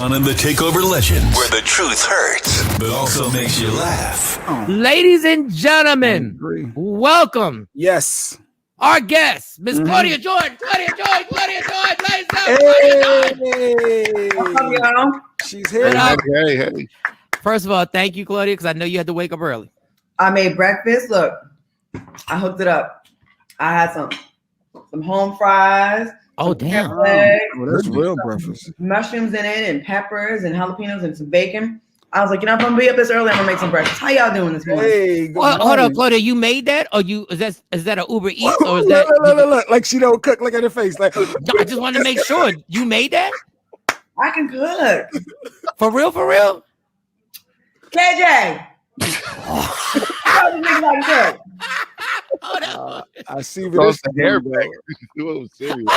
And the TakeOver legend, where the truth hurts, but also makes you laugh. Ladies and gentlemen, welcome. Yes. Our guest, Miss Claudia Jordan. Claudia Jordan. Hey. Welcome, y'all. She's here. Hey. First of all, thank you, Claudia, because I know you had to wake up early. I made breakfast. Look, I hooked it up. I had some home fries. Oh, damn. That's real breakfast. Mushrooms in it and peppers and jalapenos and some bacon. I was like, if I'm gonna be up this early, I'm gonna make some breakfast. How y'all doing this morning? Hey, Hold on, Claudia. You made that, or is that an Uber Eats, or is that? Look, like she don't cook. Look at her face. Like, I just want to make sure you made that. I can cook. For real. KJ. How do you like cook? I see Toss this the hair back. Serious.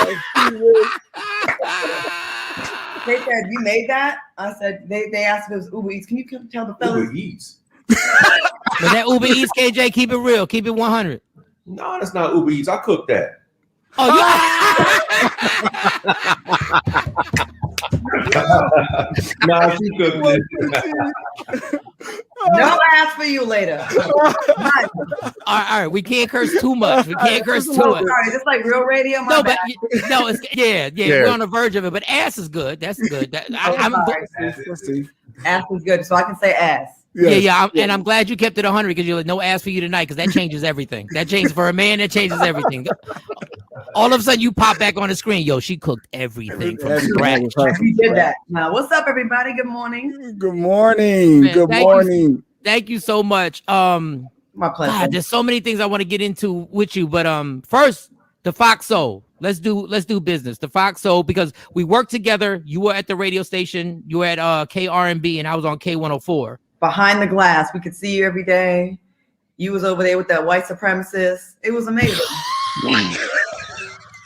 They said, you made that? I said, they asked if it was Uber Eats. Can you come tell the fellas? Uber Eats. But that Uber Eats, KJ, keep it real. Keep it 100. No, that's not Uber Eats. I cooked that. Oh, No, she cooked it. No ask for you later. All right. We can't curse too much. Sorry, is this like real radio? We're on the verge of it. But ass is good. That's good. Ass is good, so I can say ass. Yeah. I'm glad you kept it 100 because you're like, no ass for you tonight because that changes everything. That changes for a man. That changes everything. All of a sudden, you pop back on the screen. Yo, she cooked everything from scratch. You did that. Now, what's up, everybody? Good morning. Good morning. Man, Good morning. Thank you so much. My pleasure. God, there's so many things I want to get into with you, but first, the Fox Soul. Let's do business. The Fox Soul, because we worked together. You were at the radio station. You were at KRMB, and I was on K104. Behind the glass, we could see you every day. You was over there with that white supremacist. It was amazing.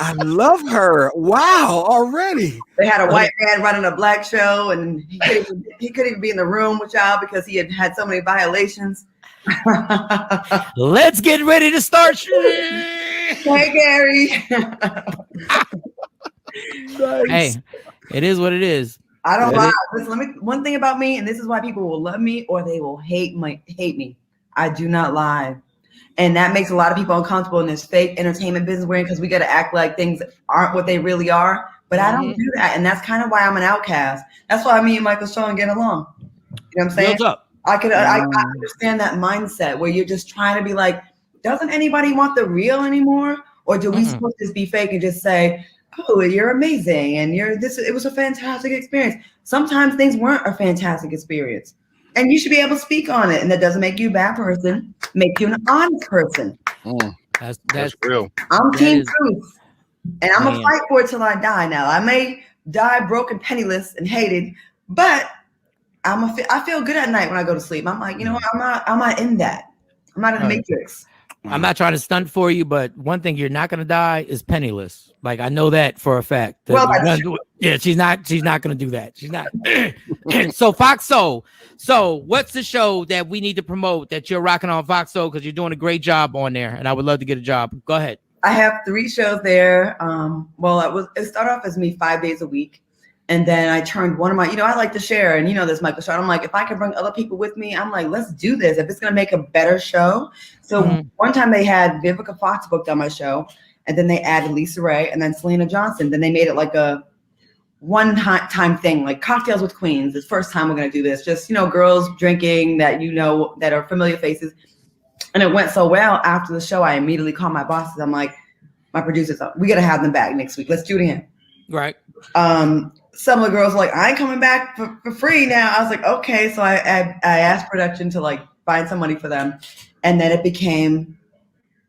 I love her. Wow, already. They had a white man running a black show, and he couldn't even be in the room with y'all because he had so many violations. Let's get ready to start. Hey, Gary. Nice. Hey, it is what it is. I don't lie. Listen, one thing about me, and this is why people will love me or they will hate me. I do not lie. And that makes a lot of people uncomfortable in this fake entertainment business we're in because we got to act like things aren't what they really are. But I don't do that. And that's kind of why I'm an outcast. That's why me and Michael Shawn get along. You know what I'm saying? I understand that mindset where you're just trying to be like, doesn't anybody want the real anymore? Or do we supposed to just be fake and just say, oh, you're amazing and it was a fantastic experience. Sometimes things weren't a fantastic experience. And you should be able to speak on it. And that doesn't make you a bad person, make you an honest person. That's real. I'm team truth. And I'm gonna fight for it till I die now. I may die broken, penniless, and hated, but I feel good at night when I go to sleep. I'm like, you know what? I'm not in that. I'm not in the matrix. I'm not trying to stunt for you, but one thing you're not gonna die is penniless. Like I know that for a fact. Well, she's not gonna do that. She's not. So Fox Soul. So what's the show that we need to promote that you're rocking on Fox Soul because you're doing a great job on there, and I would love to get a job. Go ahead. I have 3 shows there. It started off as me 5 days a week. And then I turned one of my, I like to share, and this Michael Shawn. I'm like, if I can bring other people with me, I'm like, let's do this. If it's gonna make a better show. So one time they had Vivica Fox booked on my show, and then they added Lisa Ray and then Selena Johnson. Then they made it like a one-time thing, like Cocktails with Queens. It's the first time we're gonna do this. Just girls drinking that that are familiar faces. And it went so well after the show, I immediately called my bosses. I'm like, my producers, we gotta have them back next week. Let's do it again. Right. Some of the girls were like, I ain't coming back for free now. I was like, okay. So I asked production to find some money for them. And then it became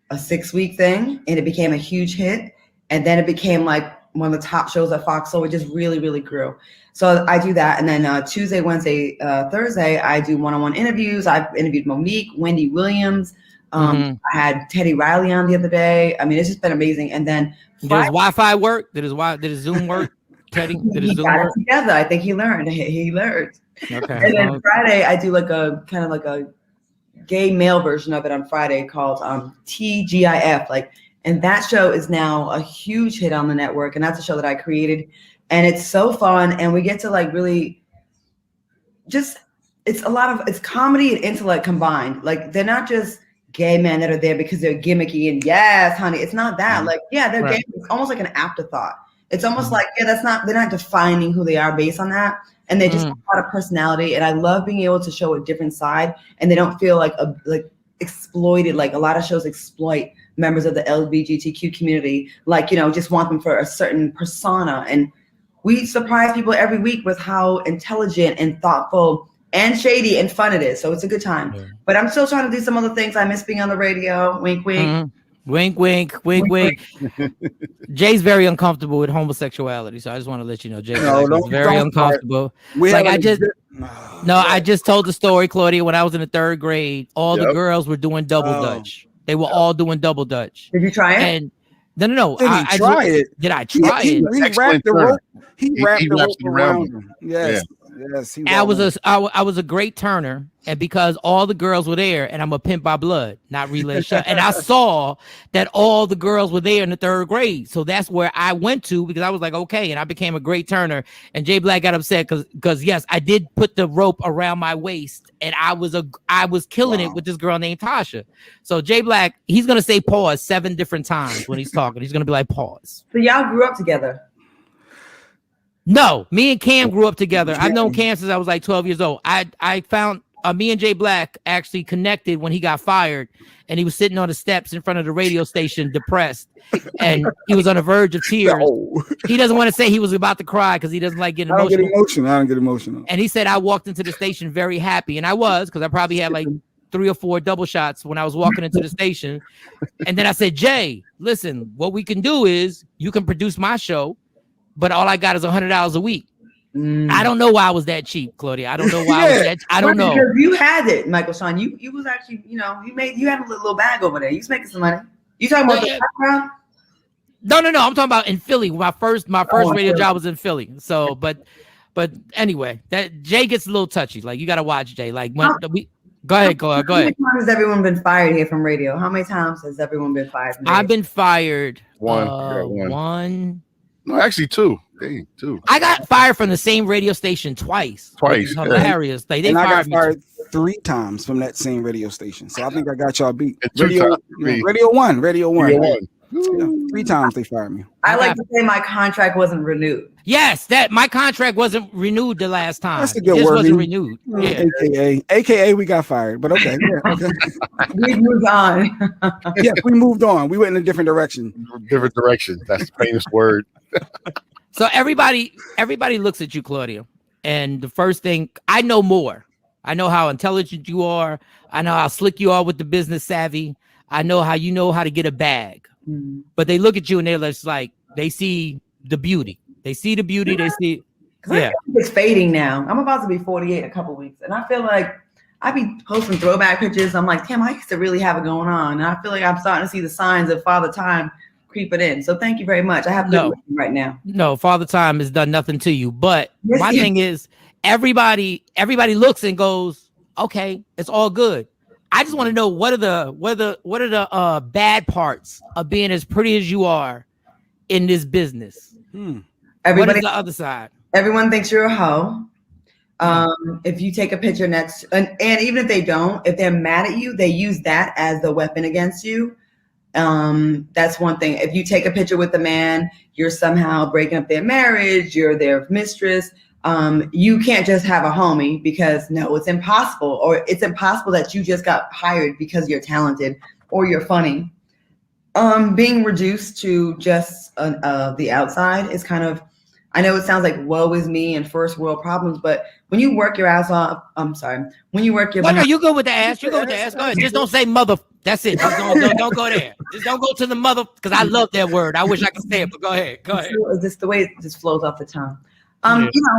a 6-week thing and it became a huge hit. And then it became one of the top shows at Fox. So it just really, really grew. So I do that. And then Tuesday, Wednesday, Thursday, I do one-on-one interviews. I've interviewed Monique, Wendy Williams. I had Teddy Riley on the other day. I mean, it's just been amazing. And then did his Wi-Fi work? Did his Zoom work? Teddy, did his Zoom work? Together. I think he learned. He learned. Okay. And then Friday, I do a kind of a gay male version of it on Friday called TGIF. And that show is now a huge hit on the network. And that's a show that I created. And it's so fun. And we get to really it's a lot of it's comedy and intellect combined. Like they're not just gay men that are there because they're gimmicky and yes, honey. It's not that. Like, yeah, they're gay. It's almost like an afterthought. It's almost like, yeah, they're not defining who they are based on that. And they just have a lot of personality. And I love being able to show a different side and they don't feel like exploited. Like a lot of shows exploit members of the LGBTQ community, like, just want them for a certain persona. And we surprise people every week with how intelligent and thoughtful and shady and fun it is. So it's a good time. Yeah. But I'm still trying to do some other things. I miss being on the radio. Wink, wink. Wink, wink, wink, wink. Jay's very uncomfortable with homosexuality. So I just want to let you know, Jay is very uncomfortable. I just told the story, Claudia, when I was in the 3rd grade, all the girls were doing double Dutch. They were all doing double Dutch. Did you try it? And no. Did I try it? Did I try it? He wrapped the rope. He wrapped the rope around him. Yes. Yeah. Yes, I was a great turner, and because all the girls were there, and I'm a pimp by blood, not relay shot, and I saw that all the girls were there in the 3rd grade, so that's where I went to because I was like, okay, and I became a great turner. And Jay Black got upset because yes, I did put the rope around my waist, and I was killing it with this girl named Tasha. So Jay Black, he's gonna say pause 7 different times when he's talking. He's gonna be like pause. So y'all grew up together. No, me and Cam grew up together. I've known Cam since I was like 12 years old. I found me and Jay Black actually connected when he got fired, and he was sitting on the steps in front of the radio station, depressed, and he was on the verge of tears. No. He doesn't want to say he was about to cry because he doesn't like getting emotional. I don't get emotional. And he said I walked into the station very happy, and I was because I probably had like 3 or 4 double shots when I was walking into the station. And then I said, Jay, listen, what we can do is you can produce my show, but all I got is $100 a week. I don't know why I was that cheap, Claudia. I don't know why I was that. I don't know. Because you had it, Michael Shawn. You was actually, you had a little bag over there. You was making some money. You talking about the background? No. I'm talking about in Philly. My first radio job was in Philly. So, but anyway, that Jay gets a little touchy. Like you got to watch Jay. Like when go ahead, Claudia. Go ahead. How many times has everyone been fired here from radio? How many times has everyone been fired? I've been fired. One. No, actually 2. Dang, 2. I got fired from the same radio station twice. Hilarious. Like, they fired me 3 times from that same radio station. So I think I got y'all beat. Radio 1. Yeah, 3 times they fired me. I like to say my contract wasn't renewed. Yes, that my contract wasn't renewed the last time. That's a good word. Wasn't renewed. Yeah. AKA we got fired, but okay. Yeah, okay. We moved on. Yeah, we moved on. We went in a different direction. That's the famous word. So everybody looks at you, Claudia, and the first thing, I know more. I know how intelligent you are. I know how slick you are with the business savvy. I know how you know how to get a bag. But they look at you and they're just like, they see the beauty. They see the beauty. They see. Yeah. It's fading now. I'm about to be 48 in a couple weeks. And I feel like I be posting throwback pictures. I'm like, damn, I used to really have it going on. And I feel like I'm starting to see the signs of Father Time creeping in. So thank you very much. I have no right now. No, Father Time has done nothing to you. But my thing is, everybody looks and goes, okay, it's all good. I just want to know what are the bad parts of being as pretty as you are in this business. What is the other side? Everyone thinks you're a hoe. If you take a picture next, and even if they don't, if they're mad at you, they use that as the weapon against you. That's one thing. If you take a picture with a man, you're somehow breaking up their marriage, you're their mistress. You can't just have a homie because no, it's impossible. Or it's impossible that you just got hired because you're talented or you're funny. Being reduced to just the outside is kind of, I know it sounds like woe is me and first world problems, but when you work your ass off, when you work your no, you go with the ass. You go with the ass. Go ahead. Just don't say mother. That's it. Just don't go there. Just don't go to the mother, because I love that word. I wish I could say it, but go ahead. It's just the way it just flows off the tongue.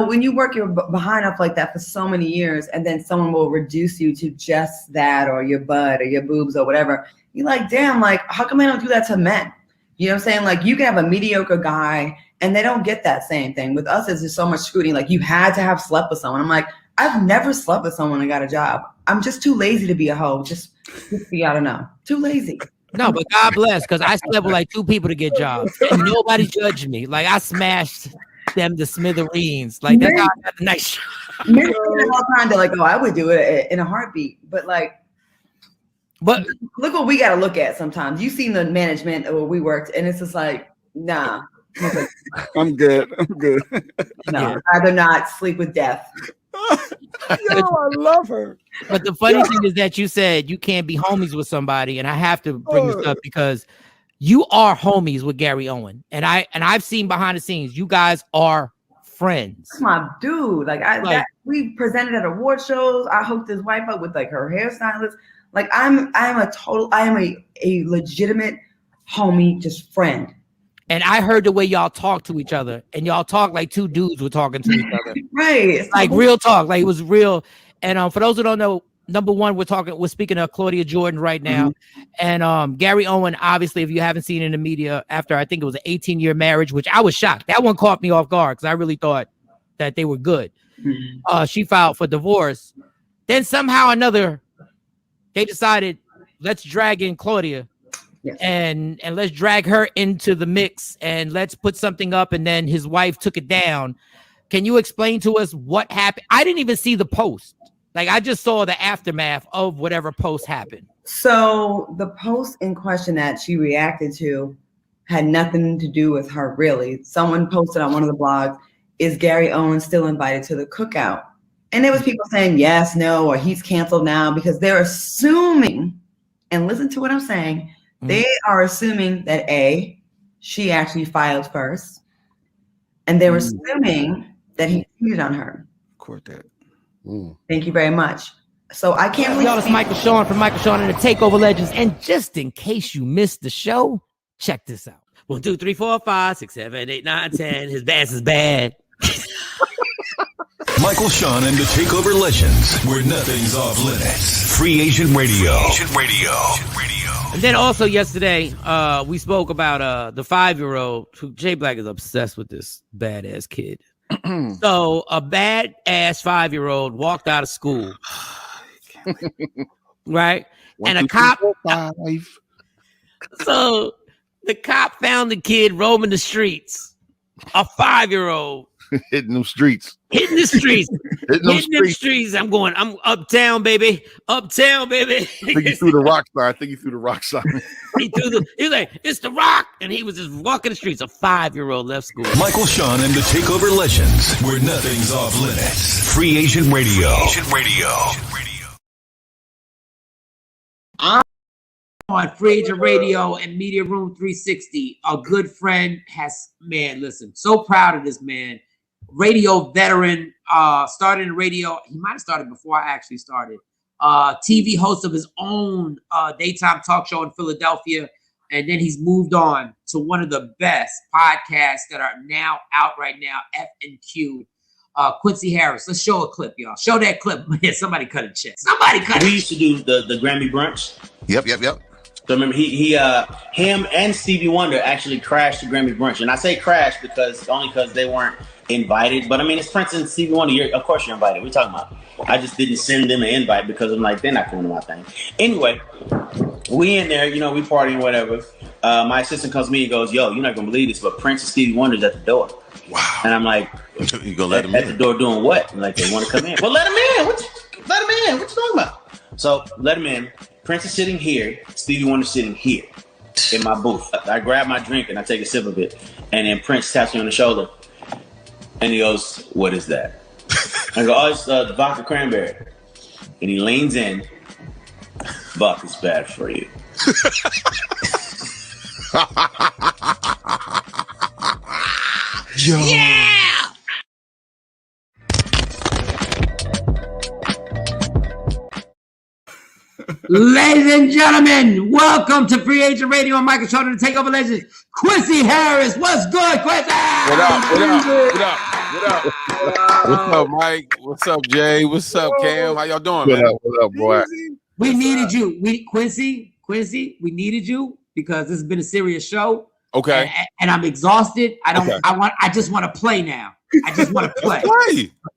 When you work your behind up like that for so many years, and then someone will reduce you to just that, or your butt or your boobs or whatever, you're like, damn, like, how come they don't do that to men? You know what I'm saying? Like, you can have a mediocre guy and they don't get that same thing. With us, it's just so much scrutiny. Like, you had to have slept with someone. I'm like, I've never slept with someone and got a job. I'm just too lazy to be a hoe. Just I don't know. Too lazy. No, but God bless, because I slept with like 2 people to get jobs. And nobody judged me. Like, I smashed them to smithereens. Like, that's how I got the nice. Men say that all the time. They're like, "Oh, I would do it in a heartbeat," but look what we got to look at sometimes. You've seen the management where we worked, and it's just like, nah. I'm good. No, I'd rather not sleep with death. Yo, I love her. But the funny thing is that you said you can't be homies with somebody, and I have to bring this up because you are homies with Gary Owen, and I've seen behind the scenes. You guys are friends. That's my dude. We presented at award shows. I hooked his wife up with her hairstylist. I am a legitimate homie, just friend. And I heard the way y'all talk to each other, and y'all talk like two dudes were talking to each other. Right. Like real talk. Like it was real. And for those who don't know, number one, we're speaking of Claudia Jordan right now. Mm-hmm. And Gary Owen, obviously, if you haven't seen it in the media, after I think it was an 18-year marriage, which I was shocked. That one caught me off guard because I really thought that they were good. Mm-hmm. She filed for divorce. Then somehow or another, they decided, let's drag in Claudia. Yes. And let's drag her into the mix and let's put something up. And then his wife took it down. Can you explain to us what happened? I didn't even see the post. I just saw the aftermath of whatever post happened. So the post in question that she reacted to had nothing to do with her, really. Someone posted on one of the blogs, is Gary Owen still invited to the cookout? And there was people saying yes, no, or he's canceled now because they're assuming, and listen to what I'm saying, they are assuming that she actually filed first, and they're assuming that he cheated on her. Court that. Thank you very much. So I can't believe y'all. It's Michael Shawn from Michael Shawn and the TakeOver Legends. And just in case you missed the show, check this out. 1, 2, 3, 4, 5, 6, 7, 8, 9, 10. His bass is bad. Michael Shawn and the TakeOver Legends, where nothing's off limits. Free Agent Radio. And then also yesterday, we spoke about the 5-year-old who Jay Black is obsessed with this badass kid. So a badass 5-year-old walked out of school, right? And a cop. So the cop found the kid roaming the streets. A 5-year-old. Hitting the streets. Hitting the streets. I'm uptown, baby. Uptown, baby. I think he threw the rock sign. He's like, it's the rock. And he was just walking the streets. A 5-year-old left school. Michael Shawn and the TakeOver Legends, where nothing's off limits. Free Agent Radio. I'm on Free Agent Radio and Media Room 360. A good friend listen, so proud of this man. Radio veteran, started in radio. He might have started before I actually started. TV host of his own daytime talk show in Philadelphia. And then he's moved on to one of the best podcasts that are now out right now, F&Q. Quincy Harris. Let's show a clip, y'all. Show that clip. Man, somebody cut a check. We used to do the Grammy brunch. Yep. So remember, him and Stevie Wonder actually crashed the Grammy brunch. And I say crash because they weren't invited. But I mean, it's Prince and Stevie Wonder. Of course you're invited. What are you talking about? I just didn't send them an invite because I'm like, they're not coming to my thing. Anyway, we in there, we partying, whatever. My assistant comes to me and goes, yo, you're not going to believe this, but Prince and Stevie Wonder's at the door. Wow. And I'm like, you gonna let him at in? the door doing what? Like, they want to come in. Well, let him in. What you talking about? So let him in. Prince is sitting here. Stevie Wonder's sitting here in my booth. I grab my drink and I take a sip of it. And then Prince taps me on the shoulder. And he goes, what is that? I go, oh, it's the vodka cranberry. And he leans in. Vodka's bad for you. Yo. Yeah! Ladies and gentlemen, welcome to Free Agent Radio on Michael Shawn and the TakeOver Legends. Quincy Harris, what's good, Quincy? What up? What's up, Mike? What's up, Jay? What's up, Cam? How y'all doing, man? What up, boy? We needed you. Quincy, we needed you because this has been a serious show. Okay. And I'm exhausted. I just want to play now. I just want to play.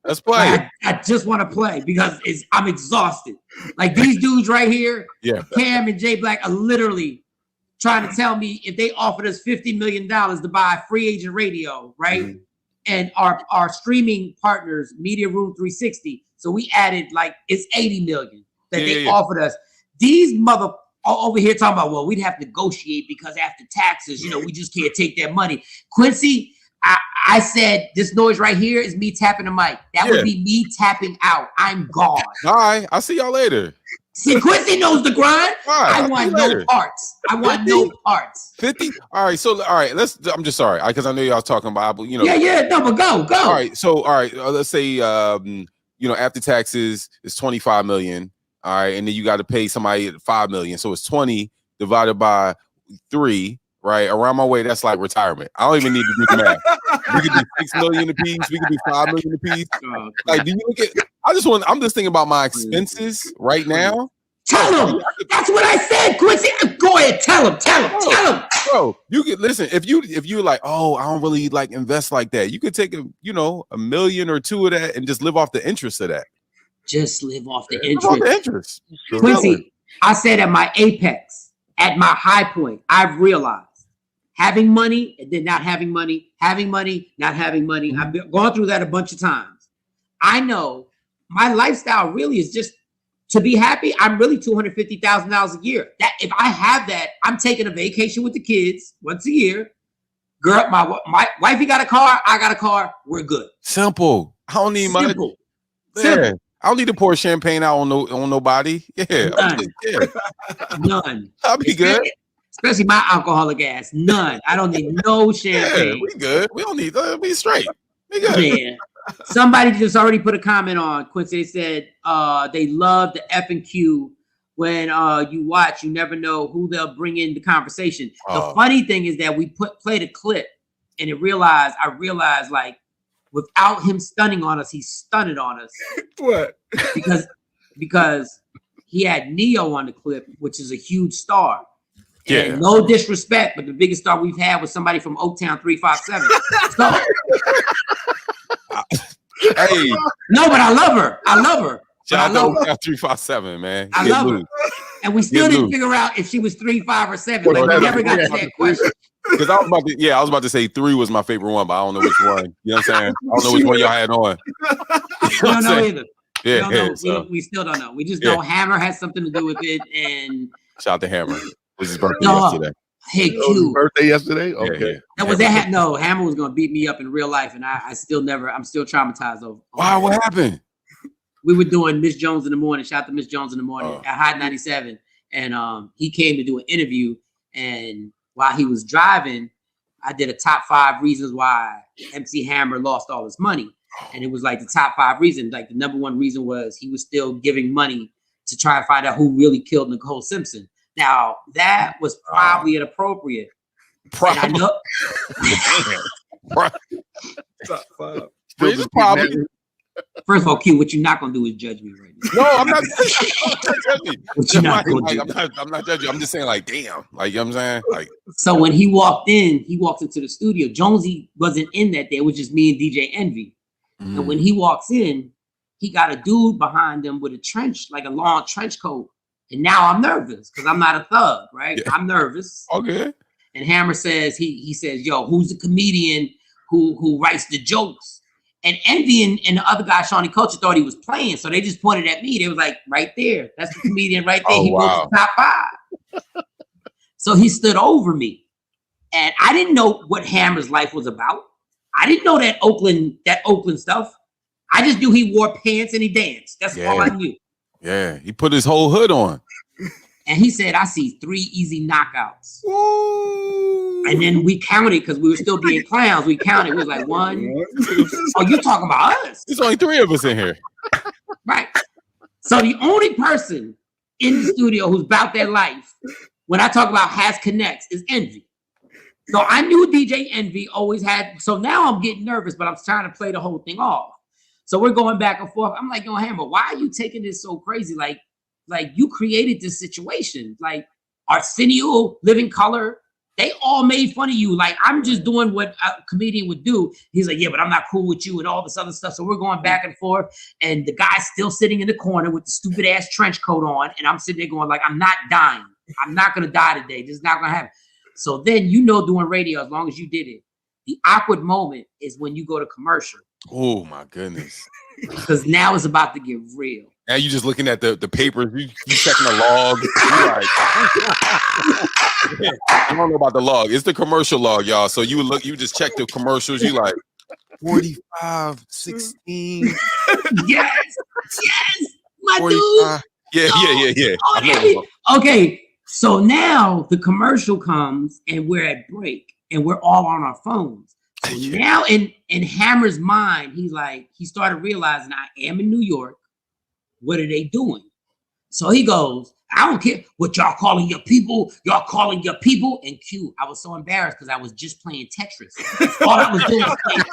Let's play. I just want to play because I'm exhausted. Like these dudes right here, Cam and Jay Black are literally trying to tell me if they offered us $50 million to buy Free Agent Radio, right? Mm-hmm. and our streaming partners, Media Room 360. So we added like it's 80 million that they offered us. These mother over here talking about, well, we'd have to negotiate because after taxes, we just can't take that money. Quincy, I said this noise right here is me tapping the mic. That would be me tapping out. I'm gone. All right, I'll see y'all later. See, Quincy knows the grind. I want no parts. I want no parts. 50. All right. I'm just sorry because I know y'all talking about, Yeah. No, but go. All right. Let's say, after taxes is 25 million. All right, and then you got to pay somebody 5 million, so it's 20 divided by 3. Right around my way, that's like retirement. I don't even need to do the math. We could do 6 million a piece. We could do 5 million a piece. Like, do you look at? I'm just thinking about my expenses right now. Tell him. That's what I said, Quincy. Go ahead, tell him. Bro, you could listen. If you're like, oh, I don't really like invest like that. You could take a million or two of that and just live off the interest of that. Just live off the interest. Quincy, I said at my apex, at my high point, I've realized. Having money and then not having money, not having money. I've gone through that a bunch of times. I know my lifestyle really is just to be happy. I'm really $250,000 a year. That if I have that, I'm taking a vacation with the kids once a year. Girl, my wifey got a car. I got a car. We're good. Simple. I don't need money. Simple. I don't need to pour champagne out on nobody. Yeah. None. I'll be good. Especially my alcoholic ass. None. I don't need no champagne. We good. We don't need to be straight. We good. Yeah. Somebody just already put a comment on Quincy. They said they love the F and Q. When you watch, you never know who they'll bring in the conversation. The funny thing is that we played a clip and I realized like without him stunning on us, he stunned on us. What? Because he had Neo on the clip, which is a huge star. Yeah. And no disrespect, but the biggest star we've had was somebody from Oaktown 357. So, hey, no, but I love her. Shout out to 357, man. I love her. And we still didn't figure out if she was 3, 5, or 7. Like we never got to that question. Because I was about to say 3 was my favorite one, but I don't know which one. You know what I'm saying? I don't know which one y'all had on. We don't know either. Yeah, we still don't know. We just know Hammer has something to do with it. And shout out to Hammer. This is birthday yesterday. Hey, Q. Birthday yesterday? Okay. That was that. No, Hammer was going to beat me up in real life, and I'm still traumatized over. Why? What happened? We were doing Miss Jones in the morning. Shout out to Miss Jones in the morning at Hot 97, and he came to do an interview. And while he was driving, I did a top 5 reasons why MC Hammer lost all his money, and it was like the top 5 reasons. Like the number 1 reason was he was still giving money to try and find out who really killed Nicole Simpson. Now that was probably inappropriate. Probably. First of all, Q, what you're not gonna do is judge me right now. No, I'm not judging. What you're not gonna do. I'm not judging. I'm just saying, like, damn. Like, you know what I'm saying? Like, so when he walked into the studio. Jonesy wasn't in that day. It was just me and DJ Envy. And when he walks in, he got a dude behind him with a trench, like a long trench coat. And now I'm nervous because I'm not a thug, right? Yeah. I'm nervous. Okay. And Hammer says, he says, yo, who's the comedian who writes the jokes? And Envy and the other guy, Shawnee Culture, thought he was playing. So they just pointed at me. They was like, right there. That's the comedian right there. He goes to top 5. So he stood over me. And I didn't know what Hammer's life was about. I didn't know that Oakland stuff. I just knew he wore pants and he danced. That's all I knew. Yeah, he put his whole hood on. And he said, I see 3 easy knockouts. Ooh. And then we counted because we were still being clowns. We counted. We was like, 1. Oh, you talking about us? There's only 3 of us in here. Right. So the only person in the studio who's about their life, when I talk about has connects, is Envy. So I knew DJ Envy always had. So now I'm getting nervous, but I'm trying to play the whole thing off. So we're going back and forth. I'm like, yo, Hammer, why are you taking this so crazy? Like you created this situation. Like Arsenio, Living Color, they all made fun of you. Like, I'm just doing what a comedian would do. He's like, yeah, but I'm not cool with you and all this other stuff. So we're going back and forth. And the guy's still sitting in the corner with the stupid ass trench coat on. And I'm sitting there going like, I'm not dying. I'm not going to die today. This is not going to happen. So then, doing radio, as long as you did it, The awkward moment is when you go to commercial. Oh my goodness. Because now it's about to get real. Now you just looking at the papers, you checking the log. You like, I don't know about the log. It's the commercial log, y'all. So you just check the commercials. You like 45, 16. Yes, my 45. Dude. Yeah. Okay, so now the commercial comes and we're at break and we're all on our phones. So now in Hammer's mind, he started realizing I am in New York. What are they doing? So he goes, I don't care what y'all calling your people. Y'all calling your people. And Q, I was so embarrassed because I was just playing Tetris. All I was doing was playing.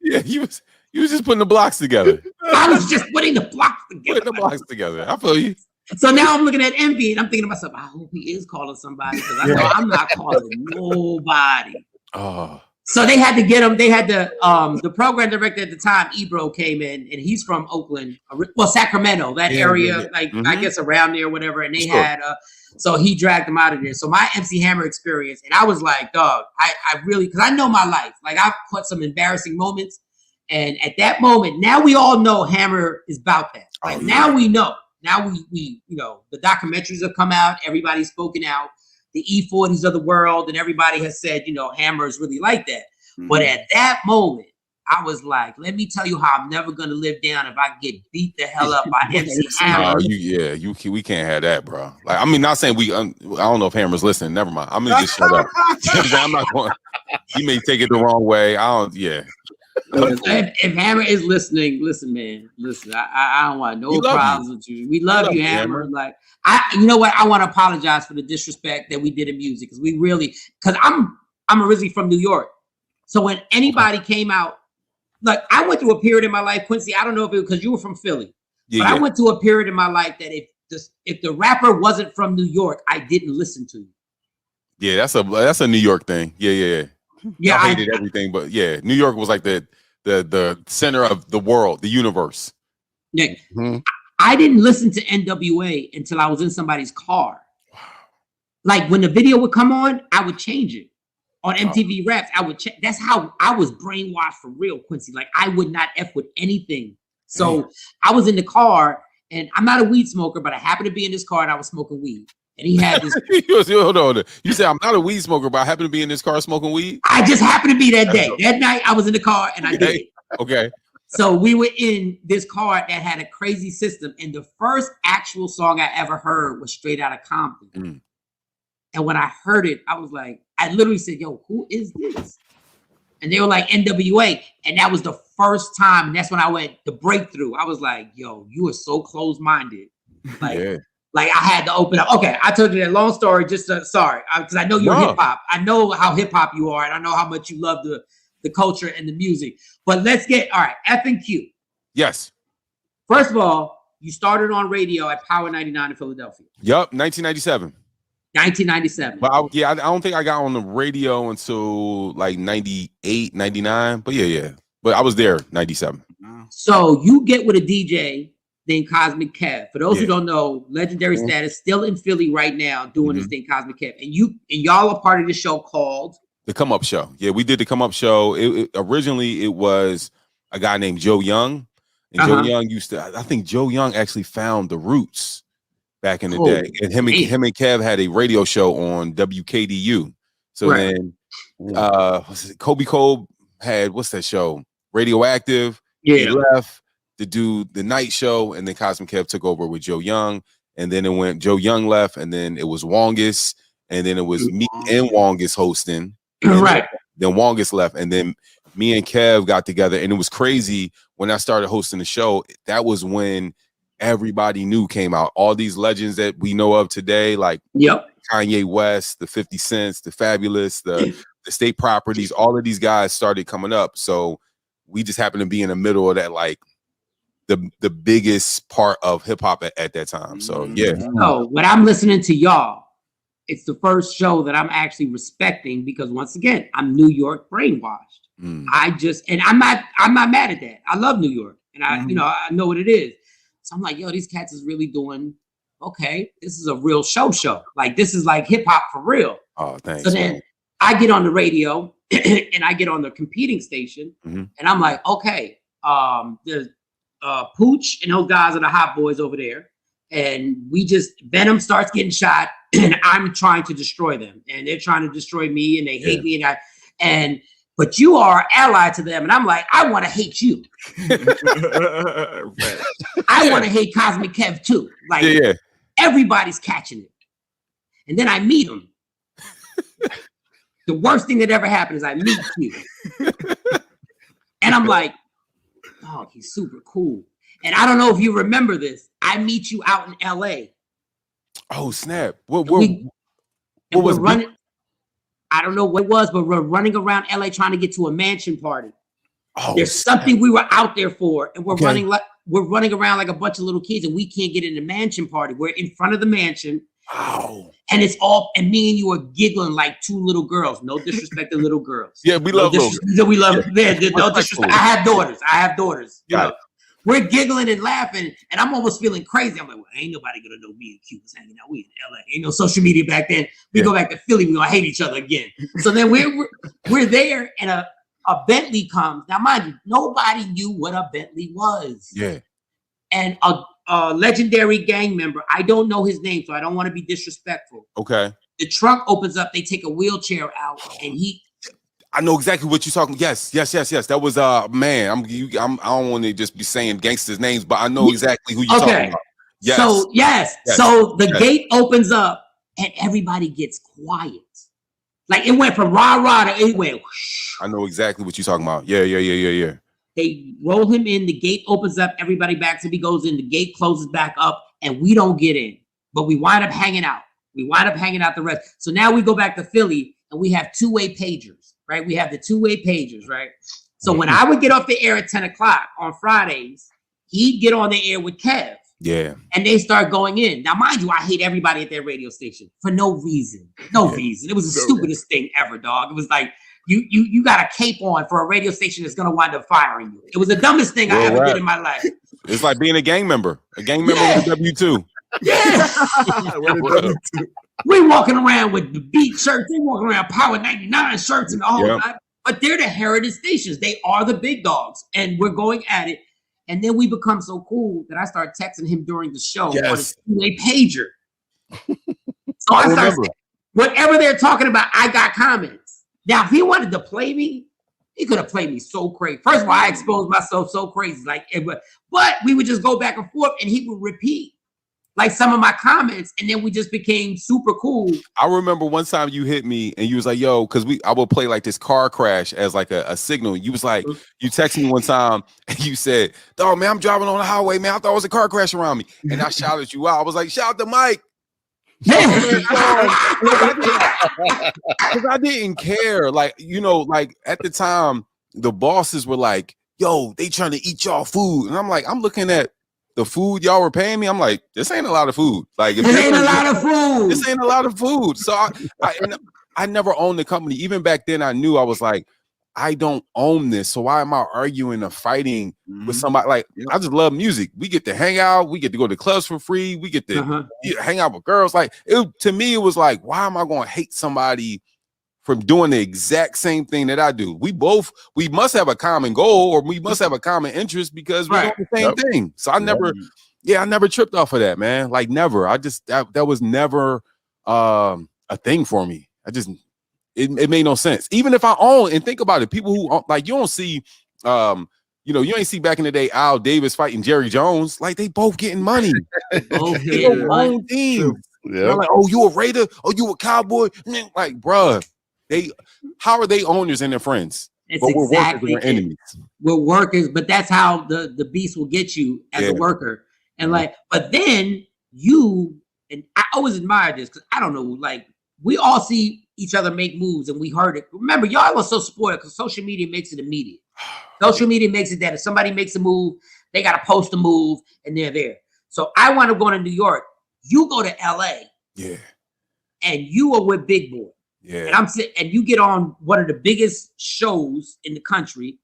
Yeah, you was just putting the blocks together. I was just putting the blocks together. I feel you. So now I'm looking at Envy and I'm thinking to myself, I hope he is calling somebody because I know I'm not calling nobody. Oh. So they had to get him. They had the program director at the time, Ebro, came in, and he's from Oakland, well, Sacramento, that area, like I guess around there, whatever. And they had, so he dragged them out of there. So my MC Hammer experience, and I was like, dog, I really, because I know my life. Like I've put some embarrassing moments, and at that moment, now we all know Hammer is about that. Like now we know. Now we the documentaries have come out. Everybody's spoken out. The E40s of the world, and everybody has said, Hammer is really like that. Mm-hmm. But at that moment, I was like, let me tell you how I'm never going to live down if I get beat the hell up by MC Hammer. We can't have that, bro. Like, I mean, not saying I don't know if Hammer's listening. Never mind. I'm going to just shut up. I'm not going. He may take it the wrong way. If Hammer is listening, listen, man. Listen, I don't want no problems with you. We love you, Hammer. Like, you know what? I want to apologize for the disrespect that we did in music because I'm originally from New York. So when anybody came out, like I went through a period in my life, Quincy. I don't know if it was because you were from Philly, but I went through a period in my life that if the rapper wasn't from New York, I didn't listen to you. Yeah, that's a New York thing. Yeah. Yeah, I hated everything, but yeah, New York was like the center of the world, the universe. Yeah, I didn't listen to NWA until I was in somebody's car. Wow. Like when the video would come on, I would change it. On MTV Raps, I would check. That's how I was brainwashed for real, Quincy. Like I would not F with anything. So I was in the car, and I'm not a weed smoker, but I happened to be in this car and I was smoking weed. And he had this. Hold on. You said I'm not a weed smoker, but I happen to be in this car smoking weed. I just happened to be that day. That night, I was in the car and I did it. Okay. So we were in this car that had a crazy system, and the first actual song I ever heard was Straight Outta Compton. Mm. And when I heard it, I was like, I literally said, "Yo, who is this?" And they were like NWA, and that was the first time. And that's when I went the breakthrough. I was like, "Yo, you are so close-minded." Like. Like I had to open up. Okay, I told you that long story. Just sorry, because I know you're hip hop. I know how hip hop you are, and I know how much you love the culture and the music. But let's get F and Q. Yes. First of all, you started on radio at Power 99 in Philadelphia. Yup, 1997. 1997. But I don't think I got on the radio until like 98, 99. But yeah. But I was there 97. So you get with a DJ named Cosmic Kev. For those who don't know, legendary status, still in Philly right now doing this thing, Cosmic Kev. And y'all are part of the show called The Come Up Show. Yeah, we did the Come Up Show. Originally it was a guy named Joe Young. And Joe Young I think Joe Young actually found the Roots back in the day. And him and Kev had a radio show on WKDU. So then Kobe Cole had what's that show? Radioactive. Yeah. He left to do the night show, and then Cosmic Kev took over with Joe Young, and then it went Joe Young left, and then it was Wongus, and then it was me and Wongus hosting. Right. Then Wongus left, and then me and Kev got together, and it was crazy when I started hosting the show. That was when everybody new came out. All these legends that we know of today, like Kanye West, the 50 Cents, the Fabulous, the State Properties, all of these guys started coming up. So we just happened to be in the middle of that, like, the biggest part of hip hop at that time. So yeah. So when I'm listening to y'all, it's the first show that I'm actually respecting because once again, I'm New York brainwashed. And I'm not mad at that. I love New York, and I know what it is. So I'm like, yo, these cats is really doing okay. This is a real show. Like this is like hip hop for real. Oh, thanks. So then I get on the radio and I get on the competing station, and I'm like, okay, there's Pooch and those guys are the hot boys over there, and Venom starts getting shot, and I'm trying to destroy them, and they're trying to destroy me, and they hate me, but you are ally to them, and I'm like, I want to hate you. I want to hate Cosmic Kev too. Like everybody's catching it, and then I meet him. The worst thing that ever happened is I meet you. And I'm like, oh, he's super cool. And I don't know if you remember this. I meet you out in LA. Oh, snap. What was running? I don't know what it was, but we're running around LA trying to get to a mansion party. Oh, there's something we were out there for, and we're running around like a bunch of little kids, and we can't get in the mansion party. We're in front of the mansion. Wow. And and me and you are giggling like two little girls. No disrespect to little girls. Yeah, we love little girls. We love no disrespect. I have daughters. You know. We're giggling and laughing, and I'm almost feeling crazy. I'm like, well, ain't nobody gonna know me and Q was hanging out. We in LA. Ain't no social media back then. We go back to Philly, we gonna hate each other again. So then we're there, and a Bentley comes. Now, mind you, nobody knew what a Bentley was. Yeah. And a legendary gang member, I don't know his name, so I don't want to be disrespectful. Okay. The trunk opens up, they take a wheelchair out, and I know exactly what you're talking. Yes. That was man. I don't want to just be saying gangsters' names, but I know exactly who you're talking about. Yes. So so the gate opens up, and everybody gets quiet. Like it went from rah rah to it went. Whoosh. I know exactly what you're talking about. Yeah. They roll him in. The gate opens up. Everybody backs up. He goes in. The gate closes back up, and we don't get in. But we wind up hanging out. The rest. So now we go back to Philly, and we have two-way pagers, right? We have the two-way pagers, right? So when I would get off the air at 10 o'clock on Fridays, he'd get on the air with Kev. Yeah. And they start going in. Now, mind you, I hate everybody at that radio station for no reason. No reason. It was the stupidest thing ever, dog. It was like, you got a cape on for a radio station that's gonna wind up firing you. It was the dumbest thing I ever did in my life. It's like being a gang member with a W-2. Yeah. We walking around with the Beat shirts. They walking around Power 99 shirts and all that. But they're the heritage stations. They are the big dogs, and we're going at it. And then we become so cool that I start texting him during the show on his two-way pager. So I start saying, whatever they're talking about, I got comments. Now, if he wanted to play me, he could have played me so crazy. First of all, I exposed myself so crazy. But we would just go back and forth, and he would repeat like some of my comments, and then we just became super cool. I remember one time you hit me, and you was like, yo, because I would play like this car crash as like a signal. You was like, you texted me one time, and you said, dog, man, I'm driving on the highway, man. I thought it was a car crash around me. And I shouted you out. I was like, shout out to Mike. Because I didn't care. Like, like at the time, the bosses were like, yo, they trying to eat y'all food. And I'm like, I'm looking at the food y'all were paying me. I'm like, this ain't a lot of food. Like, this ain't a lot of food. This ain't a lot of food. So I never owned the company. Even back then, I knew I was like, I don't own this. So why am I arguing or fighting with somebody? Like, I just love music. We get to hang out. We get to go to clubs for free. We get to hang out with girls. Like, to me, it was like, why am I going to hate somebody from doing the exact same thing that I do? We must have a common goal, or we must have a common interest, because we're doing the same thing. So I never tripped off of that, man. Like, never. I just, that was never a thing for me. It made no sense. Even if I own, and think about it, people who own, like, you don't see, you ain't see back in the day Al Davis fighting Jerry Jones. Like, they both getting money. They own teams. Yeah. Like, oh, you a Raider? Oh, you a Cowboy? Like, bruh, how are they owners and their friends? It's but exactly we're enemies. We're workers, but that's how the beast will get you as a worker. And but then and I always admire this, because I don't know, like, we all see each other make moves, and we heard it. Remember, y'all are so spoiled because social media makes it immediate. Social media makes it that if somebody makes a move, they got to post a move, and they're there. So I want to go to New York. You go to LA. Yeah. And you are with Big Boy. Yeah. And you get on one of the biggest shows in the country.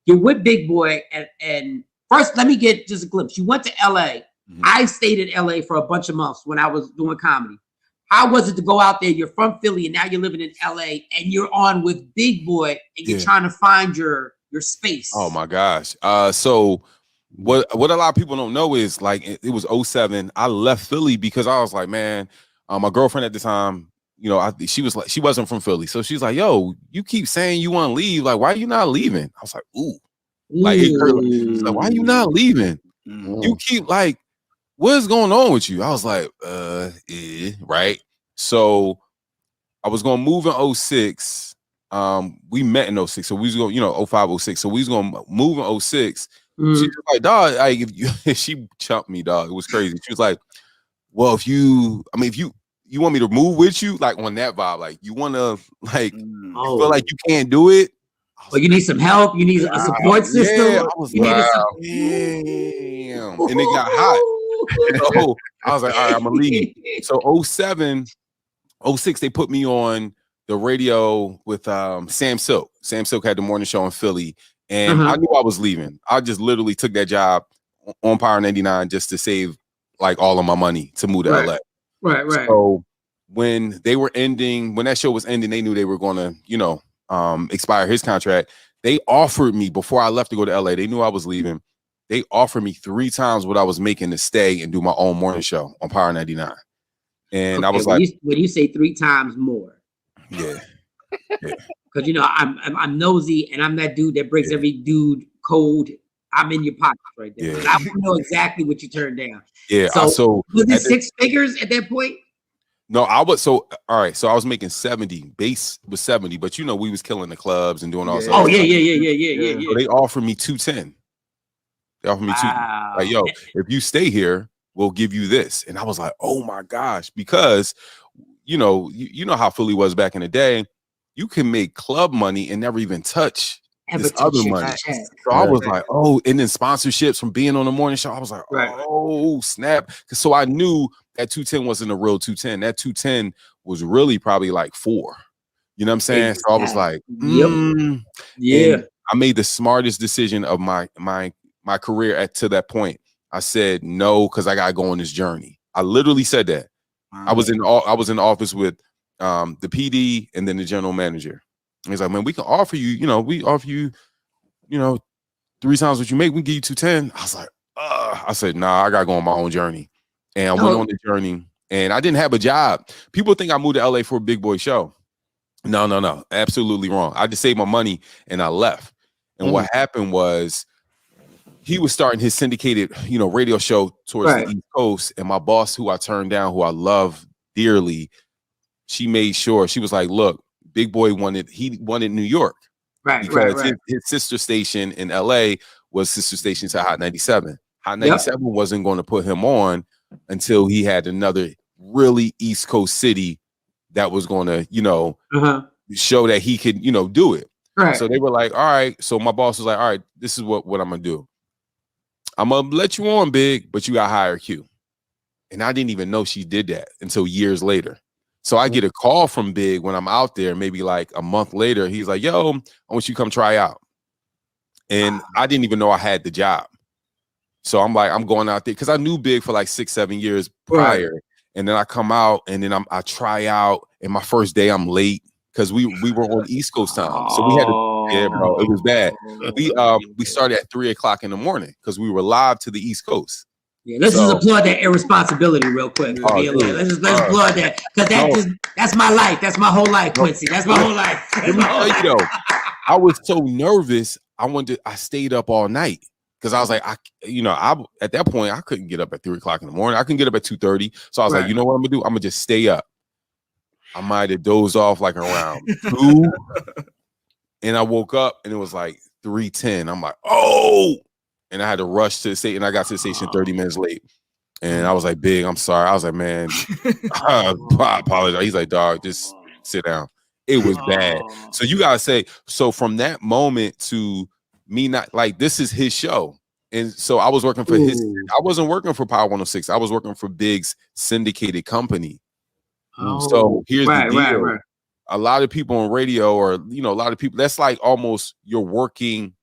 You're with Big Boy. And first, let me get just a glimpse. You went to LA. I stayed in LA for a bunch of months when I was doing comedy. How was it to go out there? You're from Philly and now you're living in LA and you're on with Big Boy and you're trying to find your space. Oh my gosh. So what a lot of people don't know is like it was 07. I left Philly because I was like, man, my girlfriend at the time, you know, she was like, she wasn't from Philly. So she's like, yo, you keep saying you want to leave. Like, why are you not leaving? I was like, ooh. Like, it hurt. She's like, why are you not leaving? You keep like, what's going on with you? I was like, right. So I was gonna move in 06. We met in 06. So we was going, you know, 05, 06. So we was gonna move in 06. She was like, dog, she chumped me, dog. It was crazy. She was like, well, if you want me to move with you, like on that vibe, like you want to like feel like you can't do it. Well, you need some help. You need a support system. Yeah, I was like, damn. And it got hot. So I was like, all right, I'm gonna leave. So 07, 06, they put me on the radio with Sam Silk. Sam Silk had the morning show in Philly. And I knew I was leaving. I just literally took that job on Power 99 just to save like all of my money to move to LA. Right. So when that show was ending, they knew they were going to, you know, expire his contract. They offered me before I left to go to LA. They knew I was leaving. They offered me 3 times what I was making to stay and do my own morning show on Power 99. And I was like, when you say 3 times more, yeah. Because you know I'm nosy and I'm that dude that breaks every dude code. I'm in your pockets right there. I want to know exactly what you turned down. Yeah. So was it 6 figures at that point? No, I was all right. So I was making 70. Base was 70, but you know we was killing the clubs and doing all that. Oh yeah. So they offered me 210. They offered me 2. Like, yo, if you stay here, we'll give you this. And I was like, oh my gosh, because you know how Philly was back in the day. You can make club money and never even touch this other money. So I was like, oh, and then sponsorships from being on the morning show. I was like, oh, snap. So I knew that 210 wasn't a real 210. That 210 was really probably like 4. You know what I'm saying? So I was like, yeah. And I made the smartest decision of my career to that point. I said no, because I gotta go on this journey. I literally said that. I was in the office with the PD and then the general manager. And he's like, man, we can offer you, we offer you, 3 times what you make. We can give you 210. I was like, I said, nah, I gotta go on my own journey. And I went on the journey and I didn't have a job. People think I moved to LA for a Big Boy show. No, absolutely wrong. I just saved my money and I left. And what happened was he was starting his syndicated, radio show towards the East Coast. And my boss, who I turned down, who I love dearly, she made sure, she was like, look, Big Boy wanted New York. Because his sister station in LA was sister station to Hot 97. Hot 97 wasn't going to put him on until he had another really East Coast city that was going to, show that he could, do it. So they were like, all right. So my boss was like, all right, this is what I'm going to do. I'm going to let you on, Big, but you got to hire Q. And I didn't even know she did that until years later. So I get a call from Big when I'm out there, maybe like a month later. He's like, yo, I want you to come try out. And I didn't even know I had the job. So I'm like, I'm going out there because I knew Big for like 6-7 years prior. And then I come out and then I try out. And my first day I'm late because we were on East Coast time. So we had to, bro, it was bad. We started at 3 o'clock in the morning because we were live to the East Coast. Yeah, let's just applaud that irresponsibility real quick. Let's applaud that because that's my life. That's my whole life, Quincy. That's my whole life. Let me tell you though, I was so nervous. I stayed up all night because I was like, at that point I couldn't get up at 3 o'clock in the morning. I couldn't get up at 2:30. So I was like, you know what I'm gonna do? I'm gonna just stay up. I might have dozed off like around 2, and I woke up and it was like 3:10. I'm like, oh. And I had to rush to the station. And I got to the station 30 minutes late. And I was like, Big, I'm sorry. I was like, man, I apologize. He's like, dog, just sit down. It was bad. So you gotta say, so from that moment to me not like this is his show. And so I was working for I wasn't working for Power 106. I was working for Big's syndicated company. So here's the deal. A lot of people on radio or a lot of people, that's like almost you're working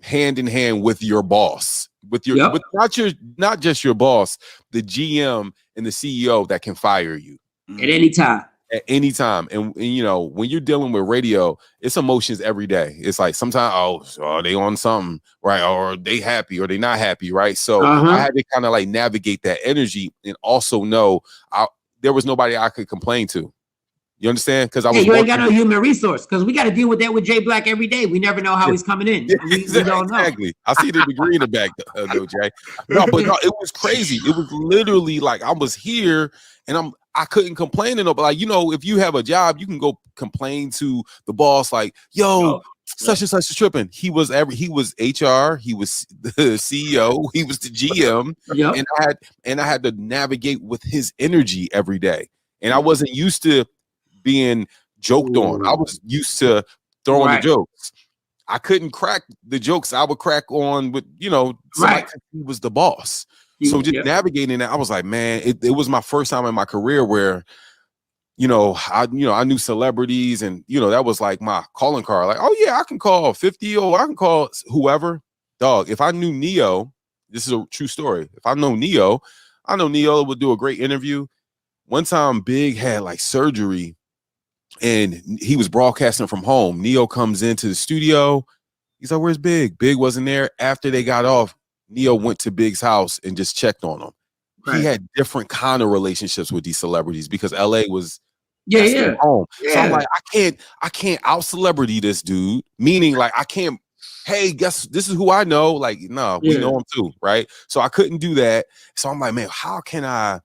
hand in hand with your boss, with not just your boss, the GM and the CEO that can fire you. At any time. At any time. And you know, when you're dealing with radio, it's emotions every day. It's like sometimes, oh, they on something, right? Or they happy or they not happy, right? So I had to kind of like navigate that energy and also know there was nobody I could complain to. You understand? Because I was you ain't got no human resource because we got to deal with that with Jay Black every day. We never know how he's coming in. We don't know. Exactly. I see the degree in the back, though, Jay. No, but no, it was crazy. It was literally like I was here and I couldn't complain to nobody. Like, you know, if you have a job, you can go complain to the boss, like, yo, such and such is tripping. He was HR, he was the CEO, he was the GM, and I had to navigate with his energy every day. And I wasn't used to being joked on. I was used to throwing the jokes. I couldn't crack the jokes I would crack on with, you know, somebody who was the boss. So just navigating that, I was like, man, it was my first time in my career where, I knew celebrities and, that was like my calling card. Like, oh yeah, I can call 50 or I can call whoever. Dog, if I knew Neo, this is a true story. If I know Neo would do a great interview. One time Big had like surgery and he was broadcasting from home. Neo comes into the studio. He's like, where's Big? Big wasn't there. After they got off, Neo went to Big's house and just checked on him. Right. He had different kind of relationships with these celebrities because LA was home. Yeah. So I'm like, I can't out celebrity this dude. Meaning like I can't, hey, guess this is who I know. Like, no, we know him too, right? So I couldn't do that. So I'm like, man, how can I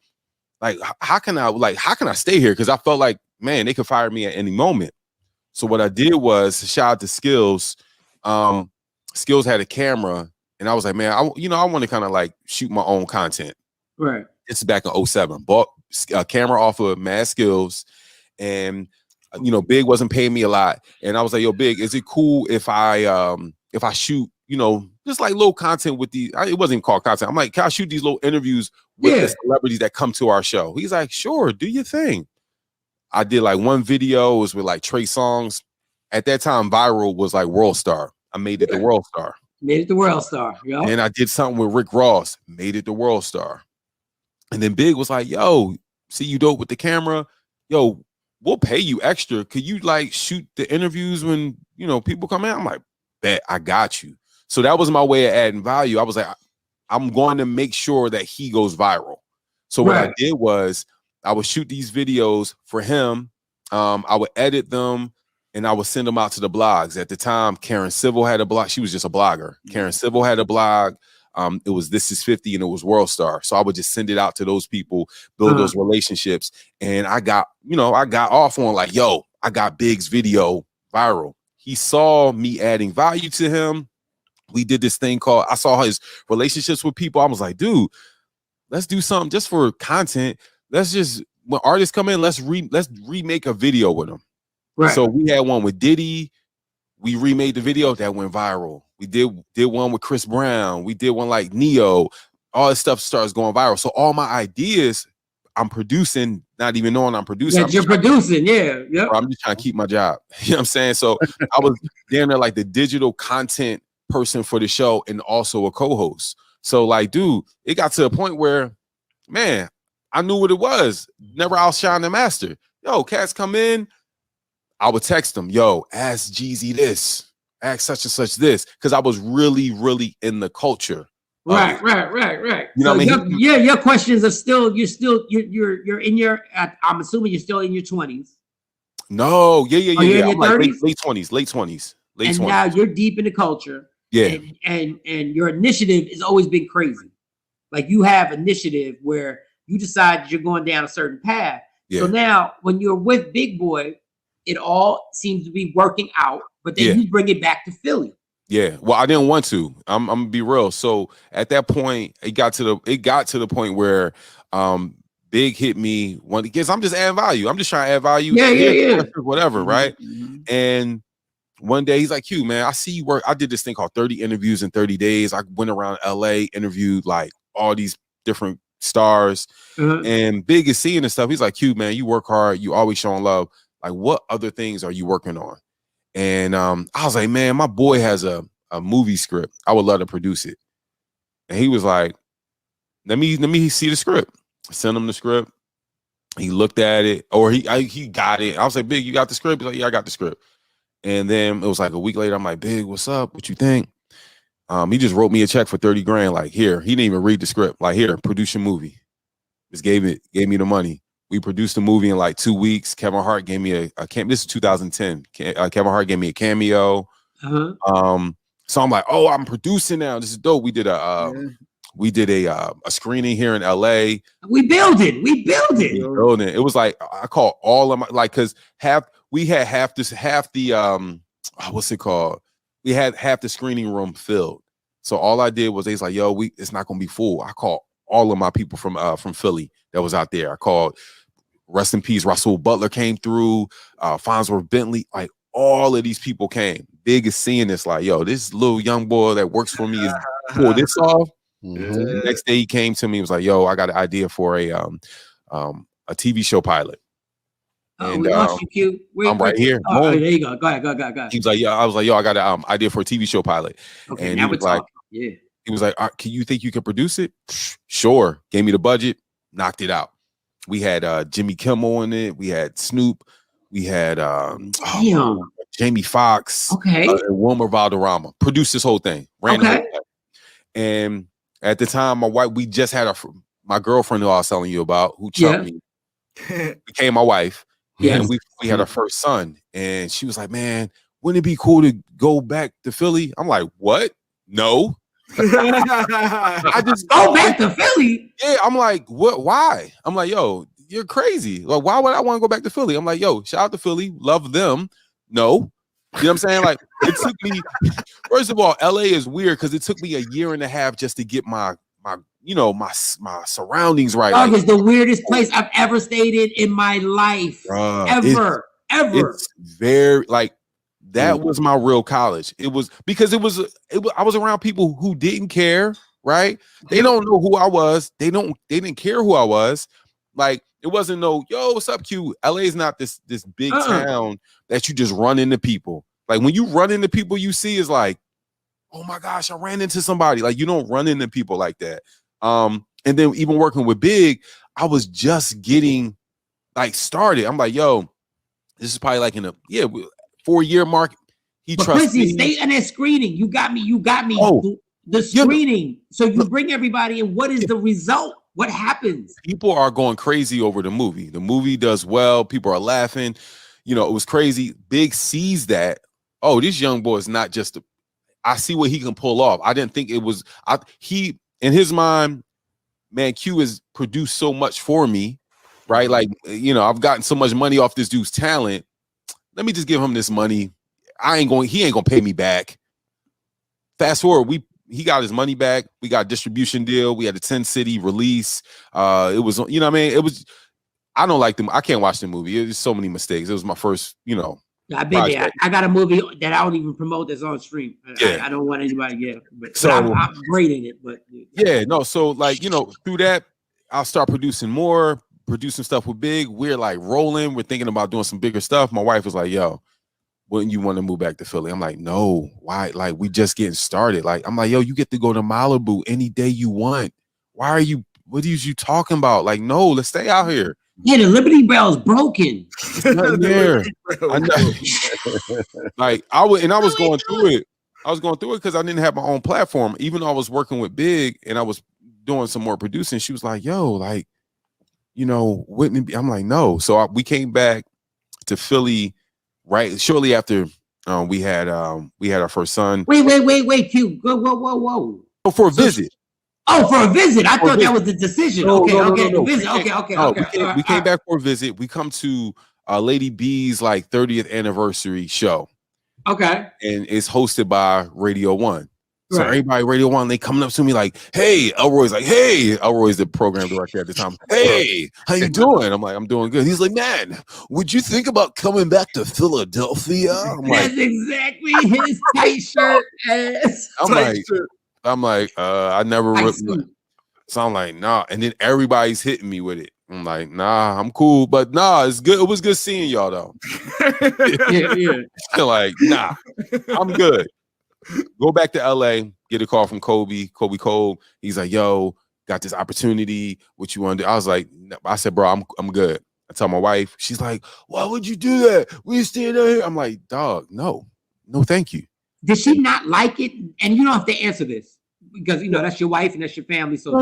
stay here? Because I felt like, man, they could fire me at any moment. So what I did was shout out to Skills. Skills had a camera. And I was like, man, I want to kind of like shoot my own content. Right. It's back in 2007. Bought a camera off of Mad Skills. And, Big wasn't paying me a lot. And I was like, yo, Big, is it cool if I shoot, just like little content with it wasn't even called content. I'm like, can I shoot these little interviews with the celebrities that come to our show? He's like, sure, do your thing. I did like one video. It was with like Trey Songz. At that time, Viral was like World Star. I made it the World Star. Made it the World Star. Yep. And I did something with Rick Ross, made it the World Star. And then Big was like, yo, see you dope with the camera. Yo, we'll pay you extra. Could you like shoot the interviews when, people come in? I'm like, bet, I got you. So that was my way of adding value. I was like, I'm going to make sure that he goes viral. So what I did was I would shoot these videos for him. I would edit them. And I would send them out to the blogs. At the time, Karen Civil had a blog. She was just a blogger. Karen Civil had a blog. It was This Is 50 and it was World Star. So I would just send it out to those people, build those relationships. And I got off on like, yo, I got Big's video viral. He saw me adding value to him. We did this thing called, I saw his relationships with people. I was like, dude, let's do something just for content. When artists come in, let's remake a video with them. Right. So we had one with Diddy. We remade the video that went viral. We did one with Chris Brown. We did one like Neo. All this stuff starts going viral. So all my ideas, I'm producing, not even knowing I'm producing. Yeah, you're producing, Yep. I'm just trying to keep my job. You know what I'm saying? So I was damn near like the digital content person for the show and also a co-host. So like, dude, it got to a point where, man, I knew what it was. Never outshine the master. Yo, cats come in. I would text them, yo, ask Jeezy this, ask such and such this, because I was really, really in the culture. Right. You know what I mean? Your questions are still, you're in your, I'm assuming you're still in your 20s. No, yeah. In your I'm like 30s? late 20s. And now you're deep in the culture. Yeah. And your initiative has always been crazy. Like you have initiative where you decide you're going down a certain path. Yeah. So now when you're with Big Boy, it all seems to be working out, but then you bring it back to Philly. Yeah, well, I didn't want to. I'm gonna be real. So at that point, it got to the point where Big hit me because I'm just adding value. I'm just trying to add value. Yeah. Whatever, right? Mm-hmm. And one day he's like, "Q, man, I see you work." I did this thing called 30 interviews in 30 days. I went around LA, interviewed like all these different stars, and Big is seeing this stuff. He's like, "Q, man, you work hard. You always showing love. Like, what other things are you working on?" And I was like, man, my boy has a movie script. I would love to produce it. And he was like, let me see the script. I sent him the script. He looked at it, or he got it. I was like, Big, you got the script? He's like, yeah, I got the script. And then it was like a week later, I'm like, Big, what's up? What you think? He just wrote me a check for 30 grand. Like, here, he didn't even read the script. Like, here, produce your movie. Just gave me the money. We produced the movie in like 2 weeks. Kevin Hart gave me a cameo. This is 2010. Kevin Hart gave me a cameo. So I'm like, oh, I'm producing now. This is dope. We did a screening here in LA. We build it. It was like, I call all of my, like, because we had half the what's it called? We had half the screening room filled. So all I did was, they's like, yo, it's not gonna be full. I called all of my people from Philly that was out there. I called, rest in peace, Russell Butler came through, Farnsworth Bentley, like all of these people came. Big is seeing this, like, yo, this little young boy that works for me is pull this off. The next day he came to me, was like, yo, I got an idea for a TV show pilot. And I'm right here. Oh, there you go. Go ahead. He was like, yeah, I was like, yo, I got an idea for a TV show pilot. Okay, and now he was we're like, talking. Yeah. He was like, can you think you can produce it? Sure. Gave me the budget, knocked it out. We had Jimmy Kimmel in it. We had Snoop. We had Jamie Foxx. Okay. And Wilmer Valderrama. Produced this whole thing. And at the time, my wife, we just had my girlfriend who I was telling you about, who chumped me, became my wife. Yeah. And we had our first son. And she was like, man, wouldn't it be cool to go back to Philly? I'm like, what? No. I just go back to Philly. Yeah, I'm like, what? Why? I'm like, yo, you're crazy. Like, why would I want to go back to Philly? I'm like, yo, shout out to Philly, love them. No, you know what I'm saying? Like, it took me. First of all, LA is weird because it took me a year and a half just to get my surroundings right. Dog is the weirdest place I've ever stayed in my life. Ever. It's very like. That was my real college. It was because I was around people who didn't care, right? They don't know who I was. They didn't care who I was. Like, it wasn't no, yo, what's up, Q? LA is not this big town that you just run into people. Like, when you run into people, you see is like, oh my gosh, I ran into somebody. Like, you don't run into people like that. And then even working with Big, I was just getting like started. I'm like, yo, this is probably like in a 4-year mark. He trusts me. Stay in that screening. You got me. Oh, the screening. So you bring everybody in. What is the result? What happens? People are going crazy over the movie. The movie does well. People are laughing. You know, it was crazy. Big sees that. Oh, this young boy is not just I see what he can pull off. I didn't think it was. He in his mind, man, Q has produced so much for me, right? Like, you know, I've gotten so much money off this dude's talent. Let me just give him this money. He ain't gonna pay me back. Fast forward, he got his money back. We got a distribution deal. We had a 10-city release. It was, you know what I mean? It was, I don't like them. I can't watch the movie. There's so many mistakes. It was my first, you know. I've been there. I got a movie that I don't even promote that's on stream. I don't want anybody, but I'm great in it. But so like, you know, through that, I'll start producing stuff with Big. We're like rolling. We're thinking about doing some bigger stuff. My wife was like, yo, wouldn't you want to move back to Philly? I'm like, no. Why? Like, we just getting started. Like, I'm like, yo, you get to go to Malibu any day you want. What are you talking about? Like, no, let's stay out here. Yeah, the Liberty Bell's broken. It's nothing there. I know. Like, I was going through it. I was going through it because I didn't have my own platform. Even though I was working with Big and I was doing some more producing, she was like, yo, like, you know, wouldn't it be? I'm like, no. So we came back to Philly right shortly after we had our first son. Wait, Q. Whoa. Oh, for a visit. Oh, for a visit. I thought that was the decision. No. Visit. Okay. We came back for a visit. We come to Lady B's like 30th anniversary show. Okay. And it's hosted by Radio 1. So everybody Radio 1, they coming up to me like, hey, Elroy's like, hey, Elroy's the program director at the time. Hey, how you doing? I'm like, I'm doing good. He's like, man, would you think about coming back to Philadelphia? That's exactly his tight shirt ass. I'm like, I never ripped. So I'm like, nah. And then everybody's hitting me with it. I'm like, nah, I'm cool. But nah, it's good. It was good seeing y'all though. Like, nah, I'm good. Go back to LA, get a call from Kobe Cole. He's like, yo, got this opportunity. What you want to do? I was like, I said, bro, I'm good. I tell my wife, she's like, why would you do that? We staying out here. I'm like, dog, no, thank you. Did she not like it? And you don't have to answer this because that's your wife and that's your family. So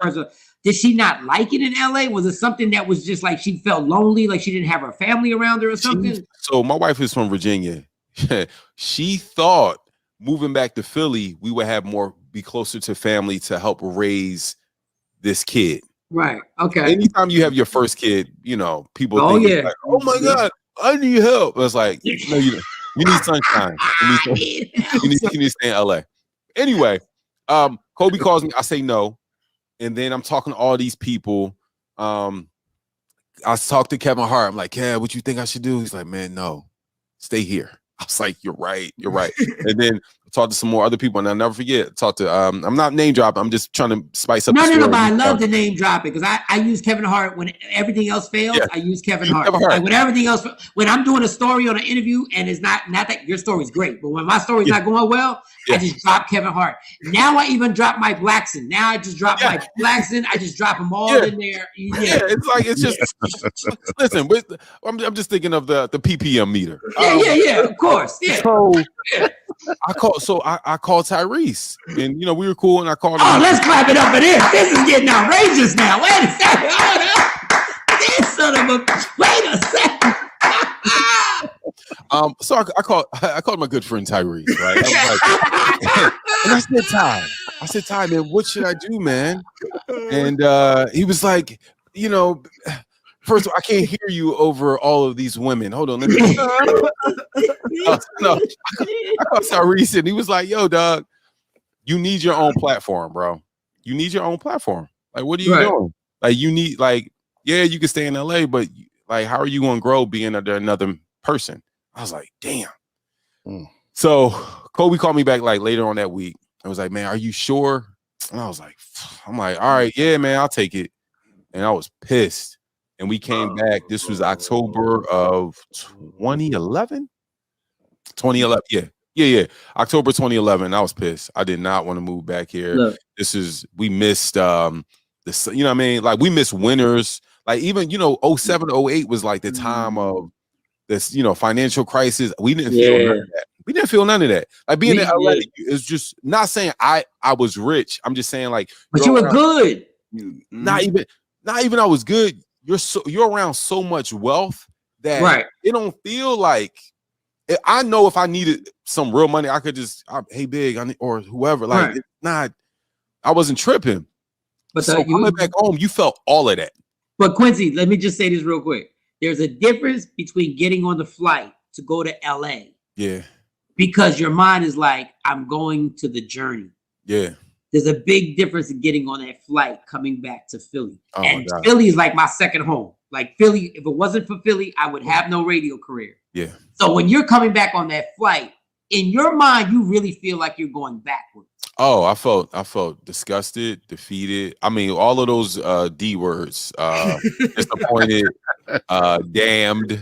personal. Did she not like it in LA? Was it something that was just like she felt lonely, like she didn't have her family around her or something? So my wife is from Virginia. She thought moving back to Philly, we would be closer to family to help raise this kid. Right. Okay. Anytime you have your first kid, people think like, oh my God, I need help. It's like, no, you need sunshine. You need to stay in LA. Anyway, Kobe calls me. I say no. And then I'm talking to all these people. I talked to Kevin Hart. I'm like, yeah, what you think I should do? He's like, man, no, stay here. I was like, you're right. And then I talked to some more other people, and I'll never forget. Talked to I'm not name dropping. I'm just trying to spice up. No, but I love the name dropping because I use Kevin Hart when everything else fails. Yeah. I use Kevin Hart. Like when everything else, when I'm doing a story on an interview and it's not that your story's great, but when my story's not going well, I just drop Kevin Hart. Now I even drop Mike Blackson. Now I just drop Mike Blackson. I just drop them all in there. It's just listen. I'm just thinking of the PPM meter. Of course. Yeah. So I called Tyrese, and we were cool, and I called him. Oh, let's clap it up for this. This is getting outrageous now. Wait a second. Hold up. This son of a. Wait a second. So I called my good friend Tyrese, right? I was like, I said, Ty, man, what should I do, man? And he was like, first of all, I can't hear you over all of these women. Hold on, let me. No, I called Tyrese, and he was like, yo, dog, you need your own platform, bro. You need your own platform. Like, what are you doing? Like, you need, you can stay in LA, but how are you going to grow being under another person? I was like, damn. So Kobe called me back later on that week. I was like, man, are you sure? And I was like, all right, yeah, man, I'll take it. And I was pissed. And we came back. This was October of 2011. 2011, yeah. October 2011. I was pissed. I did not want to move back here. Look. We missed this. You know what I mean? Like we missed winters. Like even 07, 08 was like the time of this, financial crisis. We didn't feel none of that. We didn't feel none of that. Like being in LA is just not saying I was rich. I'm just saying but you were good. Not even I was good. You're around so much wealth that it don't feel like. I know if I needed some real money, I could just hey big or whoever. It's not. I wasn't tripping. But so coming back home, you felt all of that. But Quincy, let me just say this real quick. There's a difference between getting on the flight to go to LA. Yeah. Because your mind is like, I'm going to the journey. Yeah. There's a big difference in getting on that flight coming back to Philly. Oh, and Philly is like my second home. Like Philly, if it wasn't for Philly, I would have no radio career. Yeah. So when you're coming back on that flight, in your mind, you really feel like you're going backwards. Oh, I felt disgusted, defeated. I mean, all of those D words, disappointed, damned,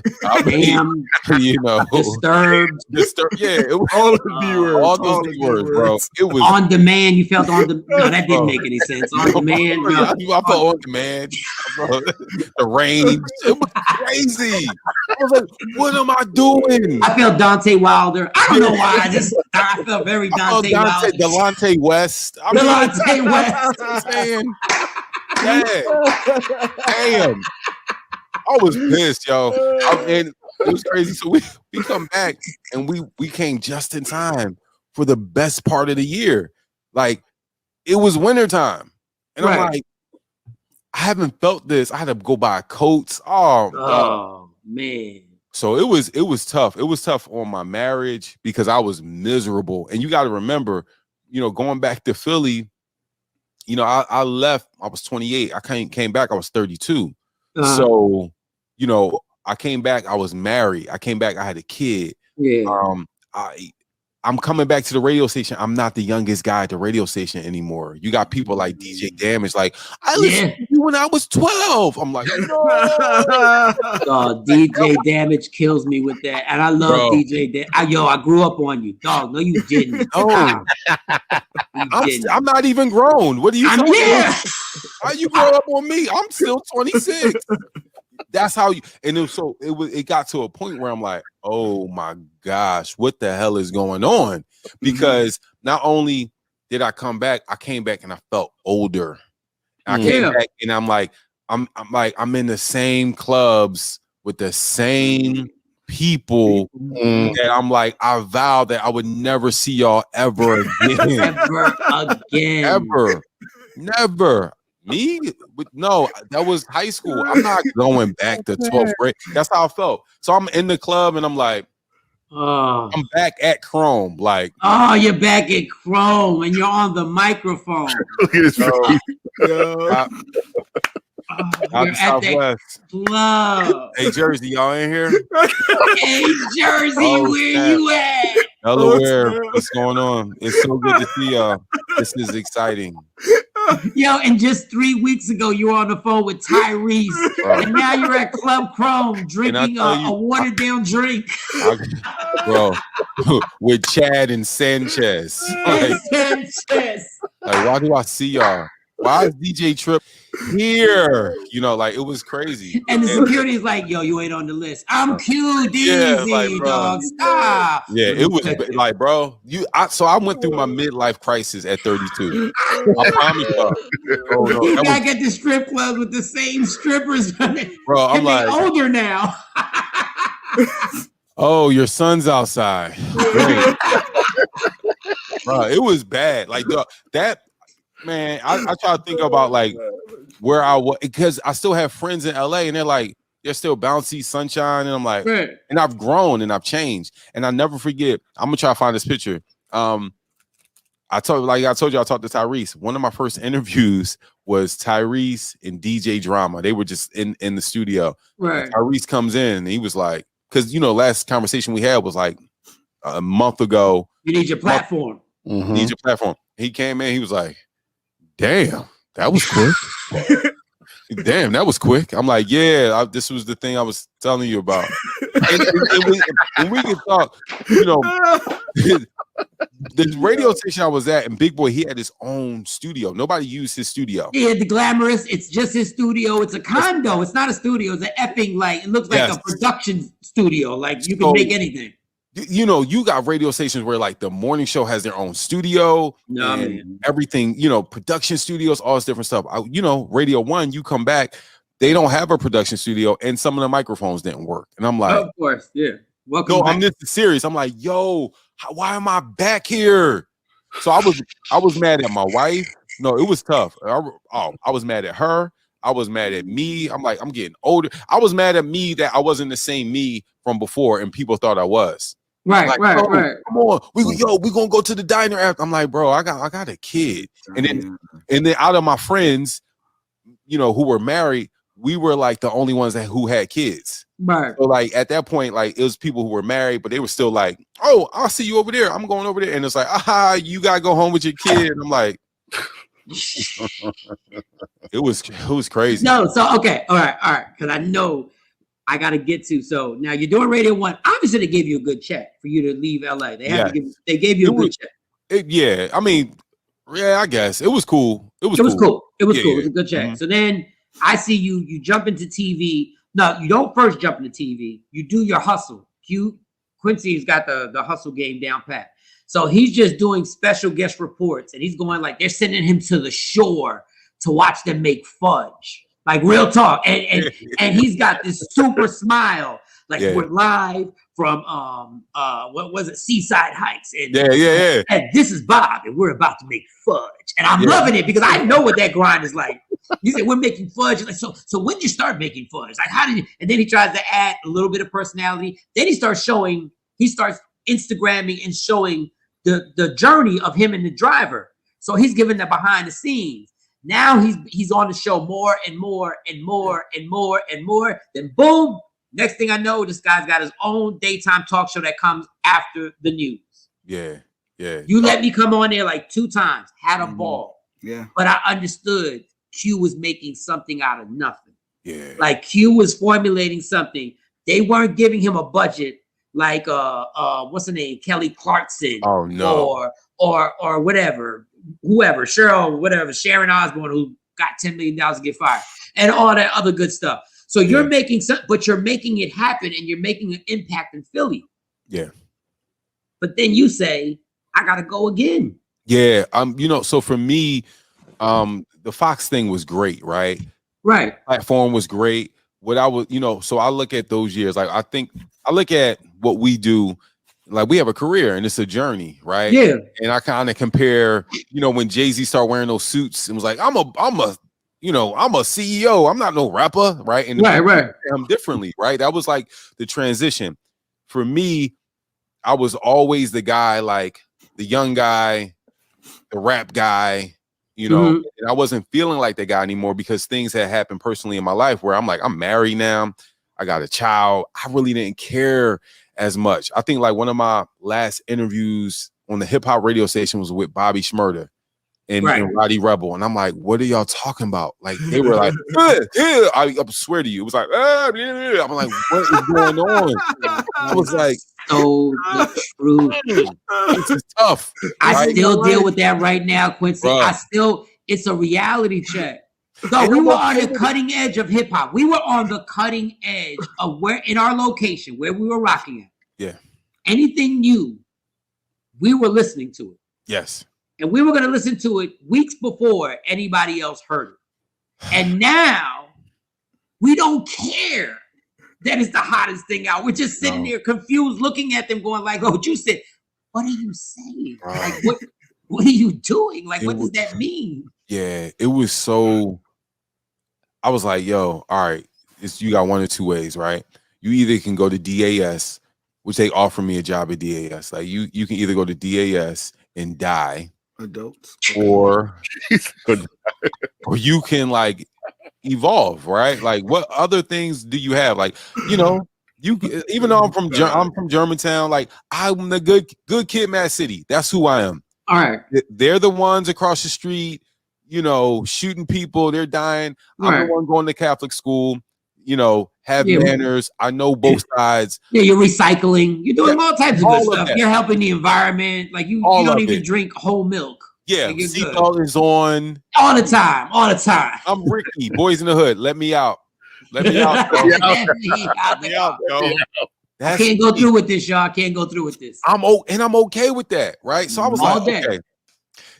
disturbed. Yeah, it was all the D words, all those D words, bro. It was on demand. You felt on the. No, that didn't make any sense. On demand. No. I felt on demand. The range. It was crazy. I was like, what am I doing? I felt Dante Wilder. I don't know why. I felt very Dante Wilder. Delonte West. Delonte West. I'm saying, damn. I was pissed, yo. And it was crazy. So we come back and we came just in time for the best part of the year. Like it was wintertime. And I'm like, I haven't felt this. I had to go buy coats. Oh man. So it was tough. It was tough on my marriage because I was miserable. And you got to remember, going back to Philly, I left. I was 28. I came back. I was 32. So, I came back. I was married. I came back. I had a kid. Yeah. I'm coming back to the radio station. I'm not the youngest guy at the radio station anymore. You got people like DJ Damage. Like, I listened to you when I was 12. I'm like, no. DJ Damage kills me with that. And I love DJ Damage. I grew up on you. Dog, no, you didn't. No. I'm not even grown. What are you talking about? How you grow up on me? I'm still 26. That's how you. And it got to a point where I'm like, oh my gosh, what the hell is going on? Because not only did I come back, I came back and I felt older. I came back and I'm in the same clubs with the same people that I'm like, I vow that I would never see y'all ever again. Ever. Never. Me? No, that was high school. I'm not going back to 12th grade. That's how I felt. So I'm in the club and I'm like, I'm back at Chrome. Like, you're back at Chrome and you're on the microphone. Look at this. You're at the club. Hey, Jersey, y'all in here? Hey, Jersey, where you at? Delaware, what's going on? It's so good to see y'all. This is exciting. Yo, and just 3 weeks ago, you were on the phone with Tyrese, and now you're at Club Chrome drinking a watered down drink. Bro, with Chad and Sanchez. Like, why do I see y'all? Why is DJ Trip here? You know, like, it was crazy. And the security is like, yo, you ain't on the list. I'm QDZ, dog. Stop. Yeah, it was like, bro, so I went through my midlife crisis at 32. I promise y'all. You gotta get the strip clubs with the same strippers. Bro, I'm like, older now. Oh, your son's outside. Great. Bro, it was bad. Like, that. Man, I try to think about like where I was, because I still have friends in LA and they're still bouncy sunshine. And I'm like, and I've grown and I've changed. And I never forget. I'm gonna try to find this picture. I told you, I talked to Tyrese. One of my first interviews was Tyrese and DJ Drama. They were just in the studio. Right. And Tyrese comes in and he was like, because last conversation we had was like a month ago. You need your platform. Need your platform. He came in, he was like, damn, that was quick. Damn, that was quick. I'm like, yeah, this was the thing I was telling you about. and we can talk, the radio station I was at, and Big Boy, he had his own studio. Nobody used his studio. Yeah, the Glamorous, it's just his studio. It's a condo. It's not a studio. It's an effing, it looks like a production studio. Like, you can make anything. You got radio stations where like the morning show has their own studio, everything, production studios, all this different stuff. Radio 1, you come back, they don't have a production studio, and some of the microphones didn't work. And I'm like, of course, yeah. Welcome back. I'm this serious. I'm like, why am I back here? So I was mad at my wife. No, it was tough. I was mad at her. I was mad at me. I'm like, I'm getting older. I was mad at me that I wasn't the same me from before, and people thought I was. Right. Come on, we gonna go to the diner after. I'm like, bro, I got a kid, and then out of my friends, who were married, we were like the only ones who had kids. Right. So like at that point, like it was people who were married, but they were still like, oh, I'll see you over there. I'm going over there, and it's like, you gotta go home with your kid. And I'm like, it was crazy. No, so okay, all right, because I know I got to get to. So now you're doing Radio 1. Obviously, they gave you a good check for you to leave LA. They gave you a good check. I mean, I guess it was cool. It was cool. It was a good check. Mm-hmm. So then I see you jump into TV. No, you don't first jump into TV. You do your hustle. Quincy's got the hustle game down pat. So he's just doing special guest reports, and he's going like they're sending him to the shore to watch them make fudge. Like real talk, and he's got this super smile, like we're live from what was it, Seaside Heights, and and this is Bob, and we're about to make fudge, and I'm loving it because I know what that grind is like. You said we're making fudge, like so when did you start making fudge? Like how did you? And then he tries to add a little bit of personality. Then he starts Instagramming and showing the journey of him and the driver. So he's giving the behind the scenes. Now he's on the show more and more and more and more and more. Then boom, next thing I know, this guy's got his own daytime talk show that comes after the news. Yeah. You let me come on there like 2 times, had a ball. Yeah. But I understood Q was making something out of nothing. Yeah. Like Q was formulating something. They weren't giving him a budget like what's her name? Kelly Clarkson. Oh no. Or whatever. Whoever, Cheryl, whatever, Sharon Osbourne, who got $10 million to get fired, and all that other good stuff. So you're making but you're making it happen, and you're making an impact in Philly. Yeah. But then you say, I gotta go again. Yeah. So for me, the Fox thing was great, right? Right. Platform was great. What I was, so I look at those years, like I look at what we do, like we have a career and it's a journey, right? Yeah. And I kind of compare, when Jay-Z started wearing those suits and was like, I'm a CEO, I'm not no rapper, right? And right. I'm differently, right? That was like the transition. For me, I was always the guy, like the young guy, the rap guy, and I wasn't feeling like that guy anymore because things had happened personally in my life where I'm like, I'm married now, I got a child. I really didn't care as much. I think like one of my last interviews on the hip hop radio station was with Bobby Shmurda and Roddy Rebel. And I'm like, what are y'all talking about? Like they were like, I swear to you, it was like, I'm like, what is going on? I was like, so the truth. This is tough. I still deal with that right now, Quincy. Bro. It's a reality check. So we were on the cutting edge of hip hop. We were on the cutting edge of where in our location where we were rocking at. Yeah. Anything new, we were listening to it. Yes. And we were going to listen to it weeks before anybody else heard it. And now we don't care that is the hottest thing out. We're just sitting there confused, looking at them going like, oh, you said, what are you saying? Like, what are you doing? Like, what does that mean? Yeah, it was so, I was like, yo, all right, you got one or two ways, right? You either can go to DAS, which they offer me a job at DAS. Like you can either go to DAS and die. Adults. Or you can like evolve, right? Like what other things do you have? Like, you even though I'm from Germantown, like I'm the good kid, Mad City. That's who I am. All right. They're the ones across the street, shooting people, they're dying. I'm the one going to Catholic school, have manners. I know both sides. Yeah, you're recycling. You're doing all types of good stuff. You're helping the environment. Like you don't even drink whole milk. Yeah, like seatbelt is on all the time. I'm Ricky, Boys in the Hood. Let me out. Let me out. Let me out, yo. I can't go through with this, y'all. Can't go through with this. I'm okay with that, right? So I was okay,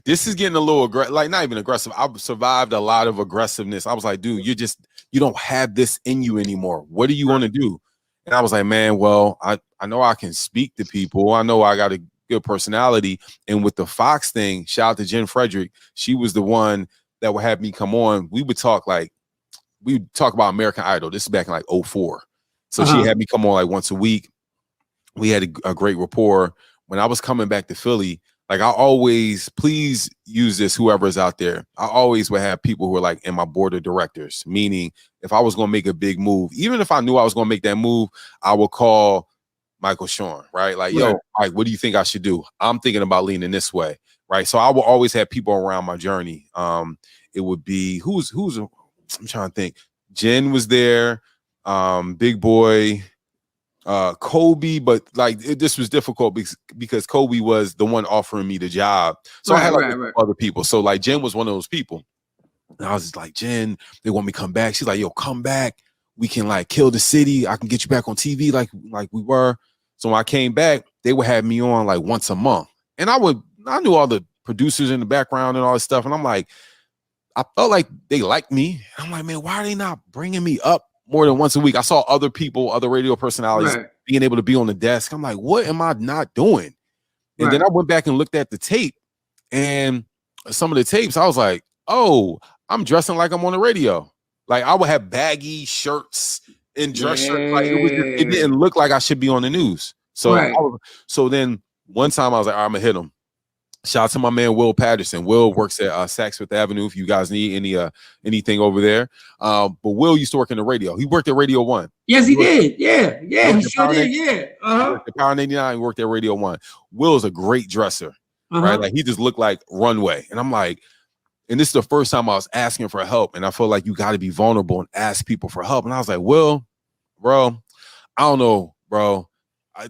this is getting a little aggressive, like not even aggressive. I've survived a lot of aggressiveness. I was like, dude, you don't have this in you anymore. What do you want to do? And I was like, man, well, I know I can speak to people. I know I got a good personality. And with the Fox thing, shout out to Jen Frederick. She was the one that would have me come on. We would talk about American Idol. This is back in like 2004. So she had me come on like once a week. We had a great rapport. When I was coming back to Philly, like I always, please use this, whoever's out there. I always would have people who are like in my board of directors, meaning if I was going to make a big move, even if I knew I was going to make that move, I would call Michael Shawn, right? Like, yo, Mike, what do you think I should do? I'm thinking about leaning this way, right? So I will always have people around my journey. It would be, who's I'm trying to think. Jen was there, Big Boy, Kobe, but like this was difficult because Kobe was the one offering me the job. So I had other people. So like Jen was one of those people. And I was just like, Jen, they want me to come back. She's like, yo, come back. We can like kill the city. I can get you back on TV like we were. So when I came back, they would have me on like once a month. And I knew all the producers in the background and all this stuff. And I'm like, I felt like they liked me. I'm like, man, why are they not bringing me up more than once a week? I saw other people, other radio personalities being able to be on the desk. I'm like, what am I not doing? And then I went back and looked at the tape, and some of the tapes, I was like, oh, I'm dressing like I'm on the radio. Like I would have baggy shirts and dress shirts. Like it didn't look like I should be on the news. So so then one time I was like, all right, I'm gonna hit him. Shout out to my man Will Patterson. Will works at Saks Fifth Avenue. If you guys need anything over there, but Will used to work in the radio. He worked at Radio 1. Yes, he did. Yeah, he sure did. Yeah, the Power 99. He worked at Radio 1. Will is a great dresser, right? Like he just looked like runway, and I'm like, and this is the first time I was asking for help, and I feel like you got to be vulnerable and ask people for help. And I was like, Will, bro, I don't know, bro.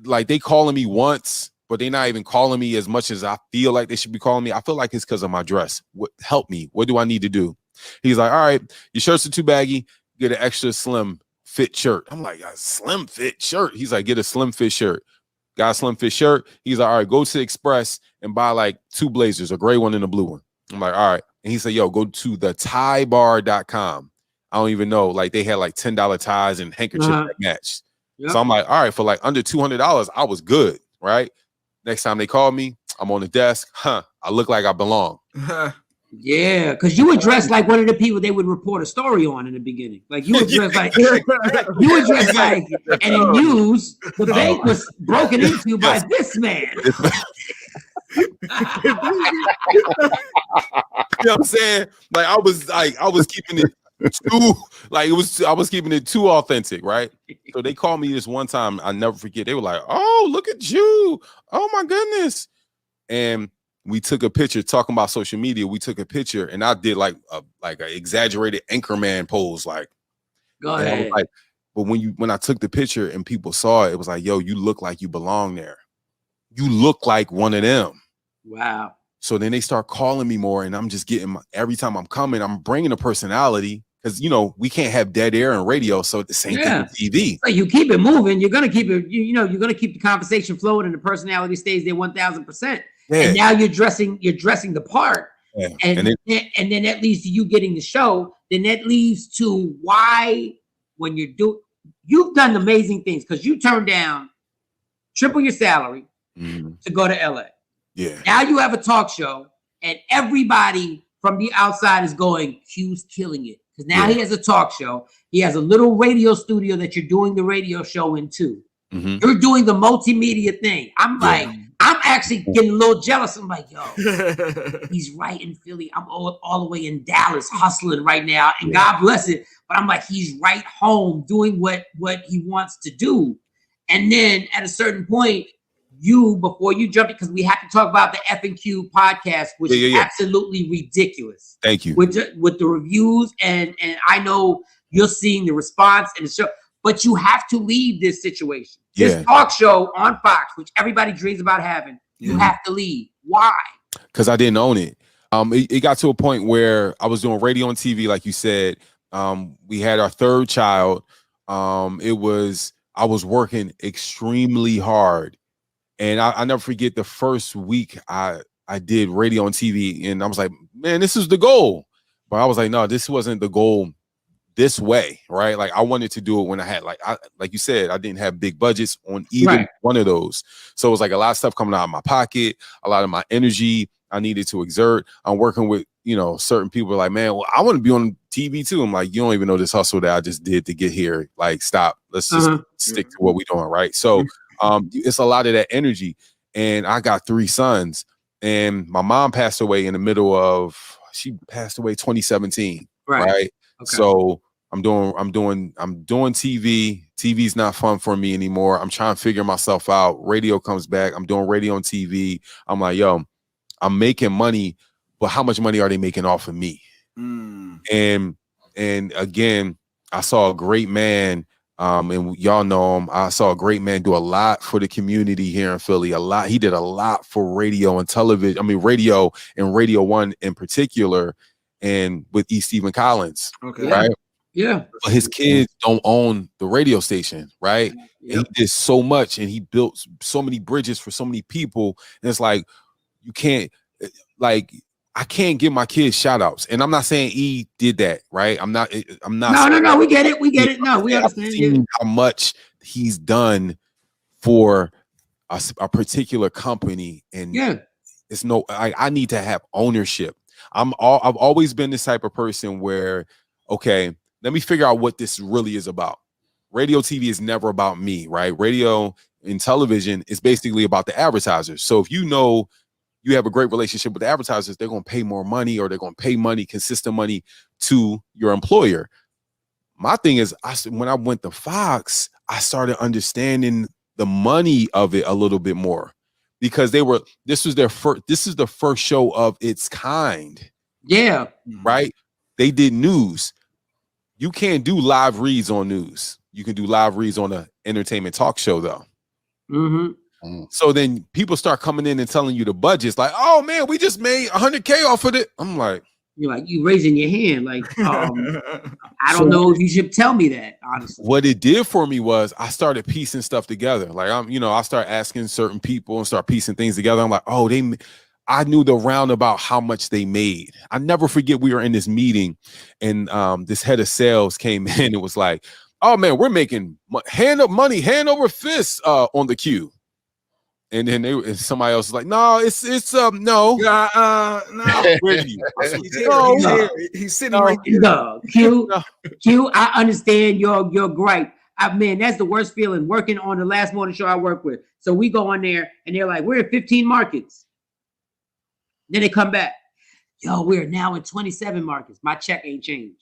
Like they calling me once, but they're not even calling me as much as I feel like they should be calling me. I feel like it's because of my dress. Help me. What do I need to do? He's like, all right, your shirts are too baggy. Get an extra slim fit shirt. I'm like, a slim fit shirt? He's like, get a slim fit shirt. Got a slim fit shirt. He's like, all right, go to Express and buy like 2 blazers, a gray one and a blue one. I'm like, all right. And he said, yo, go to the tiebar.com. I don't even know. Like they had like $10 ties and handkerchiefs that matched. Yep. So I'm like, all right, for like under $200, I was good, right? Next time they called me, I'm on the desk. I look like I belong. Yeah, because you were dressed like one of the people they would report a story on in the beginning. Like you were dressed like and in news, the bank was broken into by this man. You know what I'm saying? Like I was keeping it too, like I was keeping it too authentic, right? So they called me this one time, I never forget. They were like, "Oh, look at you! Oh my goodness!" And we took a picture talking about social media. We took a picture, and I did like an exaggerated anchorman pose, like. Go ahead. I was like, but when I took the picture and people saw it, it was like, "Yo, you look like you belong there. You look like one of them." Wow. So then they start calling me more, and I'm just getting every time I'm coming, I'm bringing a personality because we can't have dead air in radio. So the same thing with TV. So you keep it moving, you're gonna keep it. You're gonna keep the conversation flowing, and the personality stays there 1,000%. Yeah. And now you're dressing the part, and then that leads to you getting the show. Then that leads to why when you've done amazing things because you turned down triple your salary to go to LA. Yeah. Now you have a talk show, and everybody from the outside is going, Q's killing it. Because now he has a talk show. He has a little radio studio that you're doing the radio show in too. Mm-hmm. You're doing the multimedia thing. I'm like, I'm actually getting a little jealous. I'm like, yo, he's right in Philly. I'm all the way in Dallas hustling right now. And God bless it. But I'm like, he's right home doing what he wants to do. And then at a certain point, before you jump, because we have to talk about the F&Q podcast, which is absolutely ridiculous. Thank you. With the reviews, and I know you're seeing the response and the show, but you have to leave this situation. This talk show on Fox, which everybody dreams about having, you have to leave. Why? Because I didn't own it. It got to a point where I was doing radio and TV, like you said. We had our third child. I was working extremely hard. And I never forget the first week I did radio and TV, and I was like, man, this is the goal. But I was like, no, this wasn't the goal this way, right? Like I wanted to do it when I had like you said, I didn't have big budgets on either one of those. So it was like a lot of stuff coming out of my pocket, a lot of my energy I needed to exert. I'm working with, certain people like, man, well, I want to be on TV too. I'm like, you don't even know this hustle that I just did to get here. Like, stop. Let's just stick to what we're doing, right? So it's a lot of that energy. And I got 3 sons, and my mom passed away she passed away 2017. Right. Okay. So I'm doing TV. TV's not fun for me anymore. I'm trying to figure myself out. Radio comes back. I'm doing radio and TV. I'm like, yo, I'm making money, but how much money are they making off of me? And again, I saw a great man. And y'all know him. I saw a great man do a lot for the community here in Philly. He did a lot for radio and television. I mean, radio and Radio 1 in particular, and with E. Stephen Collins. Okay. Right. Yeah. But his kids don't own the radio station, right? Yep. He did so much, and he built so many bridges for so many people. And it's like, I can't give my kids shout outs. And I'm not saying E did that, right? I'm not. No. We get it. No, we understand. How much he's done for a particular company. And it's I need to have ownership. I've always been this type of person where, okay, let me figure out what this really is about. Radio, TV is never about me, right? Radio and television is basically about the advertisers. So if you have a great relationship with the advertisers, they're going to pay more money, or they're going to pay money, consistent money to your employer. My thing is, when I went to Fox, I started understanding the money of it a little bit more, because this is the first show of its kind. Yeah. Right. They did news. You can't do live reads on news. You can do live reads on an entertainment talk show though. Mm-hmm. So then people start coming in and telling you the budgets, like, oh man, we just made $100K off of it. I'm like, You're like, you raising your hand. Like, I don't know if you should tell me that, honestly. What it did for me was I started piecing stuff together. Like I start asking certain people and start piecing things together. I'm like, oh, I knew the roundabout how much they made. I never forget we were in this meeting and this head of sales came in. It was like, oh man, we're making hand over fist on the queue. And then somebody else was like, no, it's no. No. He's sitting right here. No, Q, I understand your gripe. Man, that's the worst feeling working on the last morning show I work with. So we go on there and they're like, we're in 15 markets. Then they come back. Yo, we're now in 27 markets. My check ain't changed.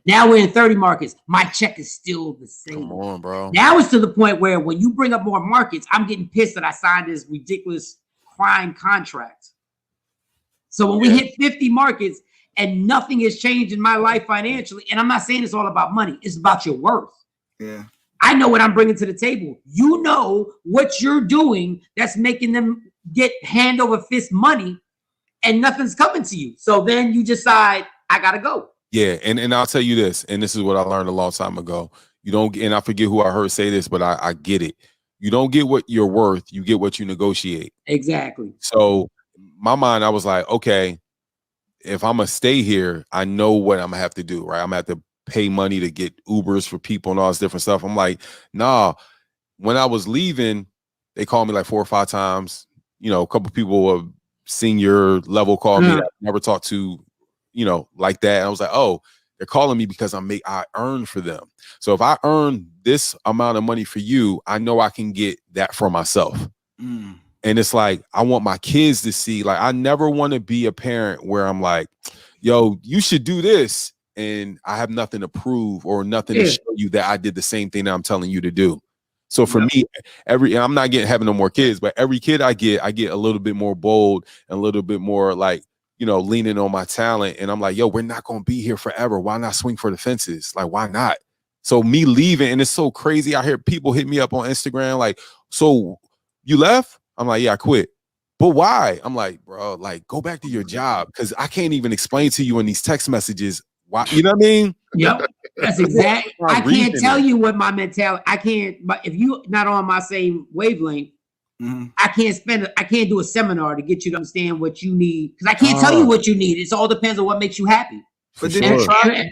Now we're in 30 markets. My check is still the same. Come on, bro. Now it's to the point where when you bring up more markets, I'm getting pissed that I signed this ridiculous crime contract. So when we hit 50 markets and nothing has changed in my life financially, and I'm not saying it's all about money, it's about your worth. Yeah. I know what I'm bringing to the table. You know what you're doing that's making them get hand over fist money and nothing's coming to you. So then you decide, I got to go. Yeah, and I'll tell you this, and this is what I learned a long time ago. You don't, and I forget who I heard say this, but I get it. You don't get what you're worth, you get what you negotiate. Exactly. So my mind, I was like, okay, if I'm gonna stay here, I know what I'm gonna have to do, right? I'm gonna have to pay money to get Ubers for people and all this different stuff. I'm like, nah. When I was leaving, they called me like 4 or 5 times. A couple people of senior level called me that I never talked to, like that. And I was like, oh, they're calling me because I earned for them. So if I earn this amount of money for you, I know I can get that for myself. And it's like, I want my kids to see, like, I never want to be a parent where I'm like, yo, you should do this. And I have nothing to prove or nothing to show you that I did the same thing that I'm telling you to do. So for me, I'm not having no more kids, but every kid I get a little bit more bold and a little bit more like, leaning on my talent. And I'm like, yo, we're not going to be here forever. Why not swing for the fences? Like, why not? So me leaving, and it's so crazy. I hear people hit me up on Instagram like, so you left? I'm like, yeah, I quit. But why? I'm like, bro, like, go back to your job. Because I can't even explain to you in these text messages why. You know what I mean? Yep. That's exactly. I can't tell you what my mentality. I can't. But if you're not on my same wavelength, I can't do a seminar to get you to understand what you need, because I can't tell you what you need. It all depends on what makes you happy. But did you try?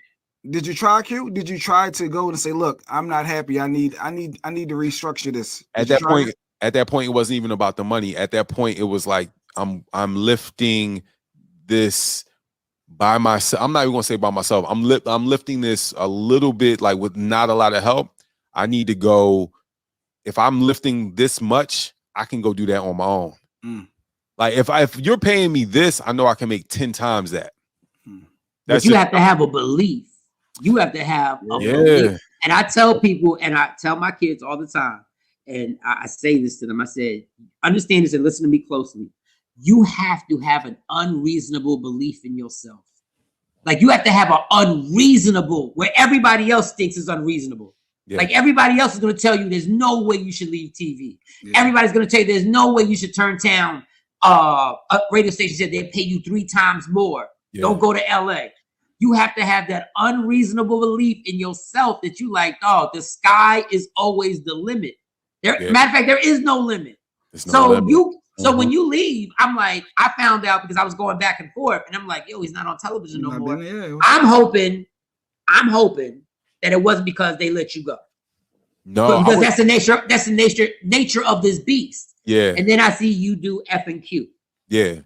Did you try, Q? Did you try to go and say, look, I'm not happy. I need to restructure this. At that point, it wasn't even about the money. At that point, it was like I'm lifting this by myself. I'm not even gonna say by myself. I'm lifting this a little bit, like with not a lot of help. I need to go. If I'm lifting this much, I can go do that on my own. Like if you're paying me this, I know I can make 10 times that. But you have to have a belief. You have to have a belief. And I tell people, and I tell my kids all the time, and I say this to them. I said, understand this and listen to me closely. You have to have an unreasonable belief in yourself. Like, you have to have an unreasonable, where everybody else thinks is unreasonable. Yeah. Like, everybody else is going to tell you there's no way you should leave TV. Yeah. Everybody's going to tell you there's no way you should turn down a radio station said they pay you 3 times more. Yeah. Don't go to LA. You have to have that unreasonable belief in yourself that you like, oh, the sky is always the limit. Matter of fact, there is no limit. So when you leave, I'm like, I found out because I was going back and forth, and I'm like, yo, he's not on television no more. I'm hoping that it wasn't because they let you go. No, because that's the nature of this beast. Yeah. And then I see you do F and Q. Yeah.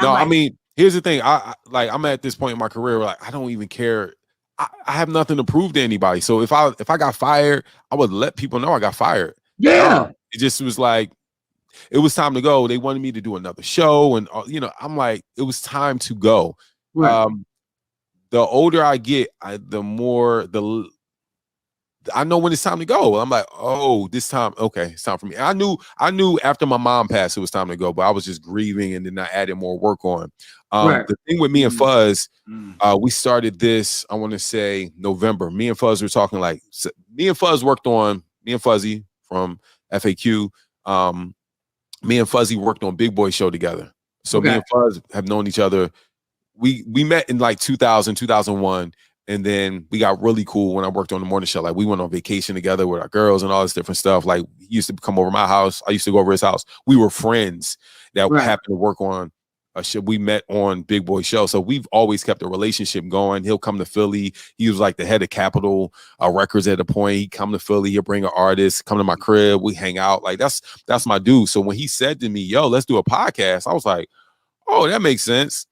No, I mean, here's the thing. I'm at this point in my career where, like, I don't even care. I have nothing to prove to anybody. So if I got fired, I would let people know I got fired. Yeah. It just was like, it was time to go. They wanted me to do another show, and I'm like, it was time to go. Right. The older I get, the more I know when it's time to go. I'm like, oh, this time, okay, it's time for me. I knew after my mom passed, it was time to go, but I was just grieving, and then I added more work on. Right. The thing with me and Fuzz, we started this, I want to say November. Me and Fuzz were talking, like, me and Fuzzy from FAQ. Me and Fuzzy worked on Big Boy Show together. So me and Fuzz have known each other we met in like 2000, 2001. And then we got really cool when I worked on the morning show. Like we went on vacation together with our girls and all this different stuff. Like he used to come over my house. I used to go over his house. We were friends that happened to work on a show. We met on Big Boy Show. So we've always kept a relationship going. He'll come to Philly. He was like the head of Capitol Records at a point. He'd come to Philly. He'll bring an artist, come to my crib. We hang out. Like that's my dude. So when he said to me, yo, let's do a podcast, I was like, oh, that makes sense.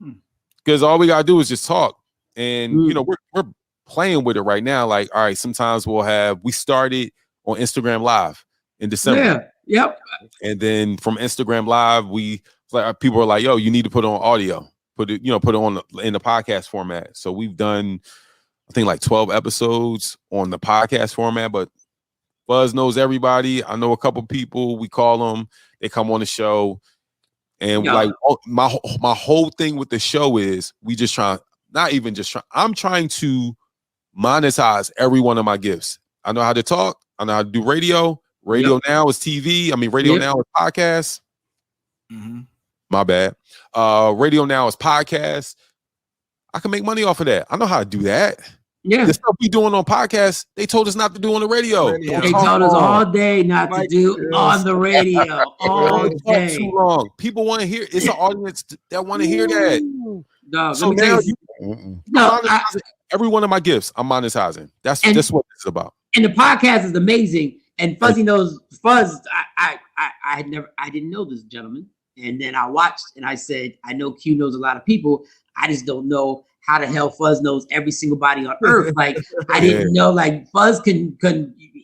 Because all we got to do is just talk. And, you know, we're playing with it right now. Like, all right, sometimes we started on Instagram Live in December. Yeah. Yep. And then from Instagram Live, people are like, yo, you need to put it on audio, put it on in the podcast format. So we've done, I think like 12 episodes on the podcast format, but Fuzz knows everybody. I know a couple people, we call them, they come on the show. And like my whole thing with the show is I'm trying to monetize every one of my gifts. I know how to talk. I know how to do radio. Radio now is TV. I mean, radio now is podcast. My bad. Radio now is podcast. I can make money off of that. I know how to do that. Yeah. The stuff we doing on podcasts, they told us not to do on the radio. They told us all day not to do on the radio. All day. Too long. People want to hear. It's an audience that want to hear that. No, so now every one of my gifts, I'm monetizing. That's what this is about. And the podcast is amazing. And Fuzzy knows Fuzz. I didn't know this gentleman. And then I watched and I said, I know Q knows a lot of people. I just don't know how the hell Fuzz knows every single body on earth. Like I didn't know. Like Fuzz can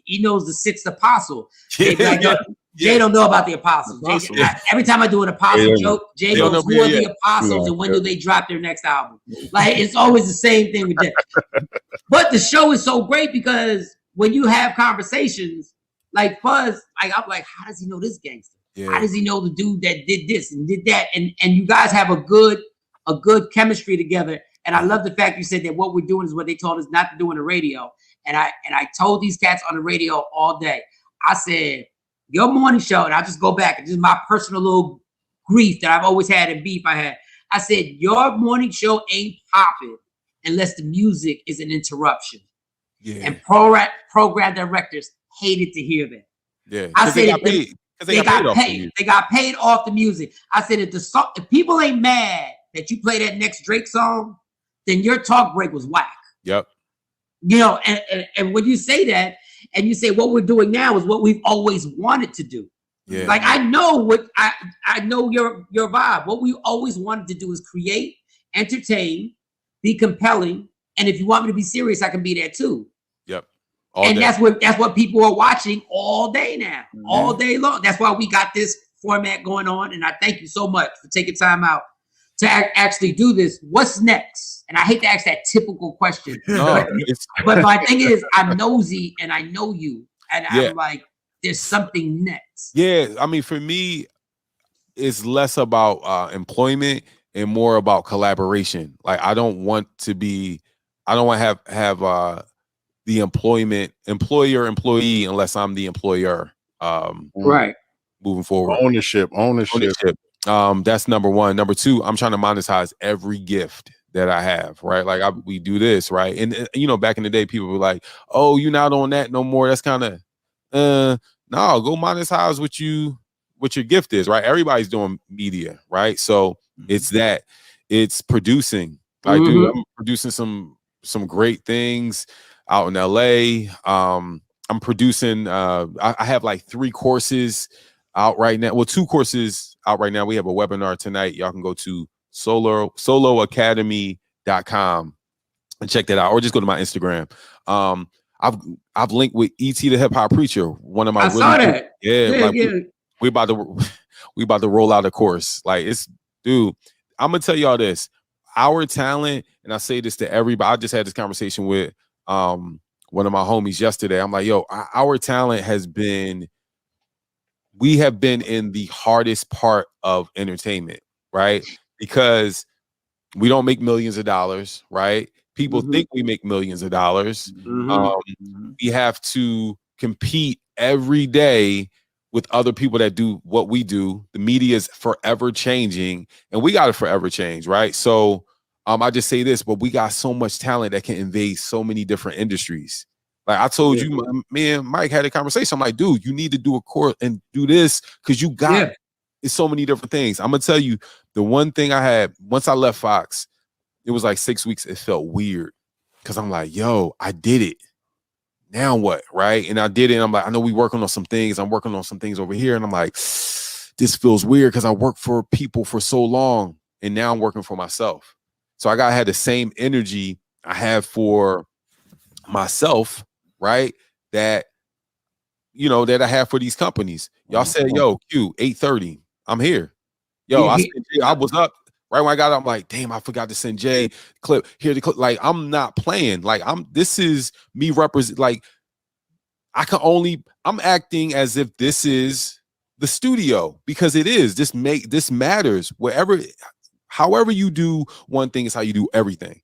he knows the sixth apostle. Jay don't know about the apostles. Every time I do an apostle joke, Jay goes, "Who are the apostles and when do they drop their next album?" Like it's always the same thing with that. But the show is so great because when you have conversations like Fuzz, like I'm like, how does he know this gangster? How does he know the dude that did this and did that? And you guys have a good chemistry together. And I love the fact you said that what we're doing is what they told us not to do on the radio. And I told these cats on the radio all day. I said, your morning show, and I'll just go back. This is my personal little grief that I've always had and beef I had. I said, your morning show ain't popping unless the music is an interruption. Yeah. And program directors hated to hear that. Yeah. I said they got paid. They got paid off the music. I said if people ain't mad that you play that next Drake song, then your talk break was whack. Yep. You know, and when you say that, and you say what we're doing now is what we've always wanted to do. Yeah. Like I know I know your vibe. What we always wanted to do is create, entertain, be compelling, and if you want me to be serious, I can be there too. Yep. And that's what people are watching all day now, all day long. That's why we got this format going on, and I thank you so much for taking time out to actually do this. What's next? And I hate to ask that typical question, but my thing is, I'm nosy and I know you, and I'm like, there's something next. Yeah, I mean, for me, it's less about employment and more about collaboration. Like, I don't want to have the employer-employee unless I'm the employer. Right. Moving forward, ownership. That's number one. Number two, I'm trying to monetize every gift that I have, right? Like we do this, right? And you know, back in the day, people were like, "Oh, you're not on that no more." That's kind of, no, go monetize what your gift is, right? Everybody's doing media, right? So it's producing. I'm producing some great things out in LA. I'm producing. I have like 3 courses out right now. Well, 2 courses out right now. We have a webinar tonight. Y'all can go to soloacademy.com and check that out, or just go to my Instagram. I've linked with E.T. the Hip Hop Preacher. One of my saw that. We about to roll out a course. Like dude, I'm gonna tell y'all this. Our talent, and I say this to everybody. I just had this conversation with one of my homies yesterday. I'm like, yo, our talent we have been in the hardest part of entertainment, right? Because we don't make millions of dollars, right? People think we make millions of dollars. We have to compete every day with other people that do what we do. The media is forever changing, and we got to forever change, right? So I just say this, but we got so much talent that can invade so many different industries. Like I told you, me and Mike had a conversation. I'm like, dude, you need to do a course and do this because you got it's so many different things. I'm gonna tell you the one thing I had once I left Fox, it was like 6 weeks. It felt weird because I'm like, yo, I did it. Now what? Right. And I did it. And I'm like, I know we working on some things. I'm working on some things over here. And I'm like, this feels weird because I worked for people for so long. And now I'm working for myself. So I had the same energy I have for myself, right? That, you know, that I have for these companies. Y'all said, yo, Q, 8:30. I'm here. Yo, I was up right when I got up. I'm like, damn, I forgot to send Jay clip here. The clip. Like, I'm not playing. Like, this is me represent. Like, I'm acting as if this is the studio because it is. This matters. However you do one thing is how you do everything.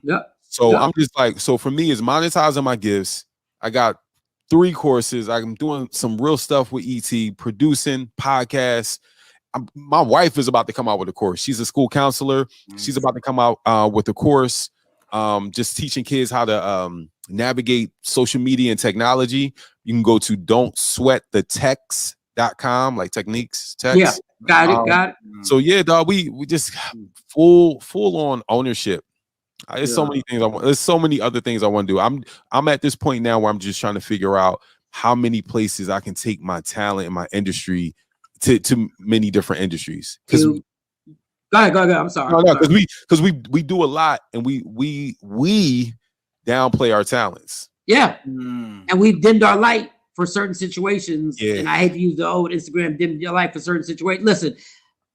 Yeah. So I'm just like, so for me, it's monetizing my gifts. I got 3 courses. I'm doing some real stuff with ET, producing podcasts. My wife is about to come out with a course. She's a school counselor. She's about to come out with a course, just teaching kids how to navigate social media and technology. You can go to don'tsweatthetechs.com, like techniques, text. Yeah, got it. So yeah, dog, we just full on ownership. There's so many things I want. There's so many other things I want to do. I'm at this point now where I'm just trying to figure out how many places I can take my talent and my industry to many different industries. Go ahead. I'm sorry. No, because we do a lot and we downplay our talents. Yeah, and we've dimmed our light for certain situations. Yeah. And I hate to use the old Instagram dim your light for certain situations. Listen,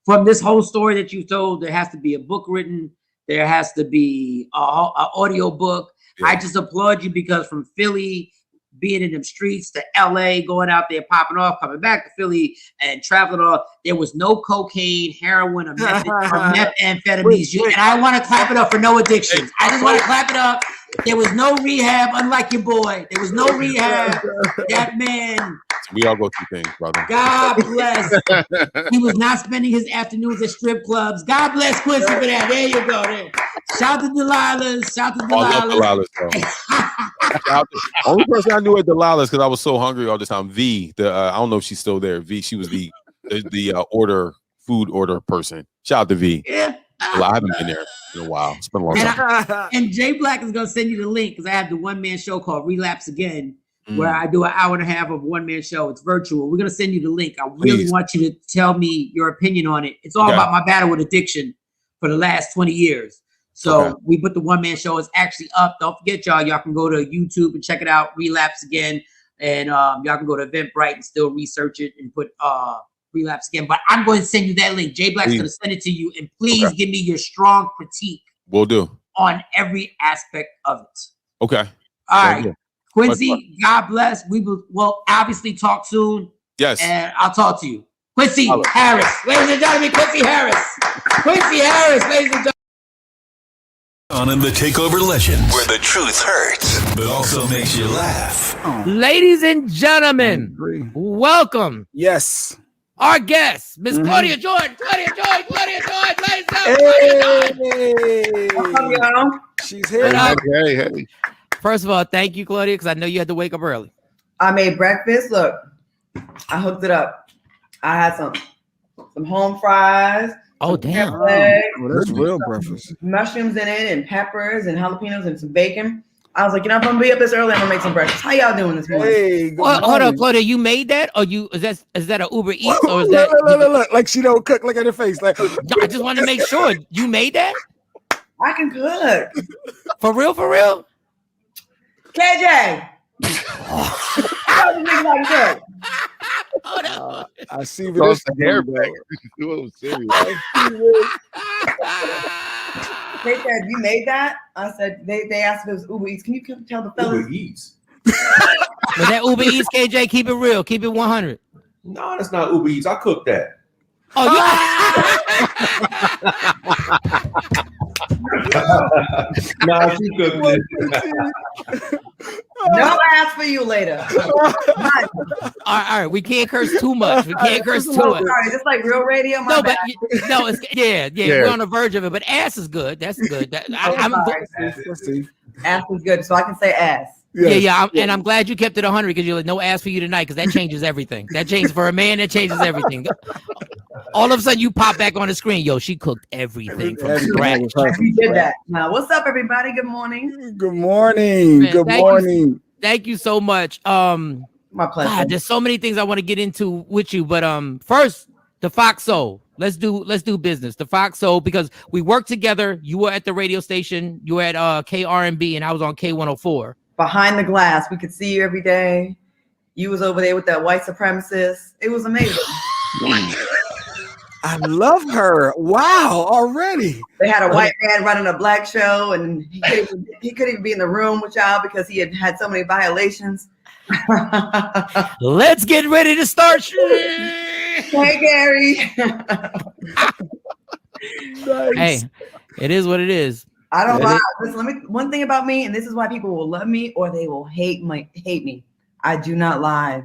from this whole story that you told, there has to be a book written. There has to be a audio book. Yeah. I just applaud you because from Philly, being in them streets to LA, going out there, popping off, coming back to Philly and traveling off, there was no cocaine, heroin, or methamphetamines. And I want to clap it up for no addictions. I just want to clap it up. There was no rehab, unlike your boy. There was no rehab. That man. We all go through things, brother. God bless. He was not spending his afternoons at strip clubs. God bless Quincy for that. There you go. There. Shout to Delilah's. Shout to Delilah's. I love Delilah's, only person I knew at Delilah's because I was so hungry all the time. V, I don't know if she's still there. V, she was the food order person. Shout out to V. Yeah. I haven't been there in a while. It's been a long time. And Jay Black is going to send you the link because I have the one-man show called Relapse Again, where I do an hour and a half of one-man show. It's virtual. We're going to send you the link. I really want you to tell me your opinion on it. It's all about my battle with addiction for the last 20 years. So we put the one-man show. It's actually up. Don't forget, y'all can go to YouTube and check it out, Relapse Again. And y'all can go to Eventbrite and still research it and put Relapse Again. But I'm going to send you that link. Jay Black's going to send it to you. And please give me your strong critique. Will do. On every aspect of it. Okay. All right. Quincy, God bless. We will obviously talk soon. Yes. And I'll talk to you. Quincy Harris. Ladies and gentlemen, Quincy Harris. Quincy Harris, ladies and gentlemen. On in the TakeOver Legends, where the truth hurts, but also makes you laugh. Ladies and gentlemen, welcome. Yes. Our guest, Miss Claudia Jordan. Claudia Jordan, ladies and gentlemen. Welcome, y'all. She's here. Hey. First of all, thank you, Claudia, because I know you had to wake up early. I made breakfast. Look, I hooked it up. I had some home fries. Oh, damn. That's real breakfast. Mushrooms in it and peppers and jalapenos and some bacon. I was like, if I'm gonna be up this early, I'm gonna make some breakfast. How y'all doing this morning? Hey, hold up, Claudia. You made that, or is that an Uber Eats, or is that? Look, like she don't cook. Look at her face. Like, no, I just want to make sure you made that. I can cook. For real. KJ. I see this hair back. They said, you made that? I said, they asked if it was Uber Eats. Can you tell the fellas? Uber Eats. Was that Uber Eats, KJ? Keep it real. Keep it 100. No, that's not Uber Eats. I cooked that. Oh, No, she cooked it. No ass for you later. All right. We can't curse too much. We can't curse too much. Sorry, just like real radio. No, but it's yeah. We're on the verge of it. But ass is good. That's good. Ass is good, so I can say ass. Yeah. And I'm glad you kept it 100 because you're like, no ass for you tonight, because that changes everything. That changes for a man. That changes everything. All of a sudden, you pop back on the screen. Yo, she cooked everything from scratch. You did that. Now, what's up, everybody? Good morning. Good morning. Man, good morning. Thank you so much. My pleasure. God, there's so many things I want to get into with you, but first, the Fox Soul. Let's do business. The Fox Soul, because we worked together. You were at the radio station. You were at KRMB, and I was on K104. Behind the glass, we could see you every day. You was over there with that white supremacist. It was amazing. I love her. Wow, already. They had a white man running a black show, and he couldn't even be in the room with y'all because he had so many violations. Let's get ready to start. Hey, Gary. Nice. Hey, it is what it is. I don't lie. Listen, one thing about me, and this is why people will love me or they will hate me. I do not lie.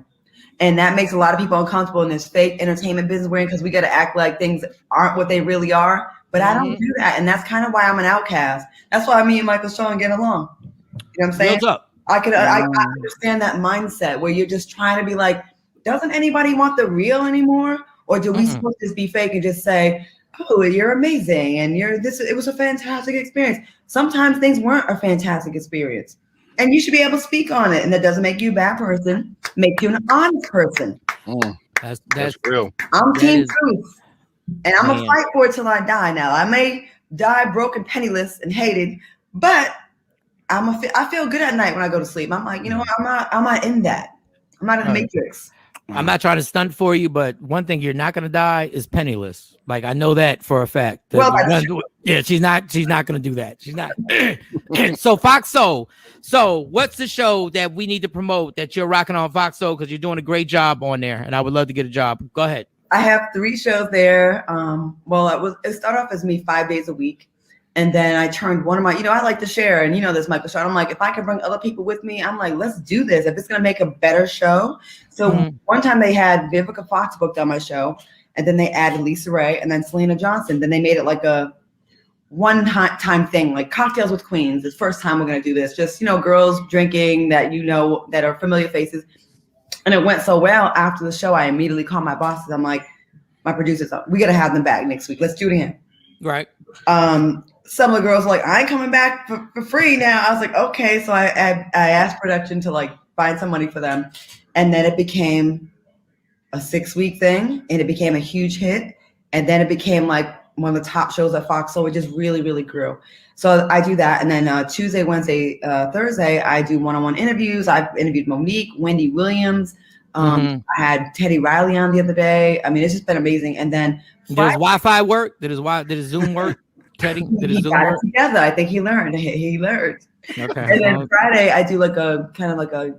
And that makes a lot of people uncomfortable in this fake entertainment business we're in, because we got to act like things aren't what they really are. But I don't do that. And that's kind of why I'm an outcast. That's why me and Michael Shawn get along. You know what I'm saying? I understand that mindset where you're just trying to be like, doesn't anybody want the real anymore? Or do we supposed to just be fake and just say, oh, you're amazing and it was a fantastic experience. Sometimes things weren't a fantastic experience. And you should be able to speak on it. And that doesn't make you a bad person, make you an honest person. That's real. I'm team truth. And I'm going to fight for it till I die now. I may die broken, penniless, and hated, but I feel good at night when I go to sleep. I'm like, you know what? I'm not in that. I'm not in the matrix. I'm not trying to stunt for you, but one thing you're not going to die is penniless. Like, I know that for a fact. Well, she's not going to do that. She's not. So Fox Soul. So what's the show that we need to promote that you're rocking on Fox Soul? Because you're doing a great job on there, and I would love to get a job. Go ahead. I have 3 shows there. It started off as me 5 days a week. And then I turned one of my, I like to share, and this Michael Shawn. I'm like, if I can bring other people with me, I'm like, let's do this. If it's going to make a better show. So one time they had Vivica Fox booked on my show, and then they added Lisa Ray and then Selena Johnson. Then they made it like a one-time thing, like Cocktails with Queens. It's the first time we're going to do this. Just, girls drinking that that are familiar faces. And it went so well after the show, I immediately called my bosses. I'm like, my producers, we got to have them back next week. Let's do it again. Right. Some of the girls were like, I ain't coming back for free now. I was like, okay. So I asked production to find some money for them. And then it became a 6-week thing, and it became a huge hit. And then it became like one of the top shows at Fox. So it just really, really grew. So I do that. And then Tuesday, Wednesday, Thursday, I do one-on-one interviews. I've interviewed Monique, Wendy Williams. I had Teddy Riley on the other day. I mean, it's just been amazing. And then did his Wi-Fi work? Did his Zoom work? Teddy, did his Zoom work? Together. I think he learned. Okay. And then Friday, I do a kind of a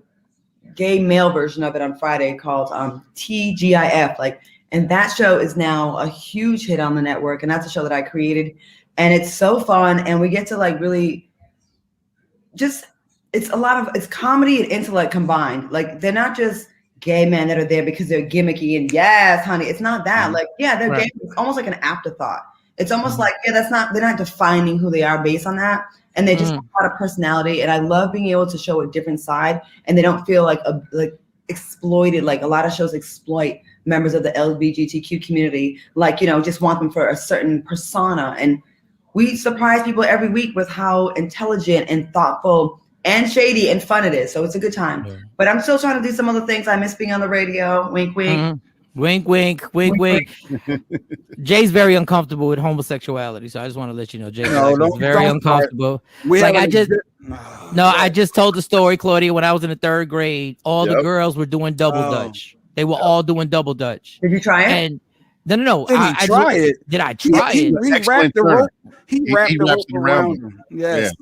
gay male version of it on Friday called TGIF. And that show is now a huge hit on the network. And that's a show that I created. And it's so fun. And we get to really just, it's comedy and intellect combined. They're not just gay men that are there because they're gimmicky and yes, honey. It's not that. They're gay. It's almost like an afterthought. It's almost like, they're not defining who they are based on that. And they just have a lot of personality. And I love being able to show a different side, and they don't feel like exploited. Like a lot of shows exploit members of the LGBTQ community, just want them for a certain persona. And we surprise people every week with how intelligent and thoughtful and shady and fun it is. So it's a good time. Yeah. But I'm still trying to do some other things. I miss being on the radio. Wink, wink. Wink, wink, wink, wink. Jay's very uncomfortable with homosexuality, so I just want to let you know, Jay is very uncomfortable. I just told the story, Claudia. When I was in the 3rd grade, all the girls were doing double dutch. They were all doing double dutch. Did you try it? And no. Did I try it? He wrapped the rope. He wrapped the rope around him. Yes.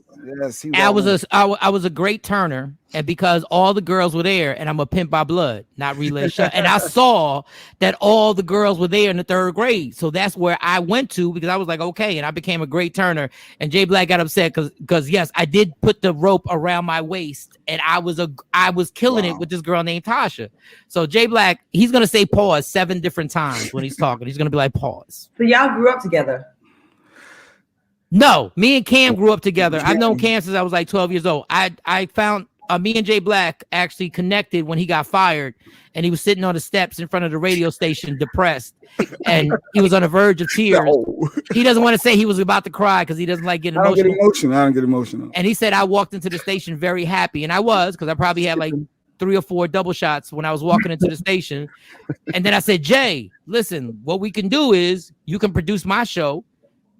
Yes, he I was a great turner, and because all the girls were there, and I'm a pimp by blood, not relay shot. And I saw that all the girls were there in the 3rd grade, so that's where I went to because I was like, okay, and I became a great turner. And Jay Black got upset because yes, I did put the rope around my waist, and I was killing it with this girl named Tasha. So Jay Black, he's gonna say pause 7 different times when he's talking. He's gonna be like pause. So y'all grew up together. No, me and Cam grew up together. I've known Cam since I was like 12 years old. I found me and Jay Black actually connected when he got fired, and he was sitting on the steps in front of the radio station, depressed, and he was on the verge of tears. No. He doesn't want to say he was about to cry because he doesn't like getting emotional. I don't get emotional. And he said I walked into the station very happy, and I was because I probably had like 3 or 4 double shots when I was walking into the station. And then I said, Jay, listen, what we can do is you can produce my show,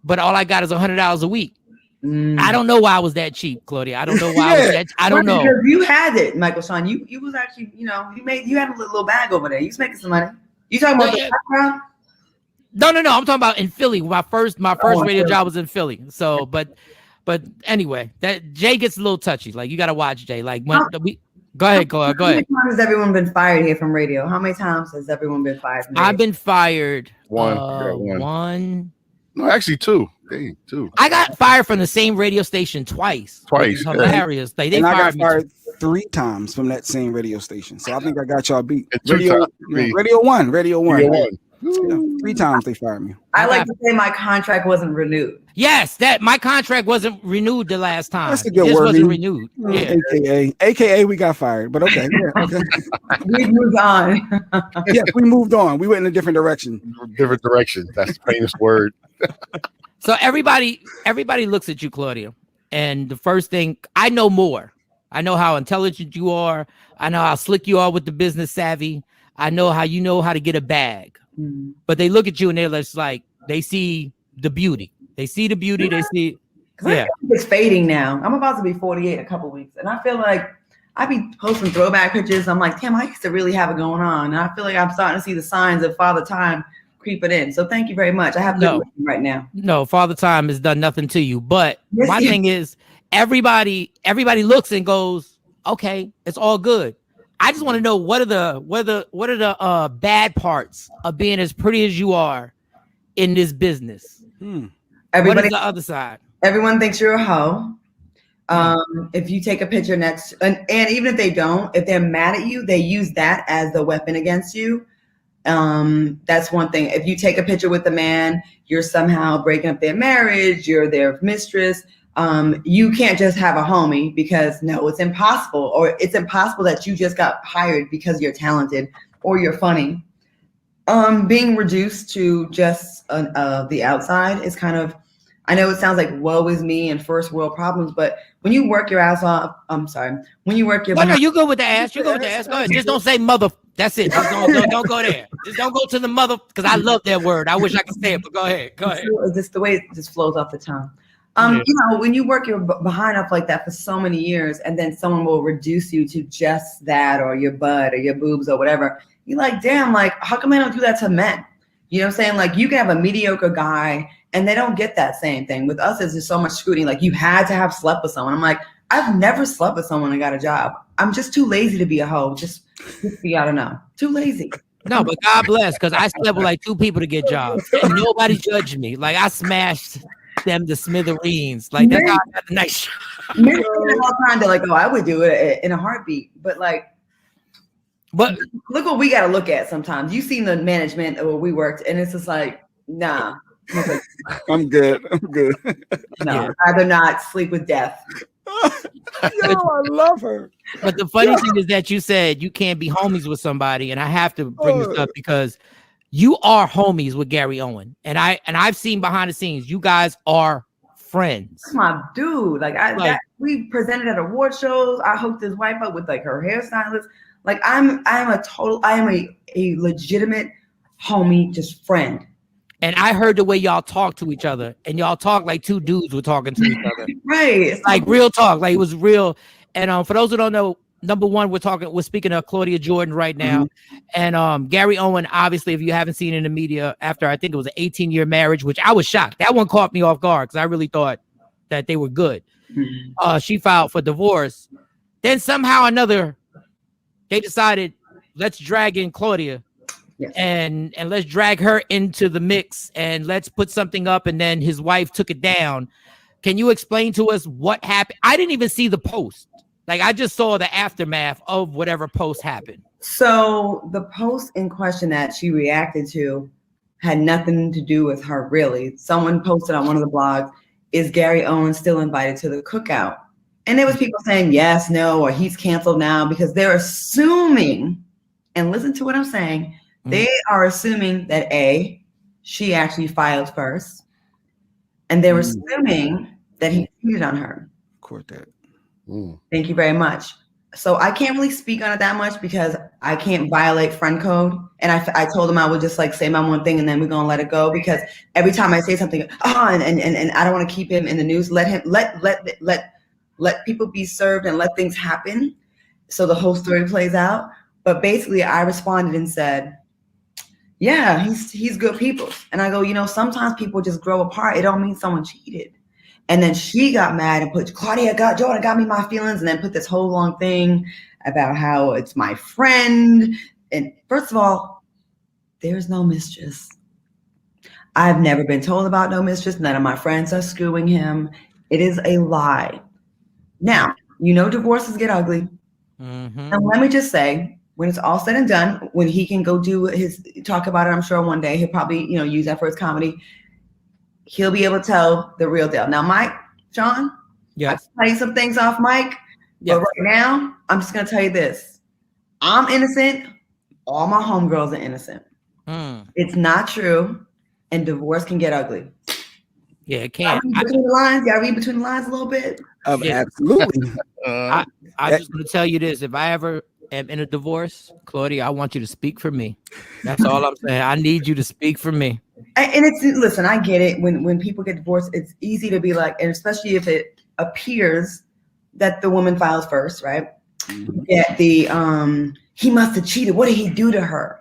but all I got is $100 a week. I don't know why I was that cheap, Claudia. I don't know why I was that. I don't know. Because you had it, Michael Shawn. You was actually, you had a little bag over there. You was making some money. You talking about the background? No. I'm talking about in Philly. My first radio job was in Philly. So, but anyway, that Jay gets a little touchy. Like you got to watch Jay. Like when go ahead. How many times has everyone been fired here from radio? How many times has everyone been fired from radio? I've been fired. One. No, actually 2. Dang, 2. I got fired from the same radio station twice. Hilarious. Like, they fired me 3 times from that same radio station. So I think I got y'all beat. Radio 1. Yeah, 3 times they fired me. I like to say my contract wasn't renewed. Yes, that my contract wasn't renewed the last time. That's a good word. Wasn't renewed. Yeah. AKA we got fired, but okay. Yeah, okay. We moved on. Yes, we moved on. We went in a different direction. That's the famous word. So everybody looks at you, Claudia, and the first thing, I know more. I know how intelligent you are. I know how slick you are with the business savvy. I know how you know how to get a bag. But they look at you and they're just like, they see the beauty. They see the beauty. They see. Yeah. It's fading now. I'm about to be 48 in a couple weeks, and I feel like I be posting throwback pictures. I'm like, damn, I used to really have it going on. And I feel like I'm starting to see the signs of Father Time creeping in. So thank you very much. I have no right now. No, Father Time has done nothing to you. But my thing is, everybody looks and goes, okay, it's all good. I just want to know what are the bad parts of being as pretty as you are in this business. What is the other side? Everyone thinks you're a hoe. If you take a picture next, and even if they don't, if they're mad at you, they use that as the weapon against you. That's one thing. If you take a picture with a man, you're somehow breaking up their marriage, you're their mistress. You can't just have a homie because no, it's impossible. Or it's impossible that you just got hired because you're talented or you're funny. Being reduced to just the outside is kind of, I know it sounds like woe is me and first world problems, but when you work your ass off, when you work your no, you go with the ass. You go with the ass. Go ahead. Just don't say mother. That's it. Just don't go there. Just don't go to the mother, because I love that word. I wish I could say it, but go ahead. Just the way it just flows off the tongue. When you work your behind up like that for so many years, and then someone will reduce you to just that, or your butt or your boobs or whatever, you're like, damn, like, how come they don't do that to men? You know what I'm saying? Like, you can have a mediocre guy and they don't get that same thing. With us, it's just so much scrutiny. Like, you had to have slept with someone. I'm like, I've never slept with someone and got a job. I'm just too lazy to be a hoe. Just be, I don't know, too lazy. No, but God bless, because I slept with like 2 people to get jobs, and nobody judged me. Like, I smashed them to smithereens. Like, that's how I got the nice shot. Men all time, they're like, oh, I would do it in a heartbeat. But look what we got to look at sometimes. You've seen the management where we worked, and it's just like, nah. I'm good. No, I'd rather not sleep with death. Yo, I love her. But the funny thing is that you said you can't be homies with somebody, and I have to bring this up because you are homies with Gary Owen, and I've seen behind the scenes. You guys are friends. That's my dude. We presented at award shows. I hooked his wife up with like her hairstylist. Like, I am a legitimate homie, just friend. And I heard the way y'all talk to each other, and y'all talk like 2 dudes were talking to each other. Right. It's like real talk. Like, it was real. And for those who don't know, number one, we're speaking of Claudia Jordan right now. Mm-hmm. And Gary Owen, obviously, if you haven't seen it in the media, after I think it was an 18-year marriage, which I was shocked. That one caught me off guard because I really thought that they were good. She filed for divorce. Then somehow or another, they decided, let's drag in Claudia. Yes. And let's drag her into the mix and let's put something up. And then his wife took it down. Can you explain to us what happened? I didn't even see the post. Like, I just saw the aftermath of whatever post happened. So the post in question that she reacted to had nothing to do with her, really. Someone posted on one of the blogs, is Gary Owens still invited to the cookout? And there was people saying yes, no, or he's canceled now, because they're assuming, and listen to what I'm saying, they are assuming that A, she actually filed first, and they're assuming that he cheated on her. Court that. Thank you very much. So I can't really speak on it that much because I can't violate friend code. And I told him I would just like say my one thing and then we're gonna let it go, because every time I say something, and I don't want to keep him in the news. Let people be served and let things happen so the whole story plays out. But basically I responded and said, yeah, he's good people. And I go, sometimes people just grow apart. It don't mean someone cheated. And then she got mad and put Jordan got me my feelings, and then put this whole long thing about how it's my friend. And first of all, there's no mistress. I've never been told about no mistress. None of my friends are screwing him. It is a lie. Now, divorces get ugly. And let me just say, when it's all said and done, when he can go talk about it, I'm sure one day he'll probably, use that for his comedy. He'll be able to tell the real deal. Now, Shawn, yes, I can tell you some things off mic, but right now, I'm just going to tell you this. I'm innocent. All my homegirls are innocent. It's not true, and divorce can get ugly. Yeah, it can. Between the lines, you got to read between the lines a little bit. Absolutely. I'm just going to tell you this. If I ever am in a divorce, Claudia, I want you to speak for me. That's all I'm saying. I need you to speak for me. And listen, I get it. When people get divorced, it's easy to be like, and especially if it appears that the woman files first, right? Yeah, he must have cheated. What did he do to her?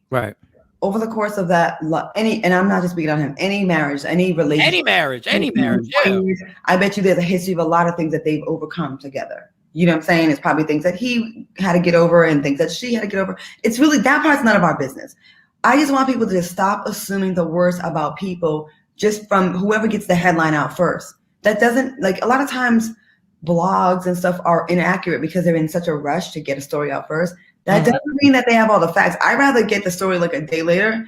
Right. Over the course of that, and I'm not just speaking on him, any marriage, any relationship, any marriage. Yeah. I bet you there's a history of a lot of things that they've overcome together. You know what I'm saying? It's probably things that he had to get over and things that she had to get over. It's really, that part's none of our business. I just want people to just stop assuming the worst about people just from whoever gets the headline out first. That doesn't, like, a lot of times blogs and stuff are inaccurate because they're in such a rush to get a story out first. That doesn't mean that they have all the facts. I'd rather get the story like a day later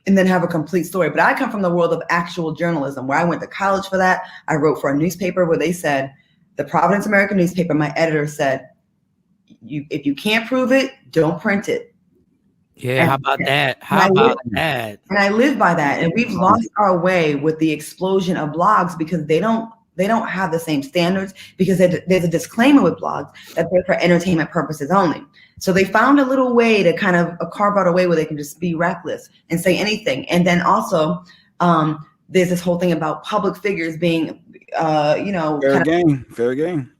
and then have a complete story. But I come from the world of actual journalism, where I went to college for that. I wrote for a newspaper where they said, the Providence American newspaper, my editor said, if you can't prove it, don't print it. Yeah, how about that? And I live by that. And we've lost our way with the explosion of blogs because they don't have the same standards, because there's a disclaimer with blogs that they're for entertainment purposes only. So they found a little way to kind of carve out a way where they can just be reckless and say anything. And then also there's this whole thing about public figures being, fair game.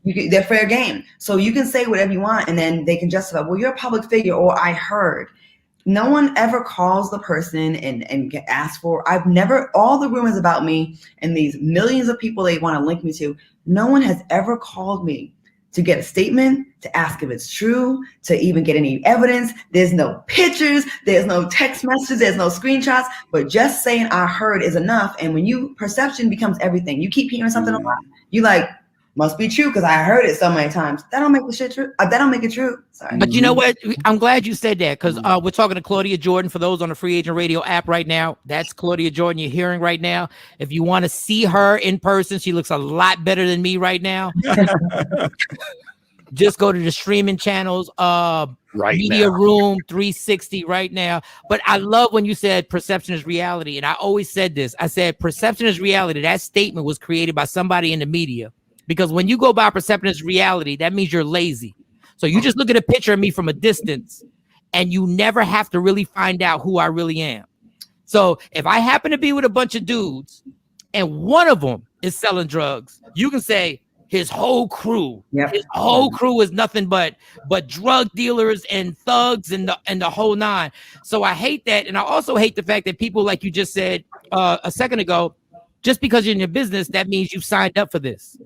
They're fair game. So you can say whatever you want, and then they can justify, well, you're a public figure, or I heard. No one ever calls the person and asks for, all the rumors about me and these millions of people they want to link me to, no one has ever called me to get a statement, to ask if it's true, to even get any evidence. There's no pictures, there's no text messages, there's no screenshots, but just saying I heard is enough. And when perception becomes everything, you keep hearing something a lot, you like, must be true because I heard it so many times. That don't make the shit true. That don't make it true. Sorry. But you know what? I'm glad you said that, because we're talking to Claudia Jordan. For those on the Free Agent Radio app right now, that's Claudia Jordan you're hearing right now. If you want to see her in person, she looks a lot better than me right now. Just go to the streaming channels, Media Room 360 right now. But I love when you said perception is reality. And I always said this. I said perception is reality. That statement was created by somebody in the media. Because when you go by perception is reality, that means you're lazy. So you just look at a picture of me from a distance and you never have to really find out who I really am. So if I happen to be with a bunch of dudes and one of them is selling drugs, you can say his whole crew, his whole crew is nothing but drug dealers and thugs and the whole nine. So I hate that. And I also hate the fact that people, like you just said a second ago, just because you're in your business, that means you've signed up for this.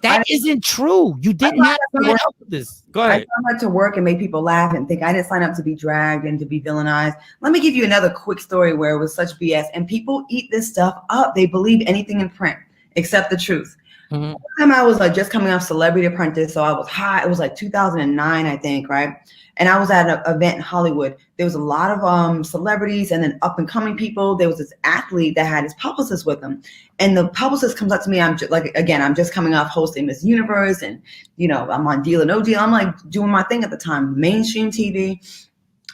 That isn't true. You did not sign up for this. Go ahead. I signed up to work and make people laugh and think I didn't sign up to be dragged and to be villainized. Let me give you another quick story where it was such BS. And people eat this stuff up. They believe anything in print except the truth. Mm-hmm. One time I was like just coming off Celebrity Apprentice, so I was hot. It was like 2009, I think, right? And I was at an event in Hollywood. There was a lot of celebrities and then up and coming people. There was this athlete that had his publicist with him, and the publicist comes up to me. I'm just coming off hosting Miss Universe, and I'm on Deal or No Deal. I'm like doing my thing at the time, mainstream TV,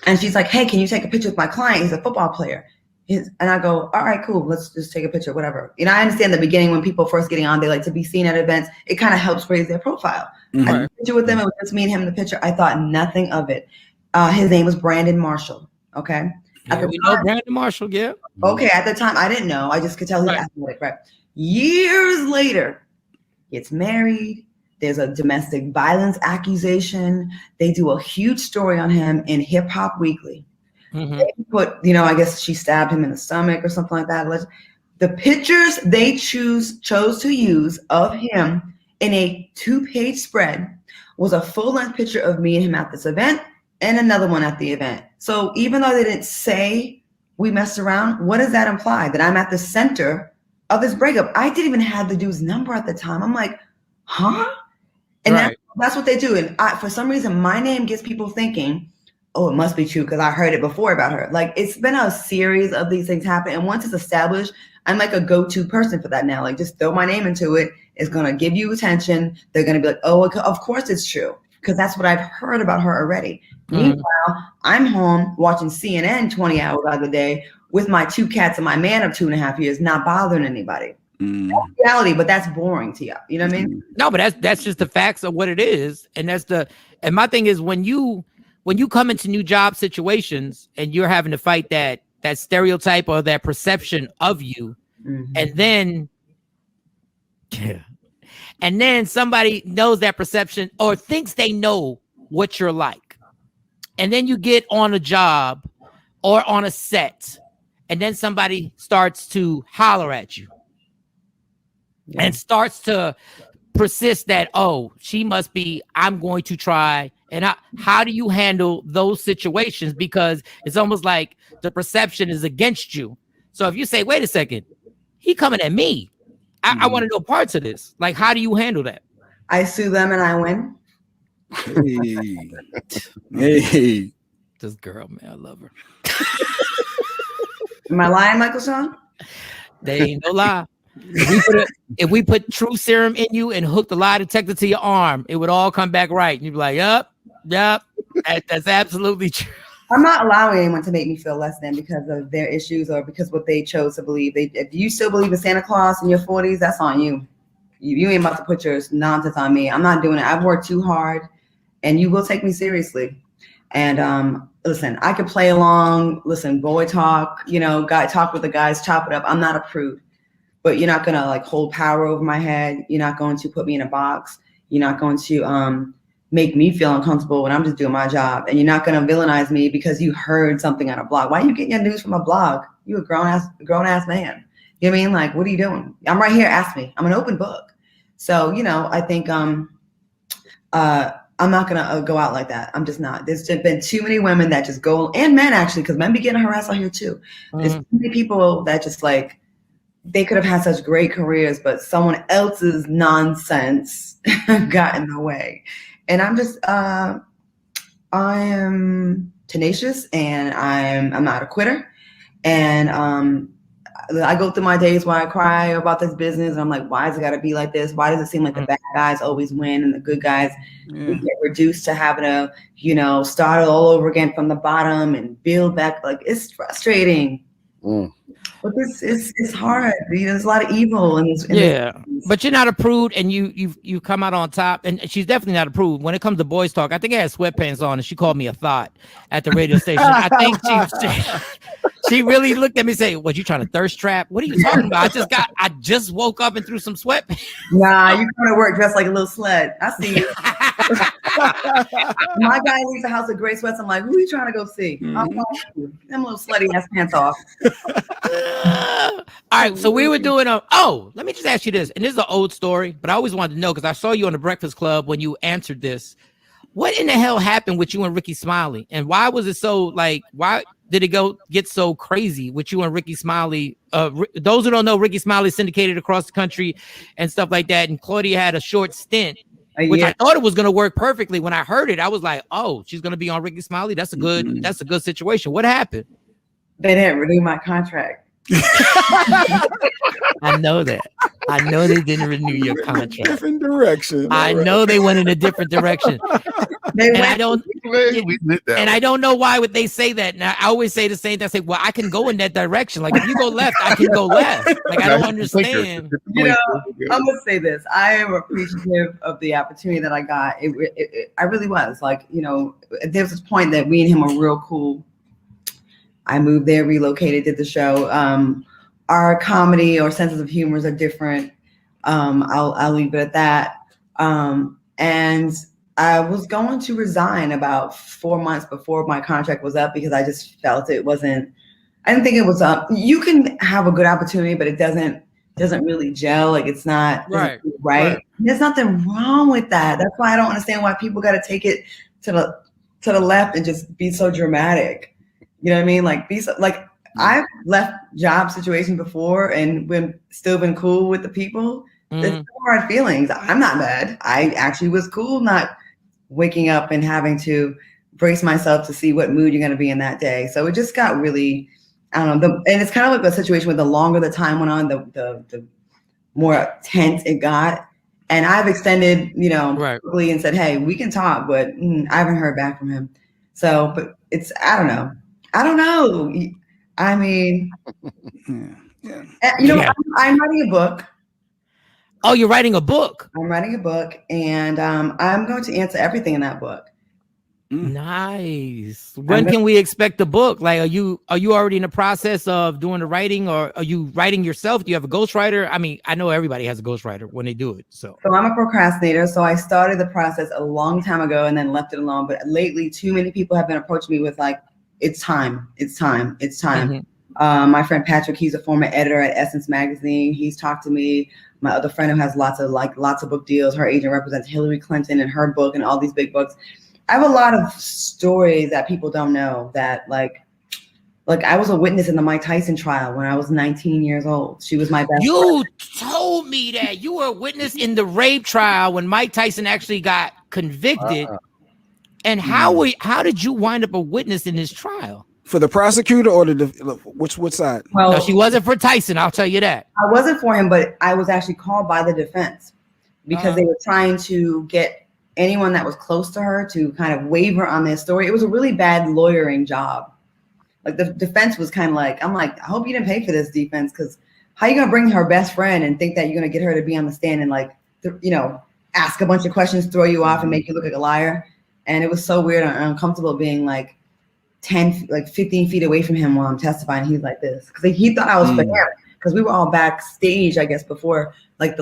and she's like, "Hey, can you take a picture with my client? He's a football player." And I go, all right, cool. Let's just take a picture, whatever. I understand the beginning when people first getting on, they like to be seen at events. It kind of helps raise their profile. Mm-hmm. I took a picture with them. It was just me and him in the picture. I thought nothing of it. His name was Brandon Marshall. Okay. Yeah, we know Brandon Marshall. Yeah. Okay. At the time, I didn't know. I just could tell he was athletic. Right. Years later, gets married. There's a domestic violence accusation. They do a huge story on him in Hip Hop Weekly. Mm-hmm. They put, I guess she stabbed him in the stomach or something like that. The pictures they chose to use of him in a 2-page spread was a full-length picture of me and him at this event and another one at the event. So even though they didn't say we messed around, what does that imply? That I'm at the center of this breakup. I didn't even have the dude's number at the time. I'm like, huh? And that's what they do. And for some reason, my name gets people thinking, oh, it must be true because I heard it before about her. Like, it's been a series of these things happen. And once it's established, I'm like a go-to person for that now. Like, just throw my name into it. It's going to give you attention. They're going to be like, oh, of course it's true. Because that's what I've heard about her already. Mm-hmm. Meanwhile, I'm home watching CNN 20 hours out of the day with my 2 cats and my man of 2.5 years, not bothering anybody. That's reality, but that's boring to you. You know what I mean? No, but that's just the facts of what it is. And and my thing is when you come into new job situations and you're having to fight that stereotype or that perception of you, and then somebody knows that perception or thinks they know what you're like, and then you get on a job or on a set, and then somebody starts to holler at you and starts to persist that, oh, she must be, I'm going to try. And how do you handle those situations? Because it's almost like the perception is against you. So if you say, wait a second, he coming at me, I want to know parts of this. Like, how do you handle that? I sue them and I win. Hey. This girl, man, I love her. Am I lying, Michael Shawn? They ain't no lie. If we put true serum in you and hooked a lie detector to your arm, it would all come back right. And you'd be like, yep, that's absolutely true. I'm not allowing anyone to make me feel less than because of their issues or because what they chose to believe. If you still believe in Santa Claus in your 40s, that's on you. You ain't about to put your nonsense on me. I'm not doing it. I've worked too hard, and you will take me seriously. And listen, I could play along. Listen, boy talk. Guy talk with the guys, chop it up. I'm not a prude. But you're not going to like hold power over my head. You're not going to put me in a box. You're not going to make me feel uncomfortable when I'm just doing my job. And you're not going to villainize me because you heard something on a blog. Why are you getting your news from a blog? You a grown ass man. You know what I mean? Like, what are you doing? I'm right here. Ask me. I'm an open book. So, I think I'm not going to go out like that. I'm just not. There's been too many women that just go, and men actually, because men be getting harassed out here too. There's too many people that just like, they could have had such great careers, but someone else's nonsense got in the way. And I'm just, I am tenacious, and I'm not a quitter. And I go through my days where I cry about this business, and I'm like, why has it got to be like this? Why does it seem like the bad guys always win and the good guys get reduced to having to, start all over again from the bottom and build back? Like, it's frustrating. But it's hard. There's a lot of evil in this. But you're not a prude, and you come out on top. And she's definitely not a prude. When it comes to boys talk, I think I had sweatpants on, and she called me a thought at the radio station. I think she really looked at me and said, "What, you trying to thirst trap? What are you talking about? I just woke up and threw some sweatpants." Nah, you come to work dressed like a little slut. I see you. My guy leaves the house with gray sweats. I'm like, who are you trying to go see? I'm like, them little slutty ass pants off. All right, so we were doing let me just ask you this, and this is an old story, but I always wanted to know because I saw you on the Breakfast Club when you answered this. What in the hell happened with you and Ricky Smiley, and why was it so why did it get so crazy with you and Ricky Smiley? Those who don't know, Ricky Smiley syndicated across the country and stuff like that, and Claudia had a short stint, which I thought it was going to work perfectly. When I heard it, I was like, oh, she's going to be on Ricky Smiley. That's a good situation. What happened? They didn't renew my contract. I know that. I know they didn't renew your contract. Different direction. I know they went in a different direction. I don't know why would they say that. Now I always say the same thing. I say, well, I can go in that direction. Like if you go left, I can go left. Like I don't understand. You know, I'm gonna say this. I am appreciative of the opportunity that I got. I really was. Like, you know, there was this point that we and him were real cool. I moved there, relocated, did the show. Our comedy or senses of humor are different. I'll leave it at that. And I was going to resign about 4 months before my contract was up because I just felt I didn't think it was up. You can have a good opportunity, but it doesn't really gel. Like it's not right. There's nothing wrong with that. That's why I don't understand why people got to take it to the left and just be so dramatic. You know what I mean? Like I've left job situations before and still been cool with the people. There's no hard feelings. I'm not mad. I actually was cool not waking up and having to brace myself to see what mood you're going to be in that day. So it just got really, I don't know. And it's kind of like a situation where the longer the time went on, the more tense it got. And I've extended, quickly and said, hey, we can talk, but I haven't heard back from him. So, but I don't know. I mean, I'm writing a book. Oh, you're writing a book? I'm writing a book, and I'm going to answer everything in that book. Nice. When can we expect the book? Like, are you already in the process of doing the writing, or are you writing yourself? Do you have a ghostwriter? I mean, I know everybody has a ghostwriter when they do it. So I'm a procrastinator. So I started the process a long time ago and then left it alone. But lately, too many people have been approaching me with like, it's time. Mm-hmm. My friend Patrick, he's a former editor at Essence Magazine. He's talked to me. My other friend who has lots of book deals. Her agent represents Hillary Clinton and her book and all these big books. I have a lot of stories that people don't know that like I was a witness in the Mike Tyson trial when I was 19 years old. She was my best friend. You told me that you were a witness in the rape trial when Mike Tyson actually got convicted. And how did you wind up a witness in this trial? For the prosecutor or which side? Well, no, she wasn't for Tyson. I'll tell you that. I wasn't for him, but I was actually called by the defense because they were trying to get anyone that was close to her to kind of waver on their story. It was a really bad lawyering job. Like the defense was kind of like, I'm like, I hope you didn't pay for this defense, because how are you going to bring her best friend and think that you're going to get her to be on the stand and ask a bunch of questions, throw you off and make you look like a liar? And it was so weird and uncomfortable being 15 feet away from him while I'm testifying. He's like this because he thought I was for him, because we were all backstage, I guess, before on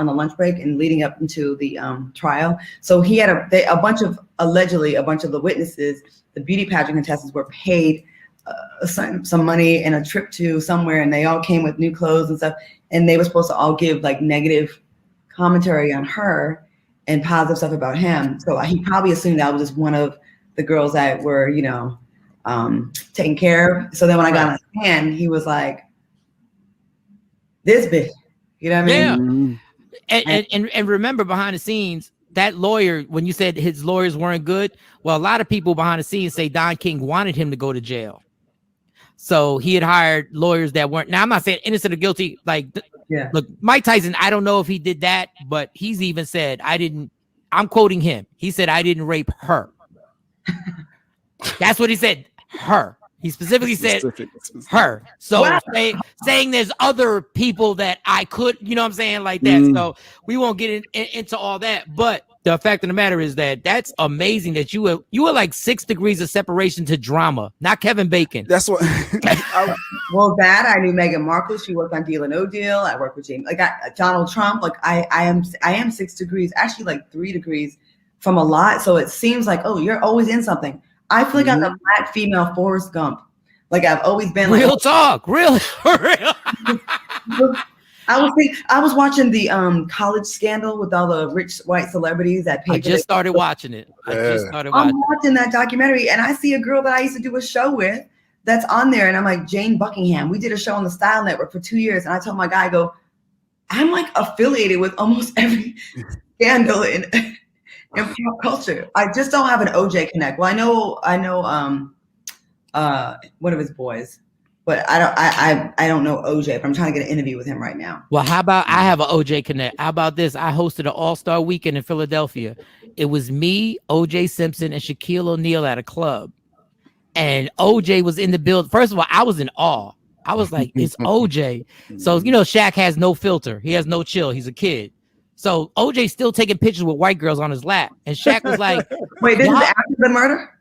the lunch break and leading up into the trial. So he had allegedly a bunch of the witnesses, the beauty pageant contestants, were paid some money and a trip to somewhere, and they all came with new clothes and stuff, and they were supposed to all give negative commentary on her and positive stuff about him. So he probably assumed I was just one of the girls that were, taken care of. So then when I got on his hand, he was like, this bitch, you know what I mean? Yeah. And remember, behind the scenes, that lawyer, when you said his lawyers weren't good, well, a lot of people behind the scenes say Don King wanted him to go to jail. So he had hired lawyers that weren't. Now, I'm not saying innocent or guilty. Look, Mike Tyson, I don't know if he did that, but he's even said, I'm quoting him. He said, I didn't rape her. That's what he said. Her. He specifically said her. So saying there's other people that I could, you know what I'm saying, like that. So we won't get into all that. But the fact of the matter is that that's amazing that you were like 6 degrees of separation to drama, not Kevin Bacon. That's what. I knew Meghan Markle. She worked on Deal or No Deal. I worked with Donald Trump. I am 6 degrees, actually 3 degrees from a lot. So it seems like, oh, you're always in something. I feel like I'm the black female Forrest Gump. Like I've always been real like talk, real. I was watching the college scandal with all the rich white celebrities that paid. I just started watching it. I'm watching that documentary and I see a girl that I used to do a show with that's on there, and I'm like, Jane Buckingham. We did a show on the Style Network for 2 years, and I told my guy, I go, I'm like affiliated with almost every scandal in pop culture. I just don't have an OJ connect. Well, I know one of his boys, but I don't know OJ, but I'm trying to get an interview with him right now. Well, how about I have an OJ connect? How about this? I hosted an all-star weekend in Philadelphia. It was me, OJ Simpson, and Shaquille O'Neal at a club. And OJ was in the build. First of all, I was in awe. I was like, it's OJ. So, you know, Shaq has no filter. He has no chill. He's a kid. So OJ's still taking pictures with white girls on his lap. And Shaq was like, wait, this is after the murder?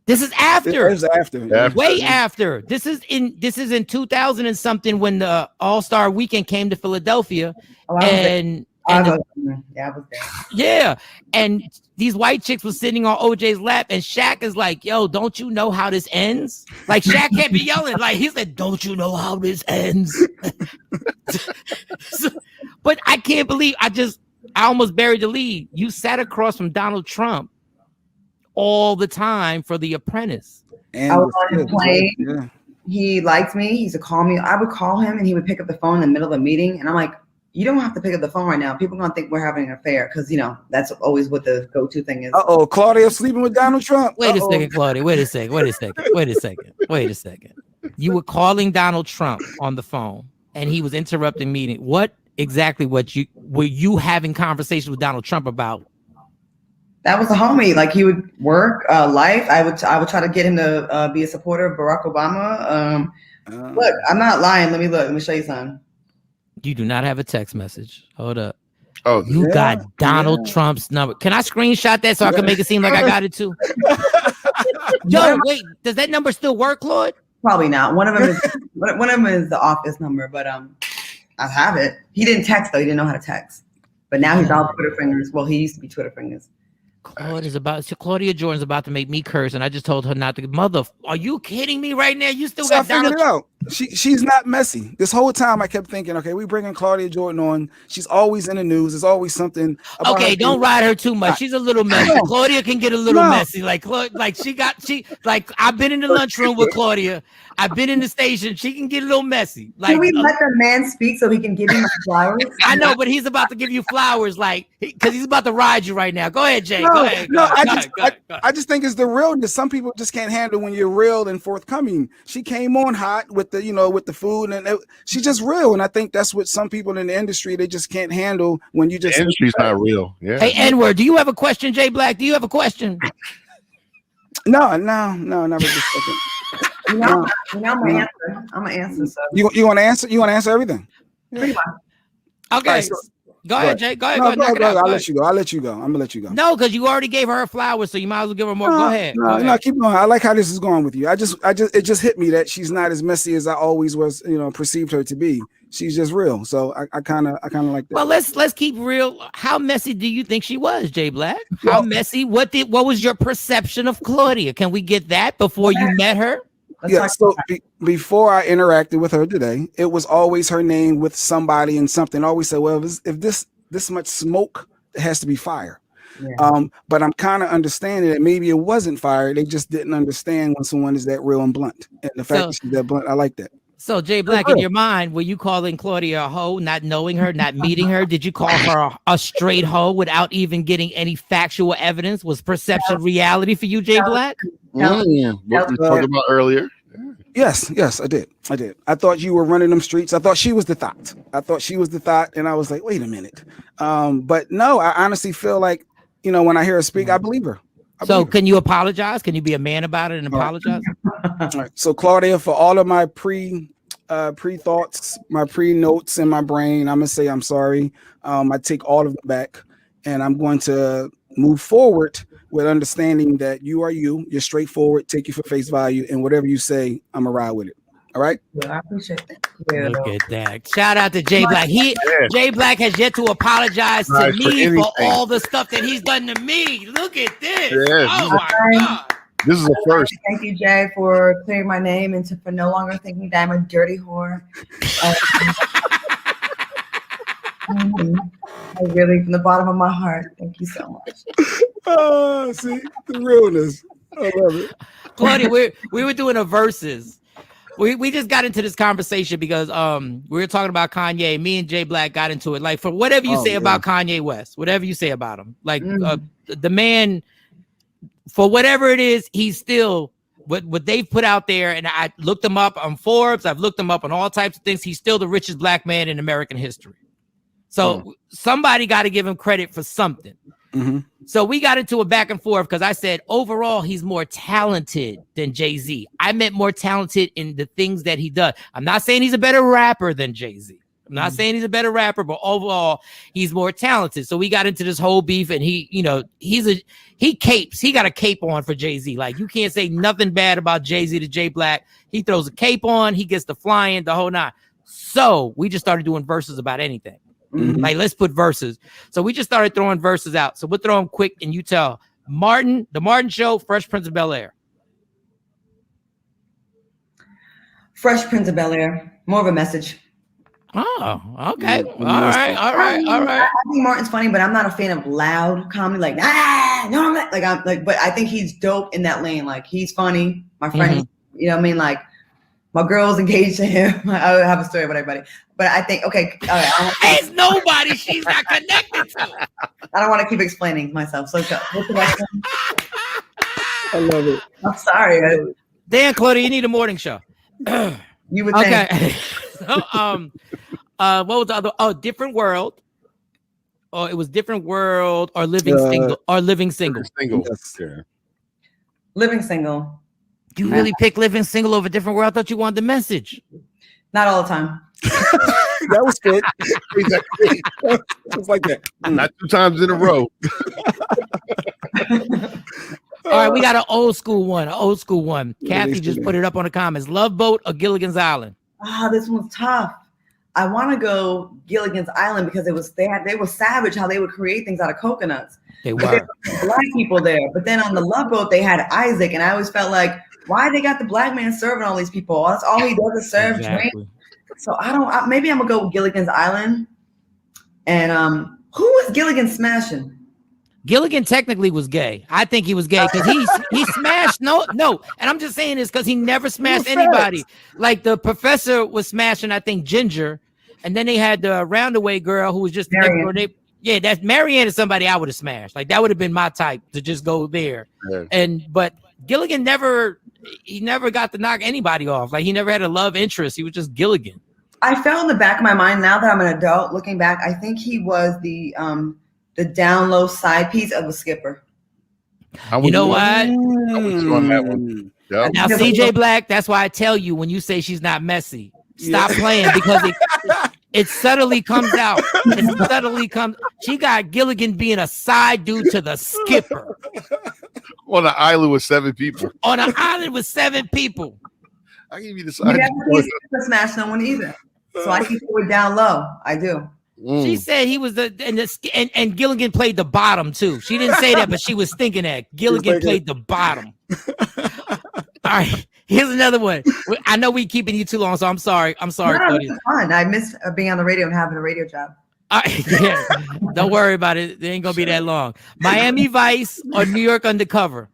This is after. This is after. Way after. This is in 2000 and something when the All-Star Weekend came to Philadelphia. I was there. Yeah. And these white chicks was sitting on OJ's lap, and Shaq is like, yo, don't you know how this ends? Like Shaq can't be yelling. Like he said, don't you know how this ends? But I can't believe I almost buried the lead. You sat across from Donald Trump all the time for The Apprentice. And I was on his plane. Yeah. He liked me. He used to call me. I would call him and he would pick up the phone in the middle of a meeting. And I'm like, you don't have to pick up the phone right now. People are going to think we're having an affair because, you know, that's always what the go-to thing is. Uh-oh, Claudia sleeping with Donald Trump. Wait a second, Claudia. Wait a second. You were calling Donald Trump on the phone and he was interrupting meeting. What exactly were you having conversations with Donald Trump about? That was a homie. Like he would work life. I would try to get him to be a supporter of Barack Obama. Look, I'm not lying. Let me show you something. You do not have a text message. Hold up. Oh, you got Donald Trump's number. Can I screenshot that so I can make it seem like I got it too? Yo, wait, does that number still work, Claude? Probably not. One of them is the office number, but I have it. He didn't text though. He didn't know how to text. But now he's all Twitter fingers. Well, he used to be Twitter fingers. Claudia Jordan's about to make me curse, and I just told her not to. Are you kidding me right now? You still got Donald Trump. She's not messy. This whole time I kept thinking, okay, we bringing Claudia Jordan on. She's always in the news. There's always something. Okay, don't ride her too much. She's a little messy. Claudia can get a little messy. Like I've been in the lunchroom with Claudia. I've been in the station. She can get a little messy. Like, can we let the man speak so he can give you my flowers? I know, but he's about to give you flowers, like because he's about to ride you right now. Go ahead, Jay. Go ahead. I just think it's the realness. Some people just can't handle when you're real and forthcoming. She came on hot with the food, and she's just real. And I think that's what some people in the industry, they just can't handle when you just. The industry's not real. Yeah. Hey, N-word, do you have a question, Jay Black? Do you have a question? No, not this second. I'm gonna answer. So you want to answer? You want to answer everything? Pretty much. Okay. Right, so, go ahead, Jay. Go ahead. Go ahead. I'll let you go. I'm gonna let you go. No, because you already gave her flowers, so you might as well give her more. Go ahead. No, keep going. I like how this is going with you. It just hit me that she's not as messy as I always was, perceived her to be. She's just real. So I kind of like that. Well, let's keep real. How messy do you think she was, Jay Black? How messy? What was your perception of Claudia? Can we get that before you met her? So before I interacted with her today, it was always her name with somebody and something. I always say, well, if this much smoke, it has to be fire. Yeah. But I'm kind of understanding that maybe it wasn't fire. They just didn't understand when someone is that real and blunt. And the fact that she's that blunt, I like that. So Jay Black, in your mind, were you calling Claudia a hoe, not knowing her, not meeting her? Did you call her a straight hoe without even getting any factual evidence? Was perception reality for you, Jay Black? What we talked about earlier. Yes, I did. I thought you were running them streets. I thought she was the thought. And I was like, wait a minute. But no, I honestly feel like, when I hear her speak, I believe her. Can you apologize? Can you be a man about it and apologize? All right. So Claudia, for all of my pre-thoughts, my pre-notes in my brain, I'm gonna say I'm sorry. I take all of them back, and I'm going to move forward with understanding that you are you're straightforward, take you for face value, and whatever you say, I'm gonna ride with it. All right. I appreciate that. Yeah. Look at that. Shout out to Jay Black. Jay Black has yet to apologize to me for all the stuff that he's done to me. Look at this. Yeah, oh my God. This is a first. Thank you, Jay, for clearing my name and for no longer thinking that I'm a dirty whore. I really, from the bottom of my heart, thank you so much. Oh, see the realness. I love it. Claudia, we were doing a versus. We just got into this conversation because we were talking about Kanye. Me and Jay Black got into it. Like, for whatever you say about Kanye West, whatever you say about him, like the man, for whatever it is, he's still what they've put out there. And I looked him up on Forbes. I've looked him up on all types of things. He's still the richest black man in American history. So somebody got to give him credit for something. Mm-hmm. So we got into a back and forth because I said overall he's more talented than Jay-Z. I meant more talented in the things that he does. I'm not saying he's a better rapper than Jay-Z. I'm not saying he's a better rapper, but overall he's more talented. So we got into this whole beef, and he capes. He got a cape on for Jay-Z. Like, you can't say nothing bad about Jay-Z to Jay Black. He throws a cape on. He gets the flying, the whole nine. So we just started doing verses about anything. Mm-hmm. Like, let's put verses. So we just started throwing verses out. So we'll throw them quick, and you tell Martin, The Martin Show, Fresh Prince of Bel-Air. Fresh Prince of Bel-Air, more of a message. Oh, okay. All right. I think Martin's funny, but I'm not a fan of loud comedy. Like, no, I'm not. Like, I'm like, but I think he's dope in that lane. Like, he's funny. My friend, you know what I mean? Like, my girl's engaged to him. I have a story about everybody. But I think, okay. All right, there's nobody she's not connected to. I don't want to keep explaining myself. So, what's the next one? I love it. I'm sorry. Dan, Claudia, you need a morning show. You would think. Okay. So, what was the other? Oh, Different World. Oh, it was Different World or Living Single or Living Single. Yes. Yeah. Living Single. You really pick Living Single over Different World? I thought you wanted the message. Not all the time. That was good. Exactly. It's like that. Not 2 times in a row. All right, we got an old school one. Kathy just put it up on the comments. Love Boat or Gilligan's Island? This one's tough. I want to go Gilligan's Island because they were savage how they would create things out of coconuts. They were. Black people there. But then on the Love Boat, they had Isaac. And I always felt like, why they got the black man serving all these people? That's all he does is serve drink. So maybe I'm going to go with Gilligan's Island. And who was Gilligan smashing? Gilligan technically was gay. I think he was gay because he smashed no. And I'm just saying this because he never smashed anybody. Like, the professor was smashing, I think, Ginger. And then they had the Roundaway girl who was just yeah, that's Marianne is somebody I would have smashed. Like, that would have been my type to just go there. Yeah. But Gilligan never got to knock anybody off. Like, he never had a love interest. He was just Gilligan. I felt in the back of my mind, now that I'm an adult looking back, I think he was the down low side piece of a skipper. You know what? I was on that one. Yep. Now, CJ Black, that's why I tell you when you say she's not messy, stop playing, because it subtly comes out. She got Gilligan being a side dude to the skipper. On an island with 7 people. On an island with 7 people. I give you the side. You never smash someone either. So I think we're down low. I do. She said he was and Gilligan played the bottom too. She didn't say that, but she was thinking that Gilligan played the bottom. All right, here's another one. I know we keeping you too long, so I'm sorry. No, Claudia. it's fun. I miss being on the radio and having a radio job. Yeah, don't worry about it. It ain't gonna be that long. Miami Vice or New York Undercover?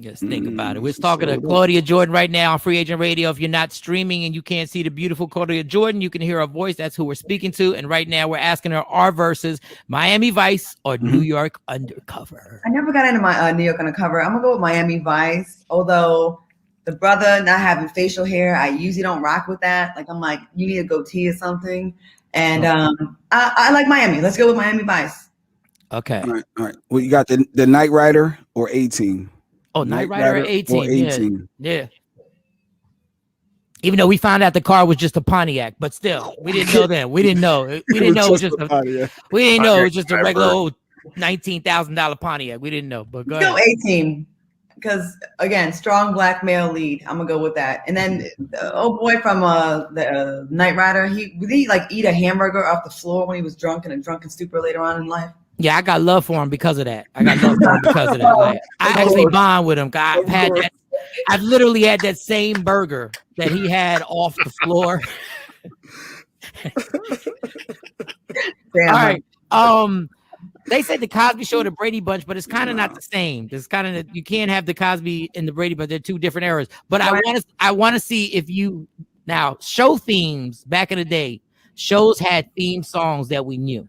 Just think about it. We're talking to Claudia Jordan right now on Free Agent Radio. If you're not streaming and you can't see the beautiful Claudia Jordan, you can hear her voice. That's who we're speaking to. And right now we're asking her our verses: Miami Vice or New York Undercover. I never got into my New York Undercover. I'm gonna go with Miami Vice. Although the brother not having facial hair, I usually don't rock with that. Like, I'm like, you need a goatee or something. And I like Miami. Let's go with Miami Vice. Okay. All right. Well, you got the Knight Rider or 18. Oh, Knight Rider or 18. 18. Yeah. Even though we found out the car was just a Pontiac, but still, we didn't know then. We didn't know. We didn't know it was just a regular old $19,000 Pontiac. We didn't know. But go ahead. Go 18. because again, strong black male lead. I'm gonna go with that. And then the old boy from the Knight Rider, did he like eat a hamburger off the floor when he was drunk in a drunken stupor later on in life? Yeah, I got love for him because of that. I Like, I actually bond with him. I've literally had that same burger that he had off the floor. Damn. All right. They said the Cosby Show and the Brady Bunch, but it's kind of not the same. It's kind of you can't have the Cosby and the Brady Bunch. They're two different eras. But I want to see if you now show themes back in the day. Shows had theme songs that we knew.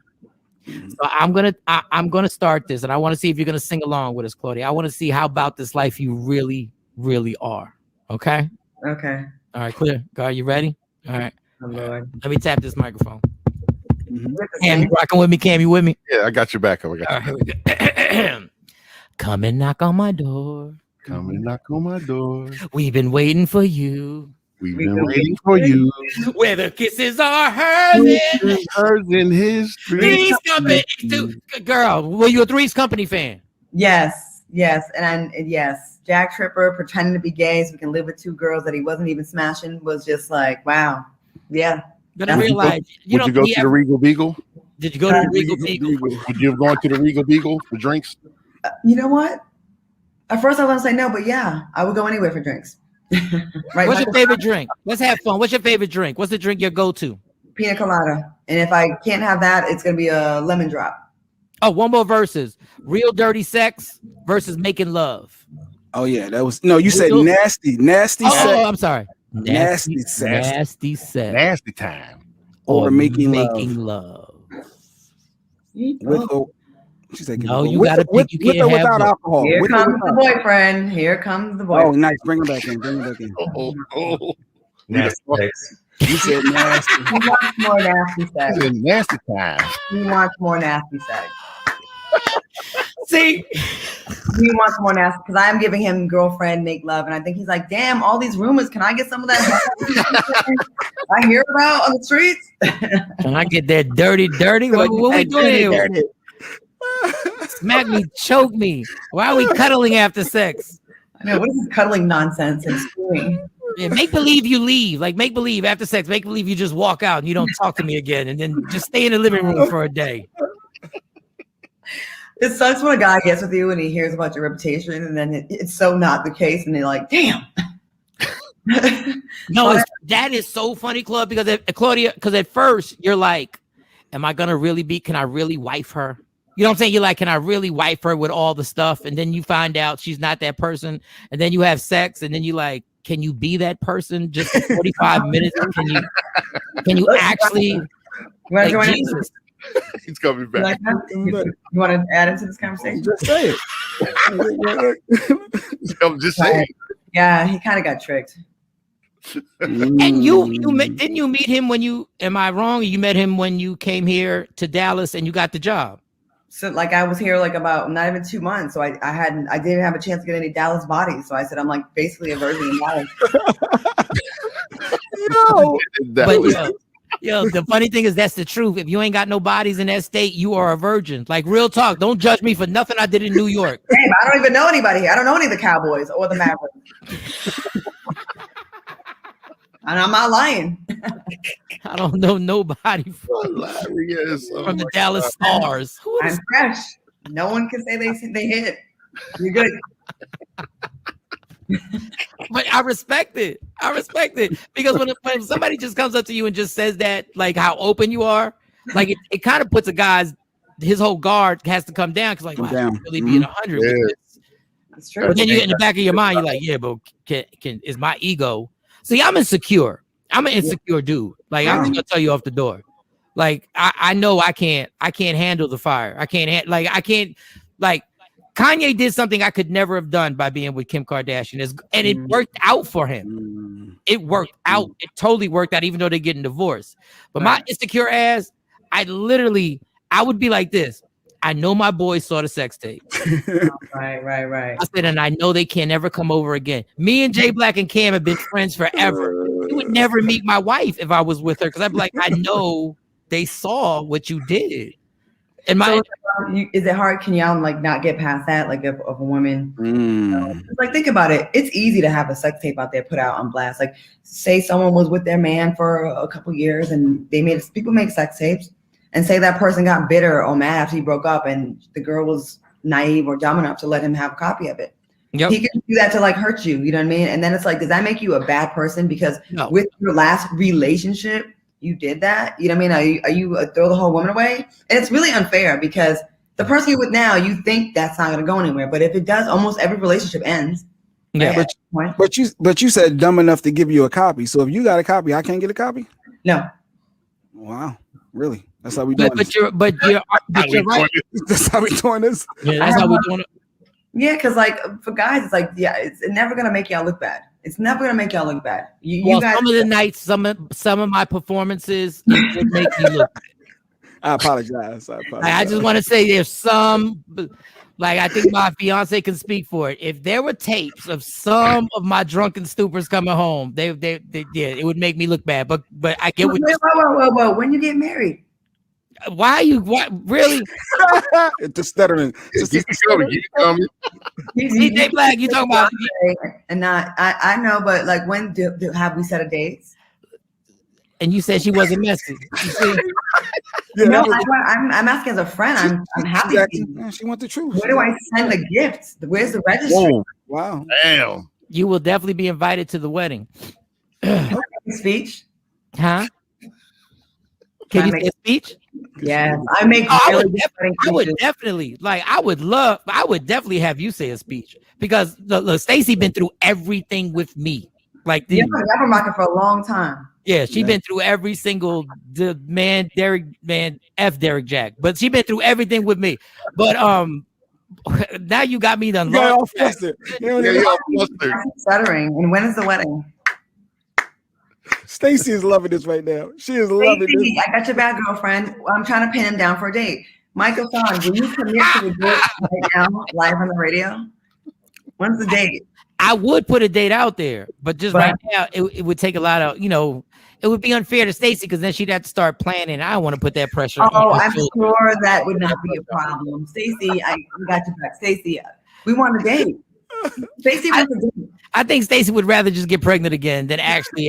So I'm gonna start this, and I want to see if you're gonna sing along with us, Claudia. I want to see how about this life you really, really are. Okay. Okay. All right, clear. God, you ready? All right. Oh, Lord. Let me tap this microphone. Cam, you rocking with me? Cam, you with me? Yeah, I got your back. All right, here we go. Come and knock on my door. Come and knock on my door. We've been waiting for you. We've been waiting for you. Where the kisses are hers in his Three's Company. Girl, were you a Three's Company fan? Yes, and yes, Jack Tripper pretending to be gay so we can live with two girls that he wasn't even smashing was just like, wow, yeah. But I realized you go to the Regal Beagle? Did you go to the Regal Beagle? Would you have gone to the Regal Beagle for drinks? You know what? At first I was gonna say no, but yeah, I would go anywhere for drinks. Right. What's your favorite drink? Let's have fun. What's your favorite drink? What's the drink your go-to? Pina colada. And if I can't have that, it's gonna be a lemon drop. Oh, one more versus real dirty sex versus making love. Oh yeah, that was you said nasty sex. Oh, I'm sorry. Nasty sex. Nasty sex. Nasty time. Or making love. She's like, no, you gotta pick. You with or without alcohol. Here comes the boyfriend. Here comes the boyfriend. Oh, nice. Bring him back in. Nasty sex. You said nasty. He wants more nasty sex. It's nasty time. He wants more nasty sex. See, he wants more nasty because I am giving him girlfriend make love, and I think he's like, damn, all these rumors. Can I get some of that? I hear about on the streets. Can I get that dirty? What we doing here? Smack me, choke me. Why are we cuddling after sex? I know, what is this cuddling nonsense and screwing? Yeah, make believe you leave. Like make believe after sex, make believe you just walk out and you don't talk to me again, and then just stay in the living room for a day. It sucks when a guy gets with you and he hears about your reputation, and then it's so not the case, and they're like, damn. No, that is so funny, Claudia, because at first you're like, am I gonna really can I really wife her? You know what I'm saying? You're like, can I really wife her with all the stuff? And then you find out she's not that person. And then you have sex. And then you like, can you be that person just for 45 minutes? Can you actually? Like, Jesus. He's coming back. You want to add into this conversation? Just say it. I'm just saying. Yeah, he kind of got tricked. And didn't you meet him when you? Am I wrong? You met him when you came here to Dallas and you got the job. So like I was here like about not even 2 months. So I didn't have a chance to get any Dallas bodies. So I said, I'm like basically a virgin in Dallas. No. But yo, the funny thing is that's the truth. If you ain't got no bodies in that state, you are a virgin. Like real talk. Don't judge me for nothing I did in New York. Damn, I don't even know anybody here. I don't know any of the Cowboys or the Mavericks. And I'm not lying. I don't know nobody from the Dallas Stars. I'm fresh. No one can say they hit. You're good. But I respect it. Because when somebody just comes up to you and just says that, like how open you are, like it kind of puts a guy's his whole guard has to come down because like wow, really being 100. Yeah. That's true. But then you get in the back of your mind, you're like, yeah, but is my ego? See, I'm insecure. I'm an insecure dude. Like I'm just gonna tell you off the door. Like I know I can't handle the fire. I can't Kanye did something I could never have done by being with Kim Kardashian, and it worked out for him. It worked out. It totally worked out, even though they're getting divorced. But my insecure ass, I would be like this. I know my boys saw the sex tape. Right. I said, and I know they can't ever come over again. Me and Jay Black and Cam have been friends forever. You would never meet my wife if I was with her because I'd be like, I know they saw what you did. And my is it hard? Can y'all like not get past that? Like if a woman, like think about it. It's easy to have a sex tape out there put out on blast. Like say someone was with their man for a couple years and people make sex tapes, and say that person got bitter or mad after he broke up, and the girl was naive or dumb enough to let him have a copy of it. Yep. He can do that to like hurt you. You know what I mean? And then it's like, does that make you a bad person because with your last relationship? You did that, you know what I mean? Are you throw the whole woman away? And it's really unfair because the person you're with now, you think that's not going to go anywhere, but if it does, almost every relationship ends. Yeah, but you said dumb enough to give you a copy. So if you got a copy, I can't get a copy. No. Wow, really? That's how we doing this. But you're right. That's how we doing this. Yeah, that's how we doing it. Yeah, because like for guys, it's like it's never gonna make y'all look bad. It's never gonna make y'all look bad. You guys, some of the nights, some of my performances, it would make me look bad. I apologize. I just want to say there's some, like I think my fiance can speak for it. If there were tapes of some of my drunken stupors coming home, they it would make me look bad. But I get what. Whoa! When you get married? Why are you really? It's stuttering. DJ Black, you talking about? And not, I know, but like, when have we set a date? And you said she wasn't messy. No, I'm asking as a friend. I'm happy. She want the truth. Where do I send the gifts? Where's the registry? Whoa. Wow. Damn. You will definitely be invited to the wedding. Speech? Huh? Can you make a speech? Yeah, I make. I would definitely have you say a speech because look, Stacey been through everything with me. Like, I've been rocking for a long time. Yeah, she's been through every single Derek Jack, but she been through everything with me. But now you got me done. You're all flustered. Stuttering. And when is the wedding? Stacey is loving this right now. She is loving this. I got your bad girlfriend. I'm trying to pin him down for a date. Michael Shawn, will you commit to the date right now, live on the radio? When's the date? I would put a date out there, but right now, it would take a lot of, it would be unfair to Stacey because then she'd have to start planning. I don't want to put that pressure on. I'm sure that would not be a problem. Stacey, I got you back. Stacey, we want a date. Stacey wants a date. I think Stacey would rather just get pregnant again than actually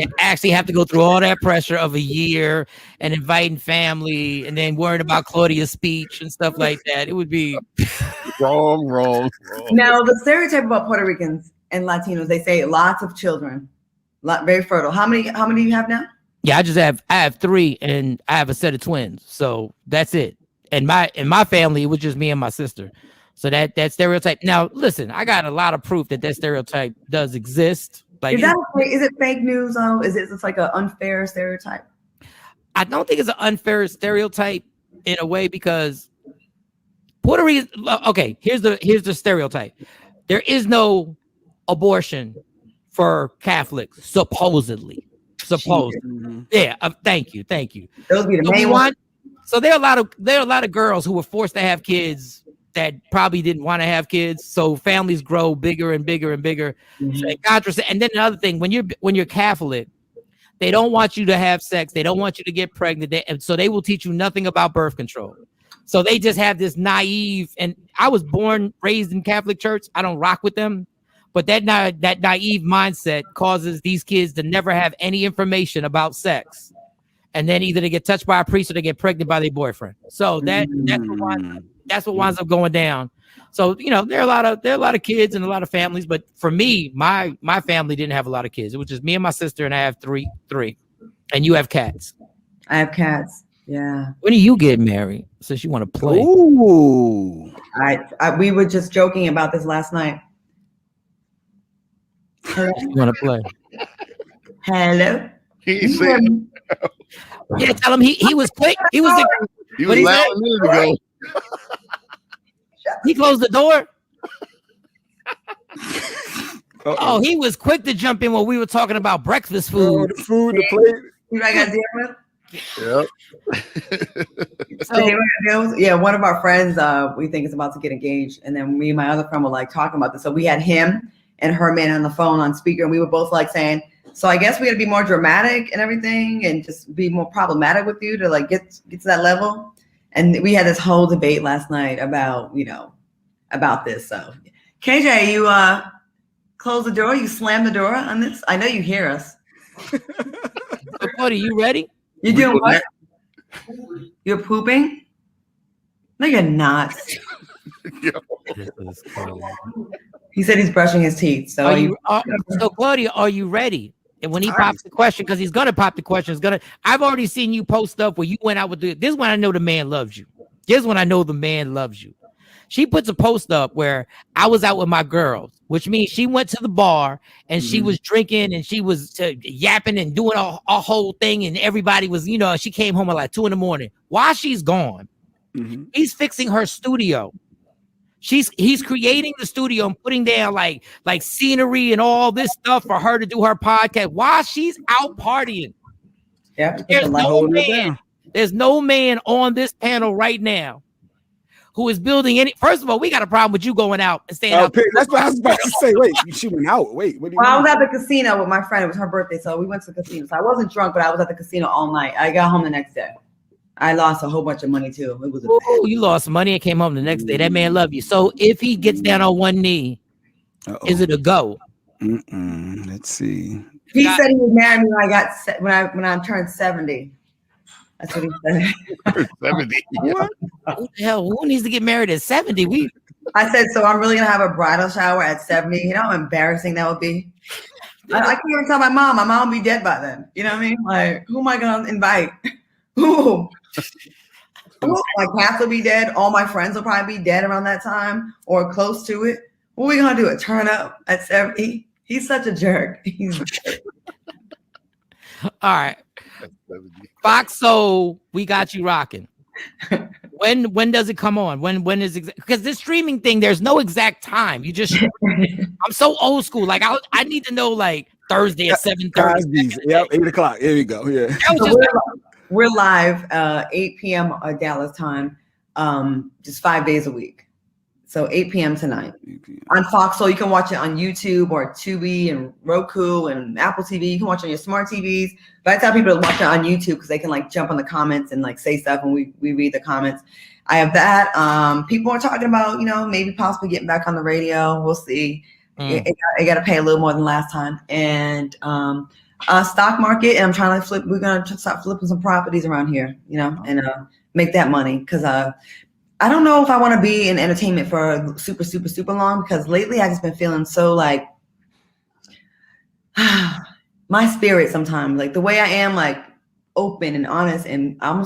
have to go through all that pressure of a year and inviting family and then worrying about Claudia's speech and stuff like that. It would be wrong. Now, the stereotype about Puerto Ricans and Latinos, they say lots of children, very fertile. How many do you have now? Yeah, I have 3 and I have a set of twins. So that's it. And my family, it was just me and my sister. So that stereotype. Now, listen, I got a lot of proof that stereotype does exist. Like, is it fake news though? Is it just like an unfair stereotype? I don't think it's an unfair stereotype in a way because Puerto Rico. Okay, here's the stereotype. There is no abortion for Catholics, supposedly. Yeah. Thank you. Those be the main ones. So there are a lot of girls who were forced to have kids that probably didn't want to have kids. So families grow bigger and bigger and bigger. Mm-hmm. And then another thing, when you're Catholic, they don't want you to have sex. They don't want you to get pregnant. And so they will teach you nothing about birth control. So they just have this naive, and I was raised in Catholic church. I don't rock with them, but that naive mindset causes these kids to never have any information about sex. And then either they get touched by a priest or they get pregnant by their boyfriend. So that's what winds up going down. So, there are a lot of kids and a lot of families, but for me, my family didn't have a lot of kids. It was just me and my sister, and I have three. And you have cats. I have cats. Yeah. When do you get married? Since you want to play. Ooh. We were just joking about this last night. You want to play? Hello. He said. Yeah, tell him he was quick. He was loud a minute ago. He closed the door. Oh, he was quick to jump in when we were talking about breakfast food. The food, the plate. You know I got to deal with? Yep. One of our friends, we think is about to get engaged, and then me and my other friend were like talking about this. So we had him and her man on the phone on speaker, and we were both like saying, so I guess we got to be more dramatic and everything, and just be more problematic with you to like get to that level. And we had this whole debate last night about this. So KJ, you close the door, you slam the door on this. I know you hear us. Claudia, you ready? You doing what? You're pooping? No, you're not. He said he's brushing his teeth. So so Claudia, are you ready? And when he pops the question, because he's gonna pop the question, I've already seen you post up where you went out with this is when I know the man loves you. Here's when I know the man loves you. She puts a post up where I was out with my girls, which means she went to the bar and she was drinking and she was yapping and doing a whole thing, and everybody was, she came home at like 2 a.m. While she's gone, he's fixing her studio. He's creating the studio and putting down like scenery and all this stuff for her to do her podcast while she's out partying. Yeah, there's no man on this panel right now who is building any. First of all, we got a problem with you going out and staying out. That's what I was about to say. Wait, she went out. Wait, what do you mean? I was at the casino with my friend. It was her birthday, so we went to the casino. So I wasn't drunk, but I was at the casino all night. I got home the next day. I lost a whole bunch of money too. It was you lost money and came home the next day. That man loved you. So if he gets down on one knee, is it a go? Let's see. He said he would marry me when I turned 70. That's what he said. 70. What the hell? Who needs to get married at 70? I said, so I'm really gonna have a bridal shower at 70. You know how embarrassing that would be. I can't even tell my mom. My mom will be dead by then. You know what I mean? Like, who am I gonna invite? Who? My cats will be dead. All my friends will probably be dead around that time or close to it. What are we gonna do? A turn up at 70? He's such a jerk. He's a jerk. All right. Fox Soul, we got you rocking. When does it come on? When is because this streaming thing, there's no exact time. You just I'm so old school. Like I need to know like Thursday at 7:30. Yep, 8 o'clock. Here we go. Yeah. So we're live 8 p.m. Dallas time, just 5 days a week. So 8 p.m. tonight on Fox. So you can watch it on YouTube or Tubi and Roku and Apple TV. You can watch it on your smart TVs. But I tell people to watch it on YouTube because they can like jump on the comments and like say stuff and we read the comments. I have that. People are talking about, maybe possibly getting back on the radio. We'll see. You got to pay a little more than last time. And stock market. And I'm trying to flip. We're going to start flipping some properties around here, and make that money because I don't know if I want to be in entertainment for super, super, super long because lately I just been feeling so like my spirit sometimes, like the way I am, like open and honest and I'm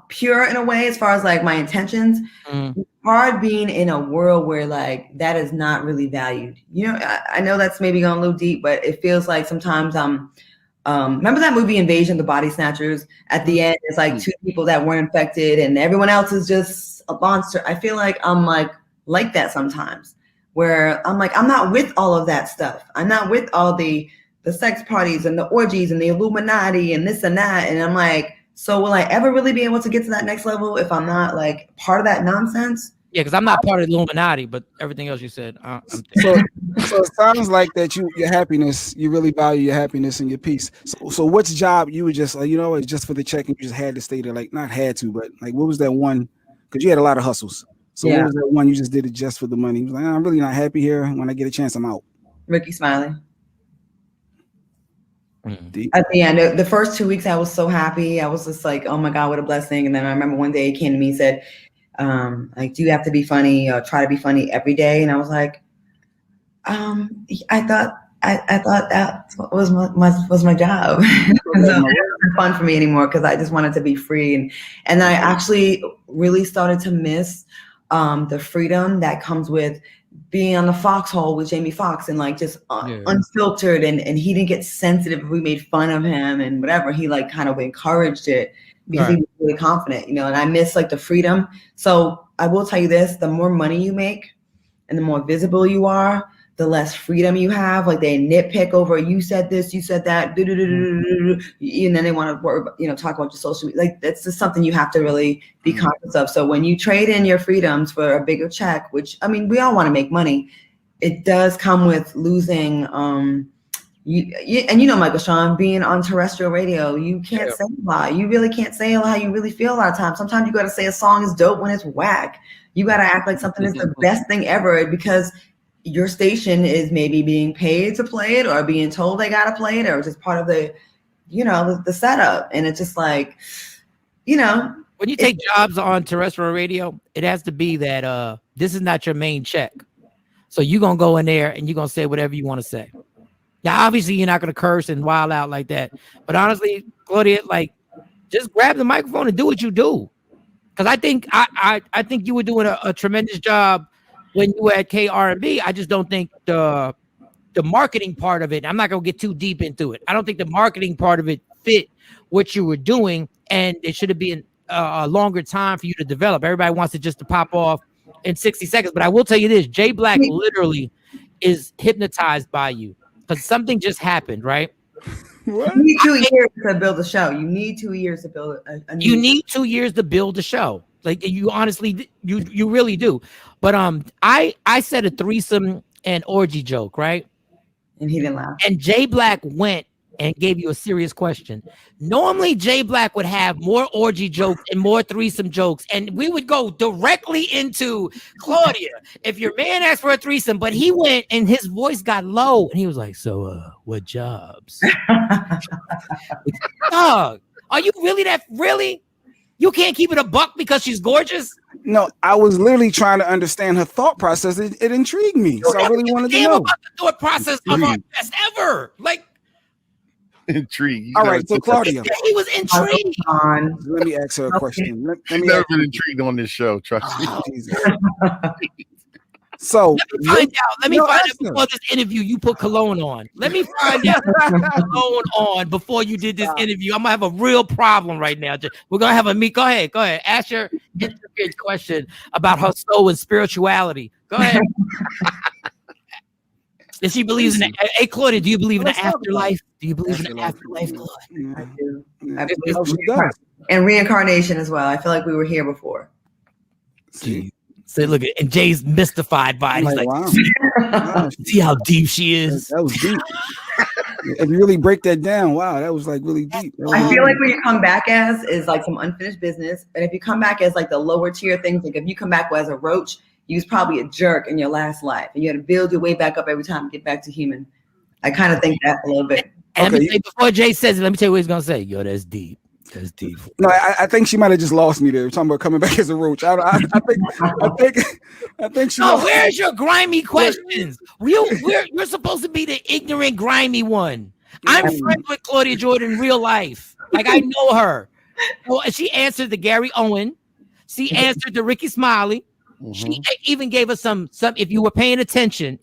pure in a way as far as like my intentions. It's hard being in a world where like that is not really valued. I know that's maybe going a little deep, but it feels like sometimes remember that movie Invasion, the Body Snatchers? At the end, it's like 2 people that weren't infected and everyone else is just a monster. I feel like I'm like that sometimes where I'm like, I'm not with all of that stuff. I'm not with all the sex parties and the orgies and the Illuminati and this and that. And I'm like, so will I ever really be able to get to that next level if I'm not like part of that nonsense? Yeah, because I'm not part of the Illuminati, but everything else you said. So it sounds like that your happiness, you really value your happiness and your peace. So what's job you would just, it's just for the check and you just had to stay there, like not had to, but like what was that one? Because you had a lot of hustles. So what was that one you just did it just for the money? You was like, I'm really not happy here. When I get a chance, I'm out. Ricky Smiley. At the end, the first 2 weeks, I was so happy. I was just like, oh my God, what a blessing. And then I remember one day he came to me and said, like, do you have to be funny or try to be funny every day? And I was like, I thought that was my job. And so it wasn't fun for me anymore because I just wanted to be free. And I actually really started to miss the freedom that comes with being on the foxhole with Jamie Foxx and like just unfiltered and he didn't get sensitive if we made fun of him and whatever. He like kind of encouraged it because he was really confident, and I miss like the freedom. So I will tell you this, the more money you make and the more visible you are, the less freedom you have. Like they nitpick over, you said this, you said that, and then they want to work, talk about your social media. Like that's just something you have to really be conscious of. So when you trade in your freedoms for a bigger check, which I mean, we all want to make money, it does come with losing And you know, Michael Shawn, being on terrestrial radio, you can't say a lot. You really can't say how you really feel a lot of times. Sometimes you got to say a song is dope when it's whack. You got to act like something is the best thing ever because your station is maybe being paid to play it or being told they got to play it or just part of the, you know, the setup. And it's just like, you know. When you take jobs on terrestrial radio, it has to be that this is not your main check. So you're going to go in there and you're going to say whatever you want to say. Now, obviously, you're not going to curse and wild out like that. But honestly, Claudia, like, just grab the microphone and do what you do. Because I think I think you were doing a tremendous job when you were at KRB. I just don't think the marketing part of it, I'm not going to get too deep into it. I don't think the marketing part of it fit what you were doing. And it should have been a longer time for you to develop. Everybody wants it just to pop off in 60 seconds. But I will tell you this, Jay Black literally is hypnotized by you. Because something just happened, right? What? You need 2 years to build a show. You need 2 years to build a new You need 2 years to build a show. Like you honestly, you really do. But I said a threesome and orgy joke, right? And he didn't laugh. And Jay Black went and gave you a serious question. Normally, Jay Black would have more orgy jokes and more threesome jokes, and we would go directly into Claudia. If your man asked for a threesome, but he went and his voice got low, and he was like, "So, what jobs?" Dog, are you really? You can't keep it a buck because she's gorgeous? No, I was literally trying to understand her thought process. It intrigued me, so I really wanted to know about the thought process of our best ever. Like. Intrigued. All right, so Claudia, he was intrigued. Let me ask her a question. Let me never been intrigued on this show. Trust me. So let me find out before this interview. You put cologne on. Let me find out cologne on before you did this interview. I'm gonna have a real problem right now. We're gonna have a meet. Go ahead. Ask your intricate question about her soul and spirituality. Go ahead. If she believes in it. Hey, Claudia, do you believe in the afterlife? Do you believe in the afterlife, Claudia? I do. I believe and reincarnation as well. I feel like we were here before. See, so look, and Jay's mystified by it. He's like, wow. See how deep she is? That was deep. If you really break that down, wow, that was like really deep. I feel like what you come back as is like some unfinished business. And if you come back as like the lower tier things, like if you come back as a roach, you was probably a jerk in your last life, and you had to build your way back up every time to get back to human. I kind of think that a little bit. And okay. Before Jay says it, let me tell you what he's gonna say. Yo, that's deep. That's deep. No, I think she might have just lost me there. Talking about coming back as a roach. I think she. No, where's your grimy questions? You're supposed to be the ignorant, grimy one. I'm friends with Claudia Jordan in real life. Like I know her. Well, she answered the Gary Owen. She answered the Ricky Smiley. She even gave us some. If you were paying attention,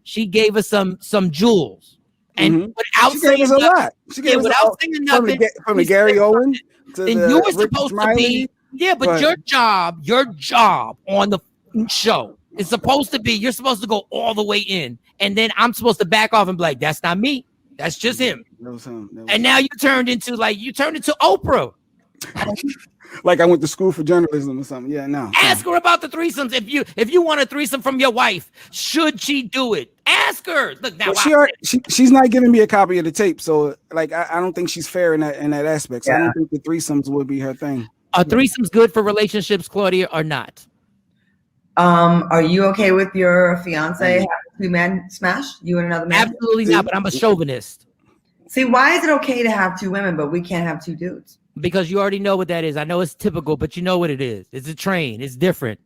she gave us some jewels, and without she saying gave us a lot. She gave us without saying nothing from the Gary Owen. And you were supposed to be but your job on the show is supposed to be you're supposed to go all the way in, and then I'm supposed to back off and be like, "That's not me. That's just him." That was him. And now you turned into Oprah. Like I went to school for journalism or something. Yeah, no. Ask her about the threesomes. If you want a threesome from your wife, should she do it? Ask her. Look now. Well, she's not giving me a copy of the tape, so like I don't think she's fair in that aspect. So I don't think the threesomes would be her thing. Are threesomes good for relationships, Claudia, or not? Are you okay with your fiance having two men smash you and another man? Absolutely not. But I'm a chauvinist. See, why is it okay to have two women, but we can't have two dudes? Because you already know what that is. I know it's typical, but you know what it is. It's a train. It's different.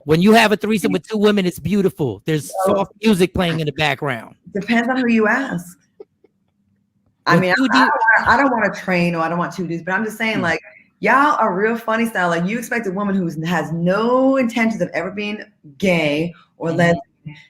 When you have a threesome with two women, it's beautiful. There's soft music playing in the background. Depends on who you ask. I mean, I don't want to train or I don't want two dudes, but I'm just saying, like, y'all are real funny style. Like, you expect a woman who has no intentions of ever being gay or lesbian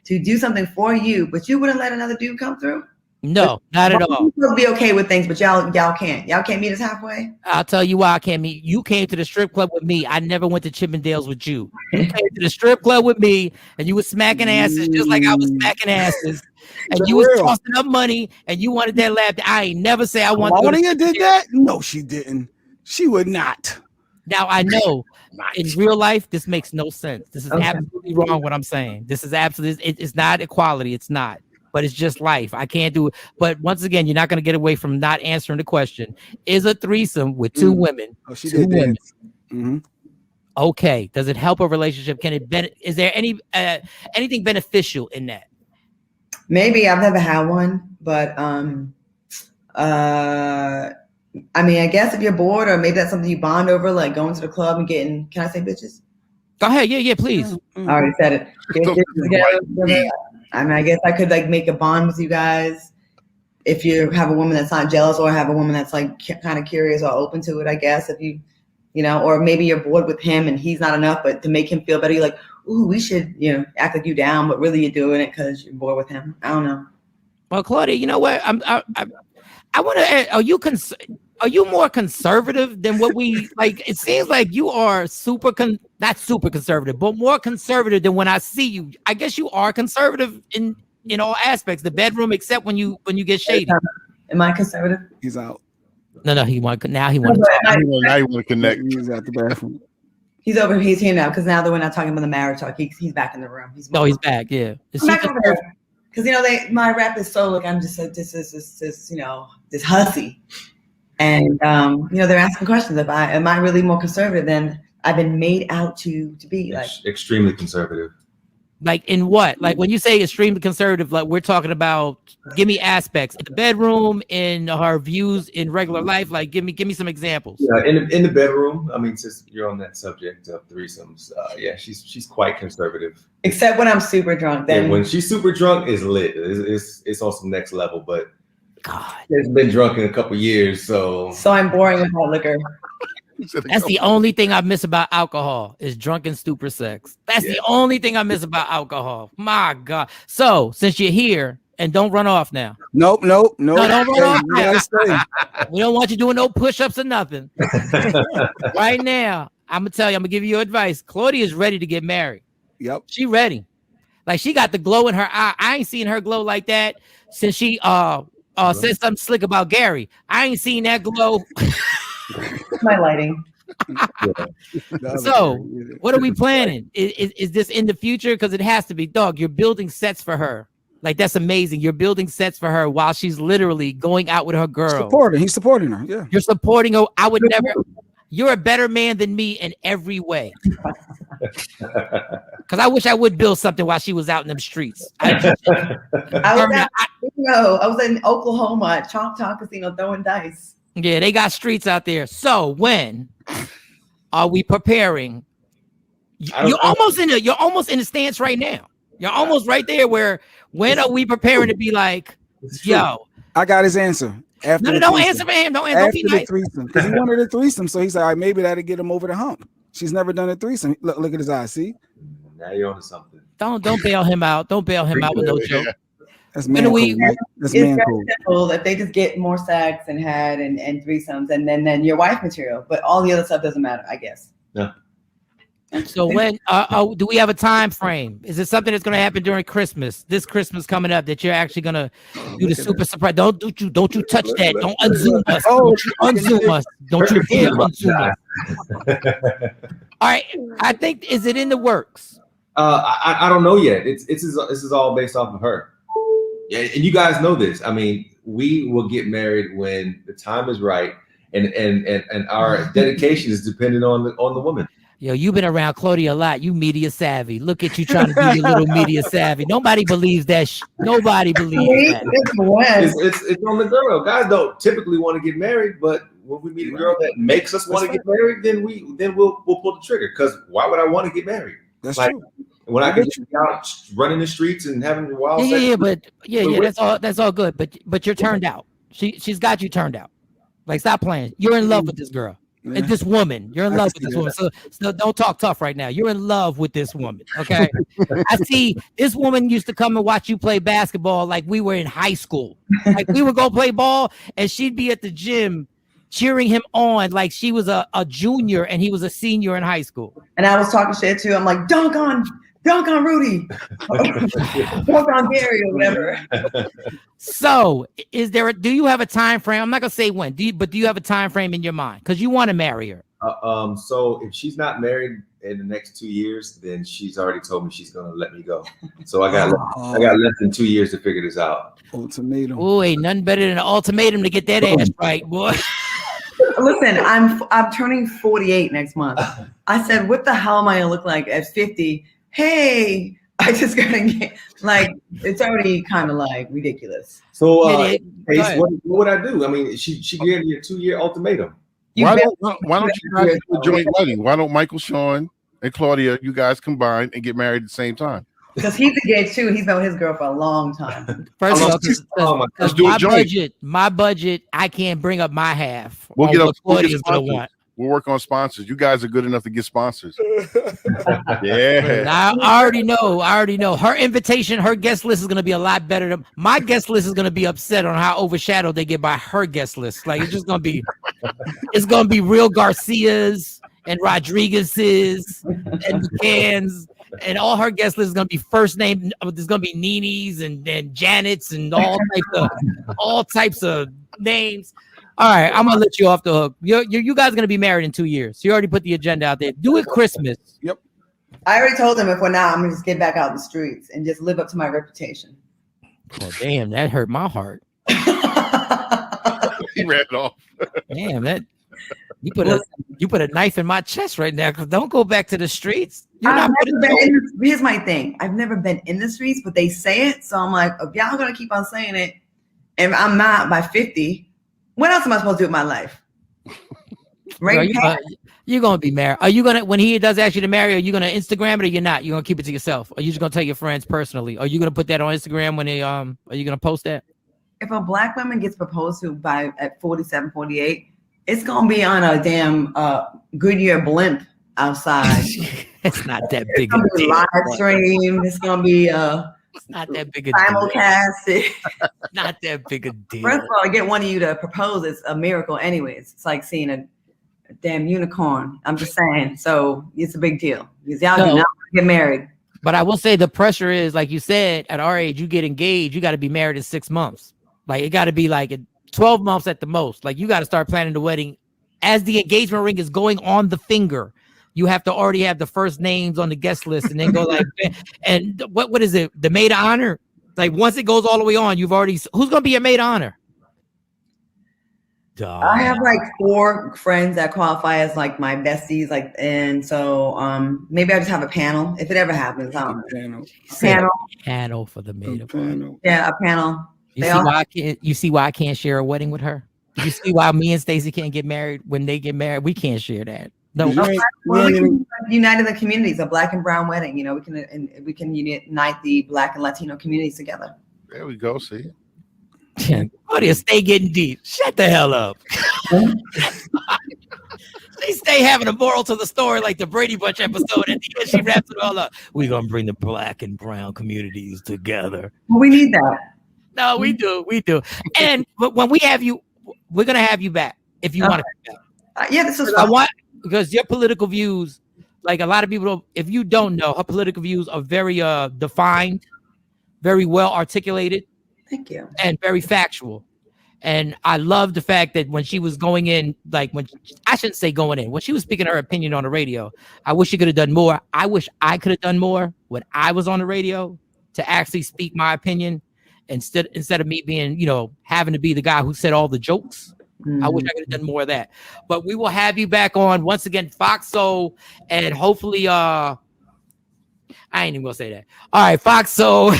to do something for you, but you wouldn't let another dude come through? No, not at all. You'll be okay with things, but y'all can't. Y'all can't meet us halfway. I'll tell you why I can't meet. You came to the strip club with me. I never went to Chippendales with you. You came to the strip club with me, and you were smacking asses just like I was smacking asses. And you was tossing up money, and you wanted that lap. I ain't never say I want. Claudia did that? No, she didn't. She would not. Now I know. In real life, this makes no sense. This is absolutely wrong. What I'm saying. This is absolutely. It's not equality. It's not. but it's just life. I can't do it. But once again, you're not going to get away from not answering the question. Is a threesome with two women? Oh, she two did women. Mm-hmm. Okay. Does it help a relationship? Can it is there anything beneficial in that? Maybe. I've never had one, but I mean, I guess if you're bored, or maybe that's something you bond over, like going to the club and getting, can I say bitches? Go ahead. Yeah, please. I already said it. I mean, I guess I could like make a bond with you guys if you have a woman that's not jealous, or have a woman that's like kind of curious or open to it, I guess. If you know, or maybe you're bored with him and he's not enough, but to make him feel better, you're like, ooh, we should, act like you down, but really you're doing it because you're bored with him. I don't know. Well, Claudia, you know what? I want to ask, are you more conservative than what we like? It seems like you are not super conservative, but more conservative than when I see you. I guess you are conservative in all aspects, the bedroom, except when you get shady. Am I conservative? He's out. No, he want to connect. He's out the bathroom. He's over. He's here now because now that we're not talking about the marriage talk, he's back in the room. He's back. Yeah. I'm back over there. Because my rap is so like I'm just like this hussy, and they're asking questions. Am I really more conservative than I've been made out to be? Like extremely conservative. Like in what? Like when you say extremely conservative, like we're talking about. Give me aspects in the bedroom, in her views in regular life. Like give me some examples. Yeah, in the bedroom. I mean, since you're on that subject of threesomes, yeah, she's quite conservative. Except when I'm super drunk. Then when she's super drunk, is lit. It's on some next level. But God, it's been drunk in a couple years, so I'm boring without liquor. That's the only thing I miss about alcohol is drunken stupor sex. That's the only thing I miss about alcohol. My God. So since you're here, and don't run off now. Nope. No, don't run off now. We don't want you doing no push-ups or nothing. Right now, I'm gonna tell you, I'm gonna give you advice. Claudia is ready to get married. Yep. She ready. Like she got the glow in her eye. I ain't seen her glow like that since she said something slick about Gary. I ain't seen that glow. My lighting. So what are we planning? Is this in the future? Because it has to be, dog. You're building sets for her. Like that's amazing. You're building sets for her while she's literally going out with her girl. He's supporting her. Yeah. You're supporting her. I would never. You're a better man than me in every way. Because I wish I would build something while she was out in them streets. I was in Oklahoma at Choctaw Casino throwing dice. Yeah, they got streets out there. So when are we preparing? You're almost in a stance right now. You're almost right there where when are we preparing to be like, yo? I got his answer. Don't answer for him. Don't be nice. Threesome. Because he wanted a threesome. So he said, all right, maybe that'll get him over the hump. She's never done a threesome. Look at his eyes. See? Now you're on to something. Don't bail him out. Don't bail him out with no joke. That's man cool. That's man cool. Simple if they just get more sex and head and threesomes and then your wife material. But all the other stuff doesn't matter, I guess. Yeah. So when do we have a time frame? Is it something that's going to happen during Christmas? This Christmas coming up that you're actually going to do the super surprise? Don't you touch that? Don't unzoom us. Don't you unzoom us. Don't you dare unzoom us. All right, I think is it in the works? I don't know yet. This is all based off of her. Yeah, and you guys know this. I mean, we will get married when the time is right, and our dedication is dependent on the woman. Yo, you've been around Claudia a lot. You media savvy. Look at you trying to be your little media savvy. Nobody believes that. Nobody believes that. It's on the girl. Guys don't typically want to get married, but when we meet a girl that makes us want to get married, then we'll pull the trigger. Because why would I want to get married? That's true. When I can be out running the streets and having wild sex. That's all good. But you're turned out. She's got you turned out. Like stop playing. You're in love with this girl. Yeah. And this woman, you're in love with this woman. So don't talk tough right now. You're in love with this woman. Okay. I see this woman used to come and watch you play basketball like we were in high school. Like we would go play ball and she'd be at the gym cheering him on like she was a junior and he was a senior in high school. And I was talking shit too. I'm like, dunk on Rudy, dunk on Gary or whatever. So do you have a time frame? I'm not gonna say when, do you have a time frame in your mind? Because you want to marry her. So if she's not married in the next 2 years, then she's already told me she's gonna let me go. So I got less than 2 years to figure this out. Ultimatum. Oh, ain't nothing better than an ultimatum to get that ass right, boy. Listen, I'm turning 48 next month. I said, what the hell am I gonna look like at 50? Hey, I just gotta get like it's already kind of like ridiculous. So Ace, what would I do? I mean, she gave me a 2-year ultimatum. Why don't you guys do a joint wedding? Why don't Michael, Shawn, and Claudia, you guys combine and get married at the same time? Because he's engaged too, and he's been with his girl for a long time. First of all, let's do a joint. My budget, I can't bring up my half. We'll get Claudia's gonna sponsors. want. We'll work on sponsors. You guys are good enough to get sponsors. Yeah. I already know. Her invitation, her guest list is gonna be a lot better than my guest list is gonna be upset on how overshadowed they get by her guest list. Like it's gonna be real Garcias and Rodriguez's and McCann's. And all her guest list is gonna be first name. There's gonna be Nini's and Janet's and all types of names. All right, I'm gonna let you off the hook. You guys are gonna be married in 2 years. You already put the agenda out there. Do it Christmas. Yep. I already told him if we're not, I'm gonna just get back out in the streets and just live up to my reputation. Oh damn, that hurt my heart. He ran it off. Damn, that you put a knife in my chest right now. Cause don't go back to the streets. Here's my thing. I've never been in the streets, but they say it. So I'm like, if y'all gonna keep on saying it, and I'm not by 50, what else am I supposed to do with my life? Right? You're gonna be married. Are you gonna when he does ask you to marry? Are you gonna Instagram it or you're not? You're gonna keep it to yourself? Or are you just gonna tell your friends personally? Are you gonna put that on Instagram when they Are you gonna post that? If a black woman gets proposed to at 47, 48, it's gonna be on a damn Goodyear blimp outside. It's not that big. It's gonna be live stream. It's gonna be it's not that big a simulcast. Not that big a deal. First of all, to get one of you to propose is a miracle anyways. It's like seeing a damn unicorn. I'm just saying. So it's a big deal. Because y'all do not get married. But I will say the pressure is, like you said, at our age, you get engaged, you got to be married in 6 months. Like it got to be like 12 months at the most. Like you got to start planning the wedding as the engagement ring is going on the finger. You have to already have the first names on the guest list and then go like, and what is it? The maid of honor? Like once it goes all the way on, you've already, who's going to be your maid of honor? I have like 4 friends that qualify as like my besties. Like, and so maybe I just have a panel if it ever happens. Panel for the maid of honor. Yeah, a panel. You see why I can't share a wedding with her? You see why me and Stacey can't get married when they get married? We can't share that. No, we can unite the communities, a black and brown wedding. You know, we can unite the black and Latino communities together. There we go. See, Claudia, stay getting deep. Shut the hell up. They stay having a moral to the story like the Brady Bunch episode, and then she wraps it all up. We're gonna bring the black and brown communities together. Well, we need that. No, we do. And when we have you, we're gonna have you back if you want to come back. Yeah, this is. I want. Because your political views, like a lot of people, if you don't know, her political views are very defined, very well articulated. Thank you. And very factual. And I love the fact that when she was going in, like when I shouldn't say going in, when she was speaking her opinion on the radio, I wish she could have done more. I wish I could have done more when I was on the radio to actually speak my opinion instead of me being, having to be the guy who said all the jokes. I wish I could have done more of that. But we will have you back on once again, Fox Soul, and hopefully I ain't even gonna say that. All right, Fox Soul.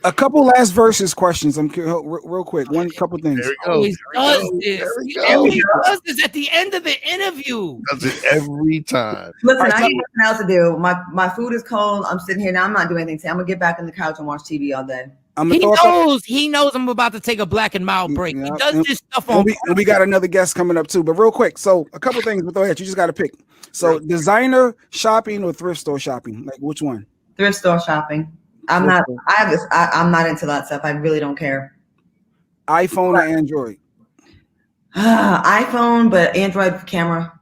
A couple last verses questions. I'm real quick. Couple things. He always does this at the end of the interview. Does it every time. Listen, I need nothing else to do. My food is cold. I'm sitting here now. I'm not doing anything. I'm gonna get back on the couch and watch TV all day. He knows I'm about to take a black and mild break. He does this stuff on. We got another guest coming up too, but real quick. So a couple things with that. You just got to pick. So designer shopping or thrift store shopping? Like which one? Thrift store shopping. I'm not into that stuff. I really don't care. iPhone or Android? iPhone, but Android camera.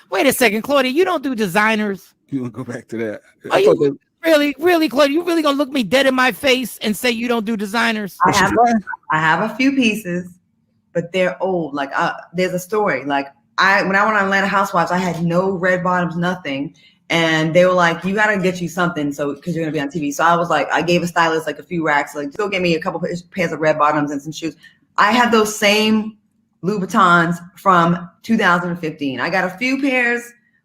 Wait a second, Claudia. You don't do designers. You want to go back to that? Really, Claudia? You really gonna look me dead in my face and say you don't do designers? I have a few pieces, but they're old. Like there's a story. Like when I went on Atlanta Housewives, I had no red bottoms, nothing. And they were like, you got to get you something. So, cause you're going to be on TV. So I was like, I gave a stylist like a few racks, like go get me a couple pairs of red bottoms and some shoes. I have those same Louboutins from 2015. I got a few pairs,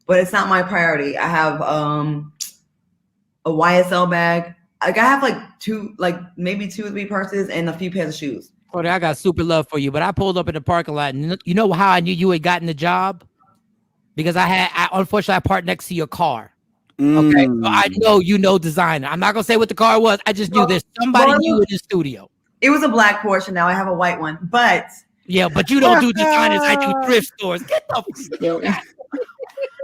but it's not my priority. I have a YSL bag. Like I have maybe 2 or 3 purses and a few pairs of shoes. Claudia, I got super love for you, but I pulled up in the parking lot, and you know how I knew you had gotten the job? Because unfortunately I parked next to your car. Okay, so I know you know designer. I'm not gonna say what the car was. I just knew there's somebody new in the studio. It was a black Porsche. Now I have a white one, but yeah, but you don't do designers. I do thrift stores. Get the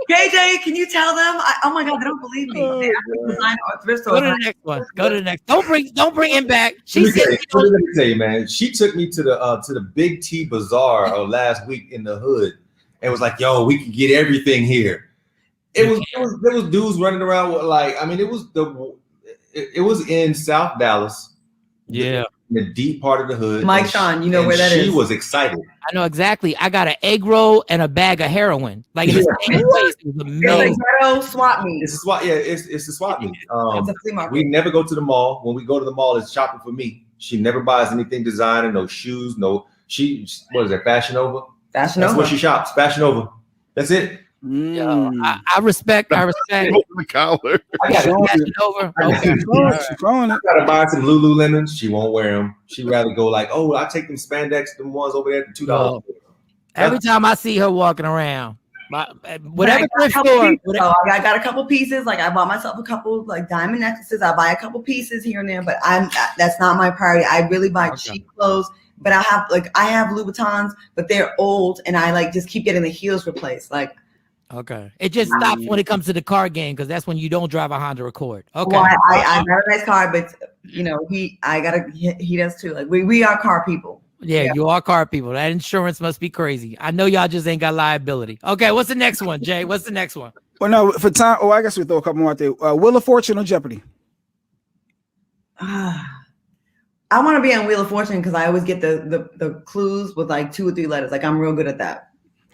KJ, can you tell them? Oh my God, they don't believe me. They designer or thrift stores. Go to the next one. Go to the next. Don't bring him back. Let me tell you, man. She took me to the Big T Bazaar last week in the hood, and was like, "Yo, we can get everything here." There was dudes running around with it was in South Dallas. Yeah. In the deep part of the hood. Mike Shawn, you know where that is. She was excited. I know exactly. I got an egg roll and a bag of heroin. Like in the same place. It was amazing. It's like swap meet. It's a swap. Yeah, it's a swap meet. We never go to the mall. When we go to the mall, it's shopping for me. She never buys anything designer, no shoes, no. What is that? Fashion Over. That's where she shops. Fashion Over. That's it. Yo, I respect. The collar. I got Fashion Over. Okay. I gotta buy some Lululemons. She won't wear them. She'd rather go like, oh, I take them spandex, them ones over there at $2. Every time I see her walking around, whatever thrift store. I got a couple pieces. Like I bought myself a couple like diamond necklaces. I buy a couple pieces here and there, but that's not my priority. I really buy cheap clothes. But I have Louboutins, but they're old, and I like just keep getting the heels replaced. Like. Okay. It just stops when it comes to the car game because that's when you don't drive a Honda Accord. Okay. Well, I got a nice car, but you know, he does too. Like we are car people. Yeah, you are car people. That insurance must be crazy. I know y'all just ain't got liability. Okay, what's the next one, Jay? What's the next one? Well, no, for time. Oh, I guess we throw a couple more out there. Wheel of Fortune or Jeopardy? I want to be on Wheel of Fortune because I always get the clues with like 2 or 3 letters. Like I'm real good at that.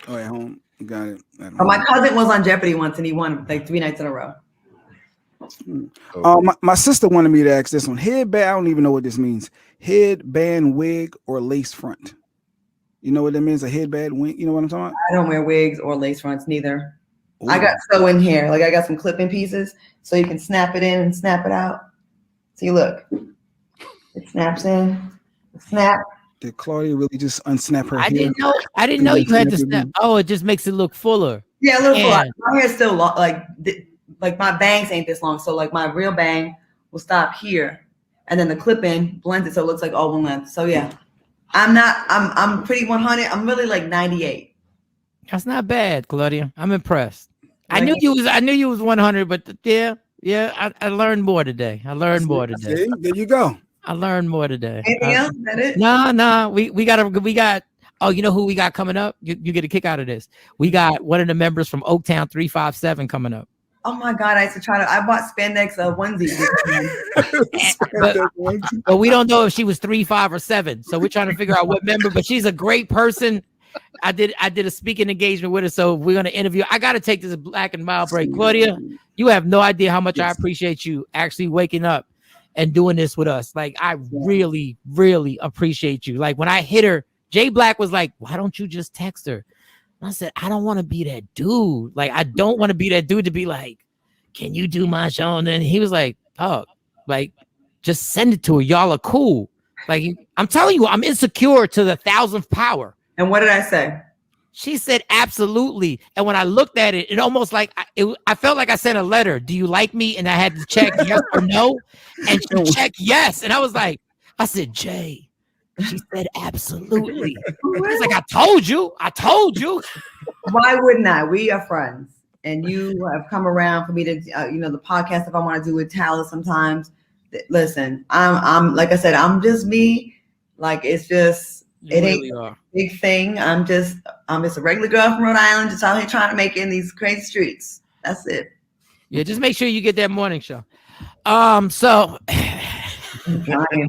Oh, at home. Got it. My cousin was on Jeopardy once and he won like 3 nights in a row. My sister wanted me to ask this one. Headband, I don't even know what this means. Headband, wig, or lace front. You know what that means? A headband wig. You know what I'm talking about? I don't wear wigs or lace fronts, neither. Ooh. I got sew-in hair. Like I got some clip-in pieces so you can snap it in and snap it out. See, look. It snaps in. Snap. Did Claudia really just unsnap her hair? I didn't know you had to snap. Oh, it just makes it look fuller. Yeah, a little fuller. My hair's still long, like my bangs ain't this long. So like my real bang will stop here. And then the clip-in blends it so it looks like all one length. So yeah. I'm pretty 100. I'm really like 98. That's not bad, Claudia. I'm impressed. I knew you was 100, but yeah, I learned more today. See, there you go. I learned more today. Anything else? Is that it? No. We got. Oh, you know who we got coming up? You get a kick out of this. We got one of the members from Oaktown 357 coming up. Oh my God! I bought spandex onesies. but we don't know if she was 3, 5, or 7. So we're trying to figure out what member. But she's a great person. I did a speaking engagement with her, so we're gonna interview. I got to take this black and mild break. Claudia, you have no idea how much I appreciate you actually waking up and doing this with us. Like I really, really appreciate you. Like when I hit her, Jay Black was like, "Why don't you just text her?" And I said, "I don't want to be that dude. Like I don't want to be that dude to be like, can you do my show?" And then he was like, "Oh, like just send it to her. Y'all are cool." Like I'm telling you, I'm insecure to the 1,000th power. And what did I say? She said, absolutely. And when I looked at it, it almost like I felt like I sent a letter. Do you like me? And I had to check yes or no. And she checked yes. And I said, Jay. She said, absolutely. It's like, I told you. Why wouldn't I? We are friends. And you have come around for me to, the podcast, if I want to do with Talis sometimes. Listen, I'm like I said, I'm just me. Like, it's just, it ain't a big thing. I'm just a regular girl from Rhode Island, just out here trying to make it in these crazy streets. That's it. Yeah, just make sure you get that morning show. So and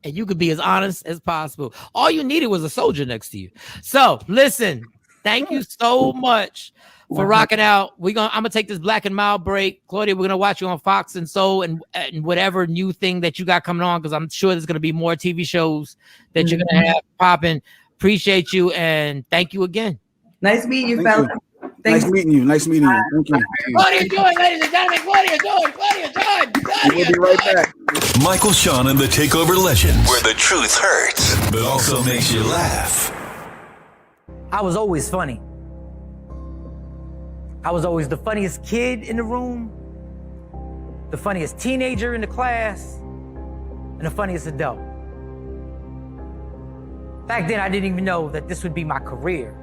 you could be as honest as possible. All you needed was a soldier next to you. So listen, Thank you so much for rocking out. I'm gonna take this Black and Mild break. Claudia, we're gonna watch you on Fox and Soul and whatever new thing that you got coming on, because I'm sure there's gonna be more TV shows that you're gonna have popping. Appreciate you and thank you again. Nice meeting you, Thank fella. Nice meeting you. Nice meeting you. Thank you. Claudia Jordan, ladies and gentlemen, Claudia Jordan. We'll be right back. Michael, Shawn, and the TakeOver Legends, where the truth hurts, but also makes you laugh. I was always funny. I was always the funniest kid in the room, the funniest teenager in the class, and the funniest adult. Back then, I didn't even know that this would be my career.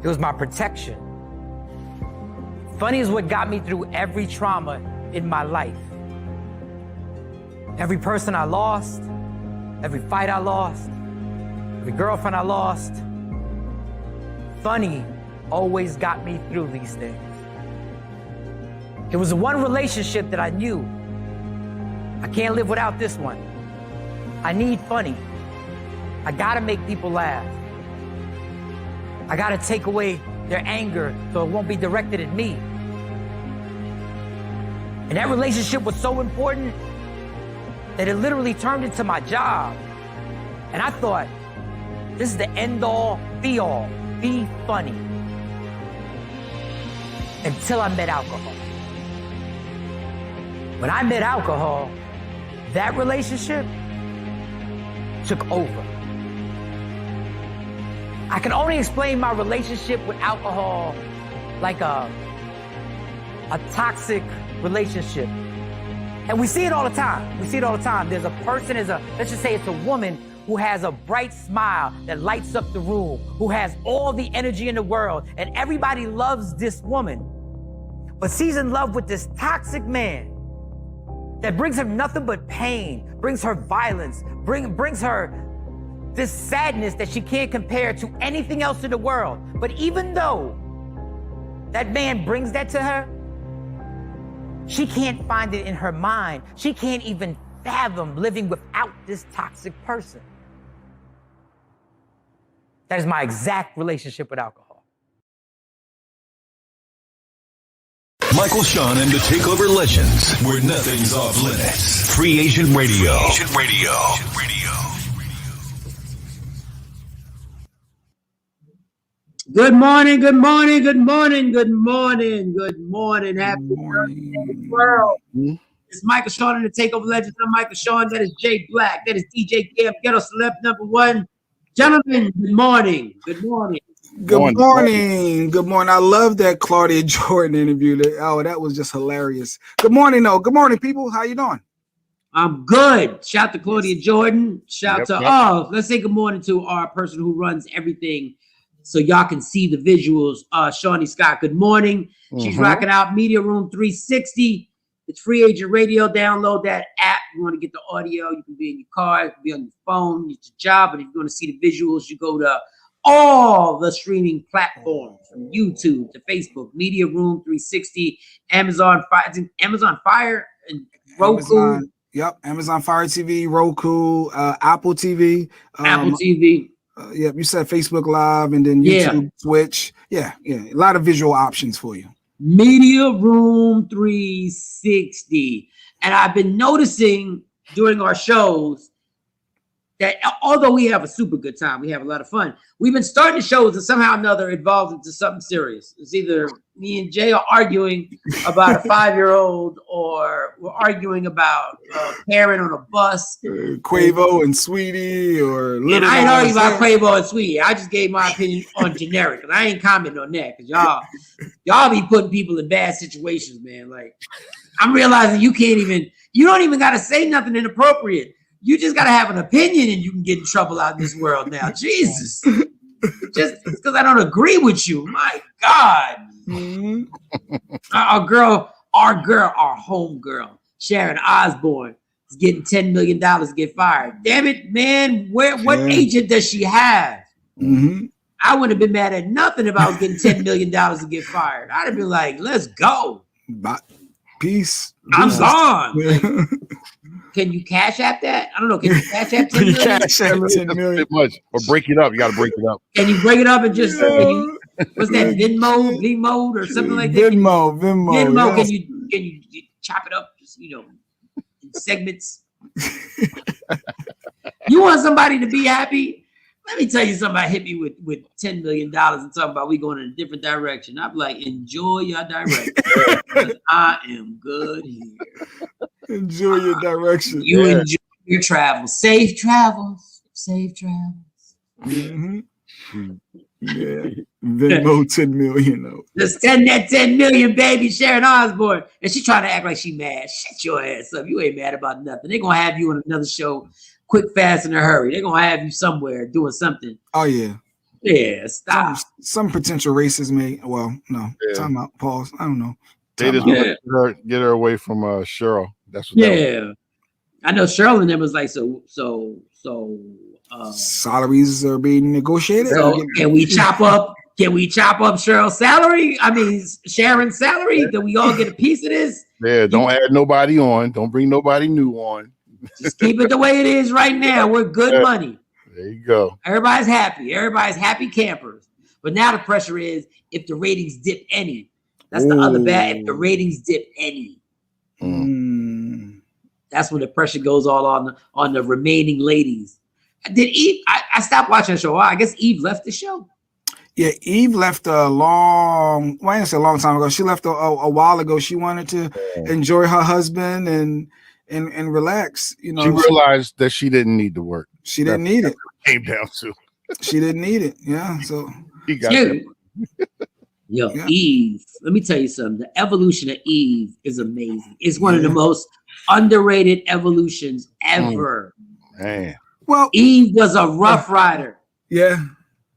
It was my protection. Funny is what got me through every trauma in my life. Every person I lost, every fight I lost, every girlfriend I lost. Funny always got me through these things. It was the one relationship that I knew. I can't live without this one. I need funny. I gotta make people laugh. I gotta take away their anger so it won't be directed at me. And that relationship was so important that it literally turned into my job. And I thought, this is the end all, be all, be funny. Until I met alcohol. When I met alcohol, that relationship took over. I can only explain my relationship with alcohol like a toxic relationship. And we see it all the time. There's a person, let's just say it's a woman who has a bright smile that lights up the room, who has all the energy in the world, and everybody loves this woman. But she's in love with this toxic man that brings her nothing but pain, brings her violence, brings her this sadness that she can't compare to anything else in the world. But even though that man brings that to her, she can't find it in her mind. She can't even fathom living without this toxic person. That is my exact relationship with alcohol. Michael, Shawn, and the TakeOver Legends, where nothing's off limits. Free Agent Radio. Good morning. Happy birthday, world. It's Michael, Shawn, and the TakeOver Legends. I'm Michael, Shawn. That is Jay Black. That is DJ Gab, Ghetto Celeb #1. Gentlemen, good morning. Good morning. I love that Claudia Jordan interview. Oh, that was just hilarious. Good morning, people. How you doing? I'm good. Shout to Claudia Jordan. Let's say good morning to our person who runs everything so y'all can see the visuals. Shawnee Scott, good morning. She's rocking out Media Room 360. It's Free Agent Radio. Download that app. You want to get the audio, you can be in your car, you can be on your phone, it's your job. But if you want to see the visuals, you go to all the streaming platforms, from YouTube to Facebook, Media Room 360, Amazon Fire, and Roku. Amazon Fire TV, Roku, Apple TV. Apple TV. You said Facebook Live and then YouTube, Twitch. Yeah, a lot of visual options for you. Media Room 360. And I've been noticing during our shows that although we have a super good time, we have a lot of fun, we've been starting shows that somehow or another evolved into something serious. It's either me and Jay are arguing about a 5-year-old, or we're arguing about a parent on a bus. Quavo and Sweetie, or and I ain't arguing about Quavo and Sweetie. I just gave my opinion on generic, and I ain't commenting on that because y'all be putting people in bad situations, man. Like, I'm realizing you don't even got to say nothing inappropriate. You just got to have an opinion and you can get in trouble out in this world now. Jesus. Just because I don't agree with you. My God. Our home girl, Sharon Osbourne, is getting $10 million to get fired. Damn it, man. What agent does she have? I wouldn't have been mad at nothing if I was getting $10 million to get fired. I'd have been like, let's go. Peace. I'm gone. Can you cash app that? I don't know. Can you cash app 10 million? Cash app 10 million. Much. Or break it up. You got to break it up. Can you break it up and just Yeah. what's that? Venmo, V mode, or something like that? Venmo. Yes. Yes. Can you chop it up? Just, in segments. You want somebody to be happy? Let me tell you, somebody hit me with $10 million and talk about we going in a different direction. I'm like, enjoy your direction. Because I am good here. Enjoy your direction. You enjoy your travels. Safe travels. Safe travels. Mm-hmm. Yeah. Venmo 10 million though. Just send that 10 million, baby, Sharon Osbourne. And she trying to act like she mad. Shut your ass up. You ain't mad about nothing. They're gonna have you on another show quick, fast, in a hurry. They're gonna have you somewhere doing something. Oh yeah. Yeah, stop. Some potential racists may time out, pause. I don't know. They just want to get her away from Cheryl. That's what I know Cheryl and them was like, so salaries are being negotiated. So can we chop up Cheryl's salary? I mean Sharon's salary? Do we all get a piece of this? Yeah, don't add nobody on. Don't bring nobody new on. Just keep it the way it is right now. We're good money. There you go. Everybody's happy. Everybody's happy campers. But now the pressure is if the ratings dip any. That's the other bad. If the ratings dip any. That's when the pressure goes all on the remaining ladies. Did Eve? I stopped watching the show. I guess Eve left the show. Yeah, Eve left I didn't say a long time ago. She left a while ago. She wanted to enjoy her husband and relax. She realized that she didn't need to work. She didn't need it. Came down to. She didn't need it. Yeah. So he got Eve. Let me tell you something. The evolution of Eve is amazing. It's one of the most underrated evolutions ever. Man. Well, Eve was a rough rider. Yeah.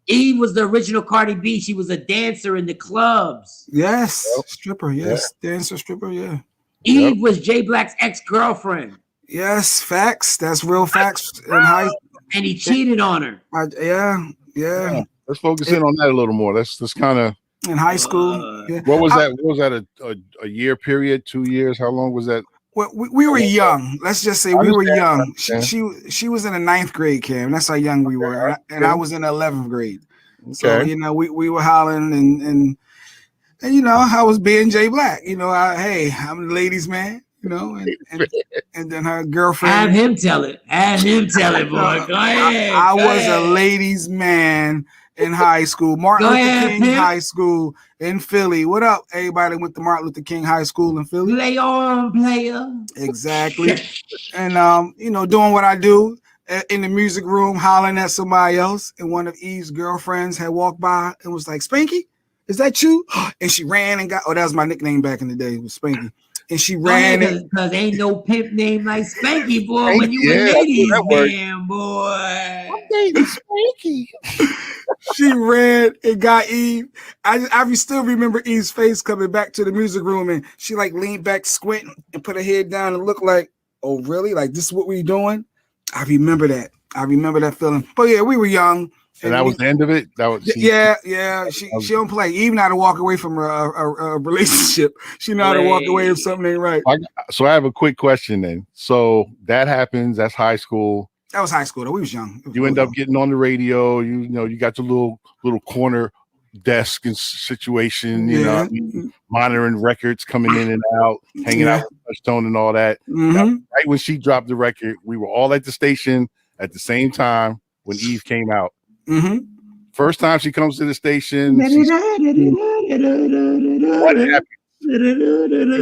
Eve was the original Cardi B. She was a dancer in the clubs. Yes. Stripper. Yes. Dancer, stripper. Yeah. Eve was Jay Black's ex-girlfriend. Yes. Facts. That's real facts. And he cheated on her. Yeah. Let's focus in on that a little more. That's kind of in high school. What was that? What was that? A year period? 2 years? How long was that? Well, we were young. Let's just say we were young. She was in the 9th grade, Cam. That's how young we were, and I was in the 11th grade. So we were hollering and I was being Jay Black. I'm the ladies' man. And then her girlfriend. Have him tell it. Boy. Go ahead. I was a ladies' man in high school, Martin Luther King High School in Philly. What up, everybody went to Martin Luther King High School in Philly? Play on, player. Exactly. And doing what I do in the music room, hollering at somebody else. And one of Eve's girlfriends had walked by and was like, "Spanky, is that you?" And she ran and got. That was my nickname back in the day. It was Spanky. And she ran because ain't no pimp name like Spanky, boy. When you a ladies man, boy. I'm dating Spanky. She ran and got Eve. I still remember Eve's face coming back to the music room, and she like leaned back, squinting, and put her head down and looked like, "Oh, really? Like this is what we doing?" I remember that. I remember that feeling. But yeah, we were young. And that was the end of it. Yeah. She don't play. Even how to walk away from a relationship. She know how to walk away if something ain't right. So I have a quick question then. So that happens. That's high school. That was high school though. We was young. You end up getting on the radio. You got your little corner desk and situation. Monitoring records coming in and out, hanging out with Touchstone and all that. Right when she dropped the record, we were all at the station at the same time when Eve came out. First time she comes to the station, what happened? She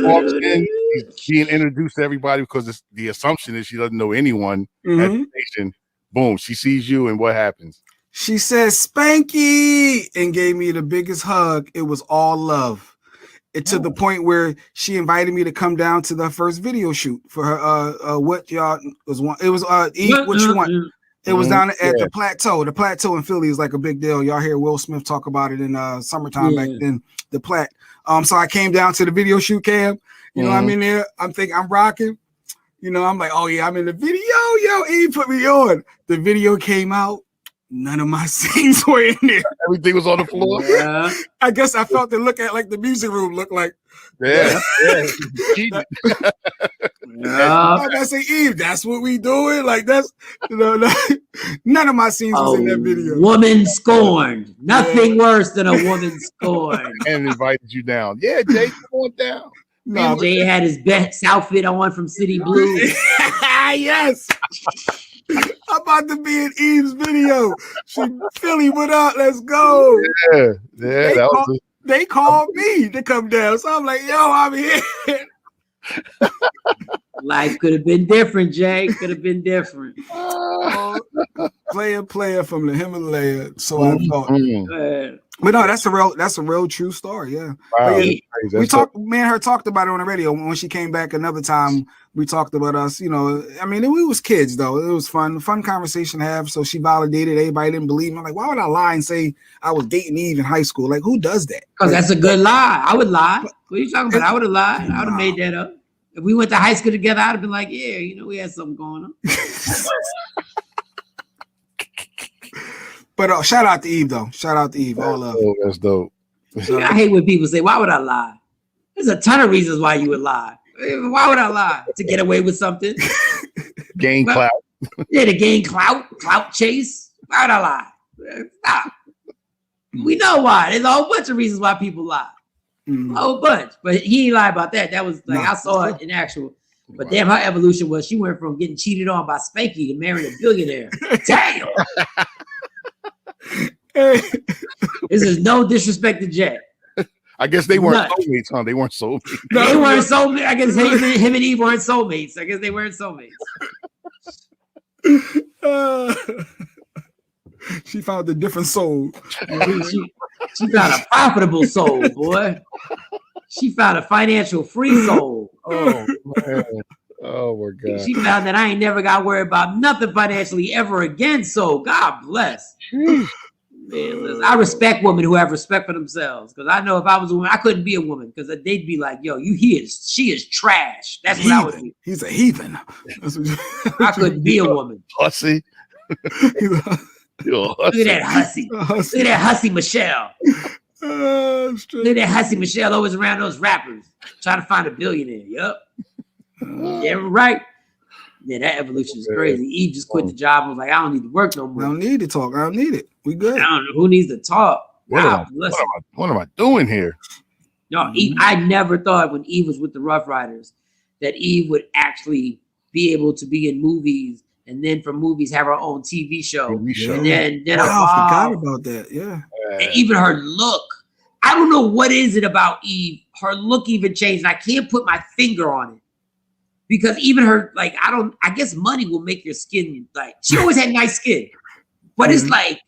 walks in, she's being introduced to everybody because the assumption is she doesn't know anyone at the station. Boom, she sees you, and what happens? She says "Spanky" and gave me the biggest hug. It was all love. To the point where she invited me to come down to the first video shoot for her. What y'all was one? It was Eat What You Want. It was down at the Plateau. The Plateau in Philly is like a big deal. Y'all hear Will Smith talk about it in summertime back then. The Plat. So I came down to the video shoot, Cam. I'm in there. I'm thinking I'm rocking. I'm like, oh yeah, I'm in the video. Yo, Eve put me on. The video came out. None of my scenes were in there. Everything was on the floor. Yeah. I guess I felt to look at like the music room looked like. Yeah. Like I say, Eve, that's what we doing. Like that's none of my scenes was in that video. Woman scorned. Nothing worse than a woman scorned. And invited you down. Yeah, Jay, come on down. No, Jay had his best outfit on from City Blues. Yes. I'm about to be in Eve's video. Philly, what up? Let's go. Yeah. They called me to come down. So I'm like, yo, I'm here. Life could have been different, Jay. Could have been different. Player from the Himalaya. So I thought. But no, that's a real true story. Yeah. Wow. We talked, me and her talked about it on the radio when she came back another time. We talked about us, I mean, we was kids though. It was fun conversation to have. So she validated. Everybody didn't believe me. I'm like, why would I lie and say I was dating Eve in high school? Like, who does that? Because that's a good lie. I would lie. What are you talking about? I would have lied. I would have made that up. If we went to high school together, I'd have been like, yeah, we had something going on. But shout out to Eve though. Shout out to Eve. All love. That's dope. I hate when people say, why would I lie? There's a ton of reasons why you would lie. Why would I lie? To get away with something. Gain clout. Yeah, to gain clout chase. Why would I lie? Stop. We know why. There's a whole bunch of reasons why people lie. A whole bunch. But he ain't lie about that. That was like, I saw it in actual. But damn, her evolution was she went from getting cheated on by Spanky to marrying a billionaire. Damn. This is no disrespect to Jay. I guess they weren't soulmates, huh? They weren't soulmates. No, they weren't soulmates. I guess him and Eve weren't soulmates. I guess they weren't soulmates. She found a different soul. She found a profitable soul, boy. She found a financial free soul. Oh, man. Oh, my God. She found that I ain't never got to worry about nothing financially ever again. So God bless. Man, listen, I respect women who have respect for themselves. Because I know if I was a woman, I couldn't be a woman. Because they'd be like, yo, she is trash. That's what I would be. He's a heathen. I couldn't be a woman. Hussy. Look at that hussy. Look at that hussy Michelle. Look at that hussy Michelle always around those rappers. Trying to find a billionaire. Yup. Yeah, right. Yeah, that evolution is crazy. Eve just quit the job and was like, I don't need to work no more. I don't need to talk. I don't need it. We good. I don't know who needs to talk. What am I doing here? No, Eve, I never thought when Eve was with the Rough Riders that Eve would actually be able to be in movies and then from movies have her own TV show. And then I forgot about that. Yeah. And even her look. I don't know what is it about Eve. Her look even changed. I can't put my finger on it. Because even her, like, I guess money will make your skin, like, she always had nice skin. But it's like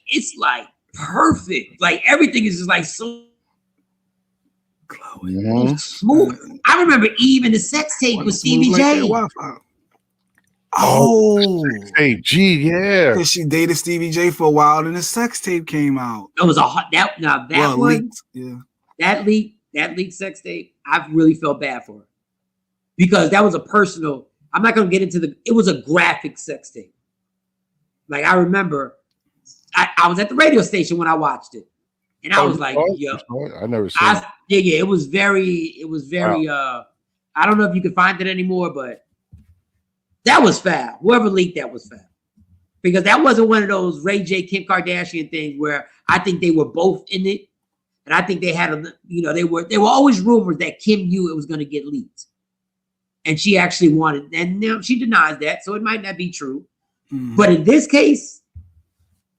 perfect. Like, everything is just like so smooth. I remember Eve in the sex tape with Stevie J. Oh, hey, G, yeah. Because she dated Stevie J for a while, and the sex tape came out. It was that one, leaked. Yeah, that leaked sex tape. I really felt bad for her. Because that was a personal, I'm not going to get into it was a graphic sex tape. Like, I remember, I was at the radio station when I watched it. And I was like, yo. I never seen it. Yeah, it was very, wow. I don't know if you can find it anymore, but that was foul. Whoever leaked that was foul. Because that wasn't one of those Ray J, Kim Kardashian things where I think they were both in it. And I think they had, they were always rumors that Kim knew it was going to get leaked. And she actually wanted, and now she denies that, so it might not be true. But in this case,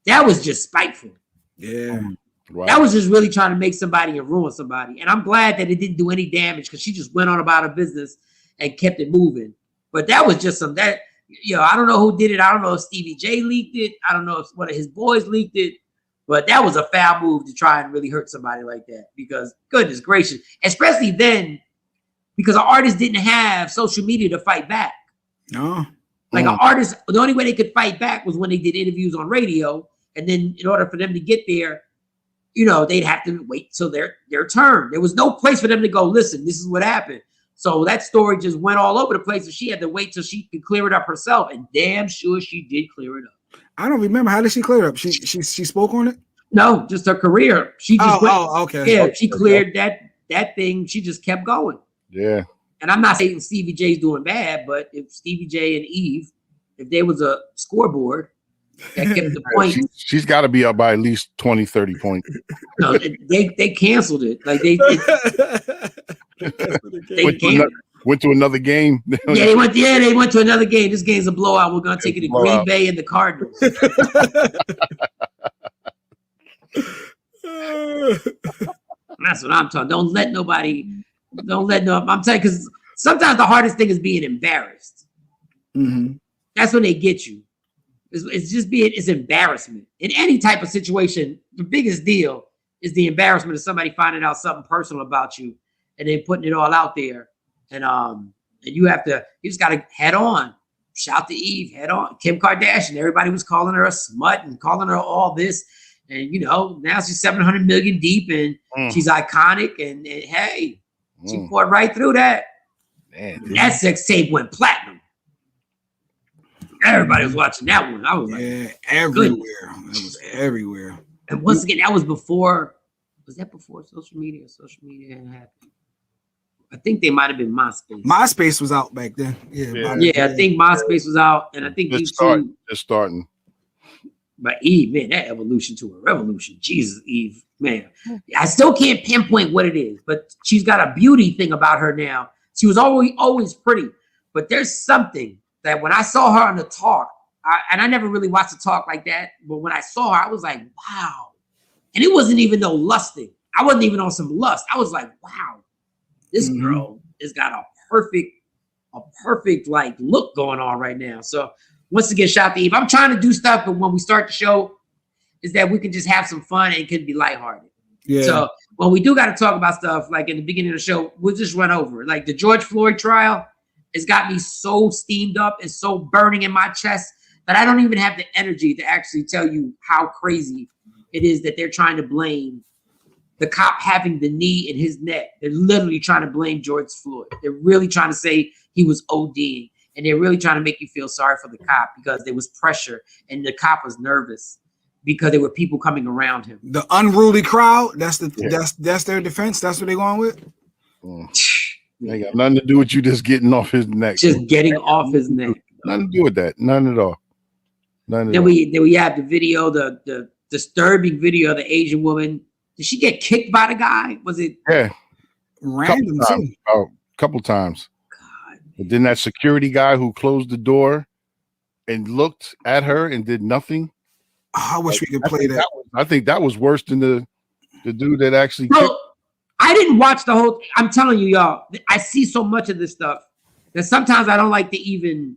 that was just spiteful. Yeah. Wow. That was just really trying to make somebody and ruin somebody. And I'm glad that it didn't do any damage because she just went on about her business and kept it moving. But that was just I don't know who did it. I don't know if Stevie J leaked it. I don't know if one of his boys leaked it. But that was a foul move to try and really hurt somebody like that. Because goodness gracious, especially then, because an artist didn't have social media to fight back. No. Like an artist, the only way they could fight back was when they did interviews on radio. And then in order for them to get there, they'd have to wait till their turn. There was no place for them to go, listen, this is what happened. So that story just went all over the place. And she had to wait till she could clear it up herself. And damn sure she did clear it up. I don't remember. How did she clear it up? She spoke on it? No, just her career. She just okay. Yeah, she cleared that thing. She just kept going. Yeah. and I'm not saying Stevie J's doing bad, but if Stevie J and Eve, if there was a scoreboard that kept the points, she's got to be up by at least 20, 30 points. No, they canceled it. Like they went to another game. They went to another game. This game's a blowout. We're gonna take it to Green Bay and the Cardinals. That's what I'm talking. Don't let no. I'm telling you, because sometimes the hardest thing is being embarrassed. Mm-hmm. That's when they get you. It's embarrassment in any type of situation. The biggest deal is the embarrassment of somebody finding out something personal about you and then putting it all out there. And you just gotta head on. Shout to Eve, head on. Kim Kardashian, everybody was calling her a smut and calling her all this. And now she's 700 million deep and she's iconic. And hey, she poured right through that. Man, that sex tape went platinum. Everybody was watching that one. I was like, everywhere. It was everywhere. And once again, that was before. Was that before social media? Social media hadn't happened. I think they might have been MySpace. MySpace was out back then. I think MySpace was out, and I think just starting. But Eve, man, that evolution to a revolution. Jesus, Eve, man. I still can't pinpoint what it is, but she's got a beauty thing about her now. She was always pretty, but there's something that when I saw her on the talk, and I never really watched the talk like that, but when I saw her, I was like, wow. And it wasn't even no lusting. I wasn't even on some lust. I was like, wow, this girl has got a perfect like look going on right now. So once again, shout out to Eve. I'm trying to do stuff, but when we start the show, is that we can just have some fun and it can be lighthearted. Yeah. So when we do got to talk about stuff, like in the beginning of the show, we'll just run over. Like the George Floyd trial has got me so steamed up and so burning in my chest that I don't even have the energy to actually tell you how crazy it is that they're trying to blame the cop having the knee in his neck. They're literally trying to blame George Floyd. They're really trying to say he was ODing. And they're really trying to make you feel sorry for the cop because there was pressure and the cop was nervous because there were people coming around him. The unruly crowd, that's their defense. That's what they're going with. They got nothing to do with you just getting off his neck. Just getting off his neck. Nothing to do with that. None at all. Then we have the video, the disturbing video of the Asian woman. Did she get kicked by the guy? Was it? Yeah. Random a couple times. But then that security guy who closed the door and looked at her and did nothing. I wish we could play that. I think that was worse than the dude that actually kicked. I didn't watch the whole. I'm telling you, y'all. I see so much of this stuff that sometimes I don't like to even.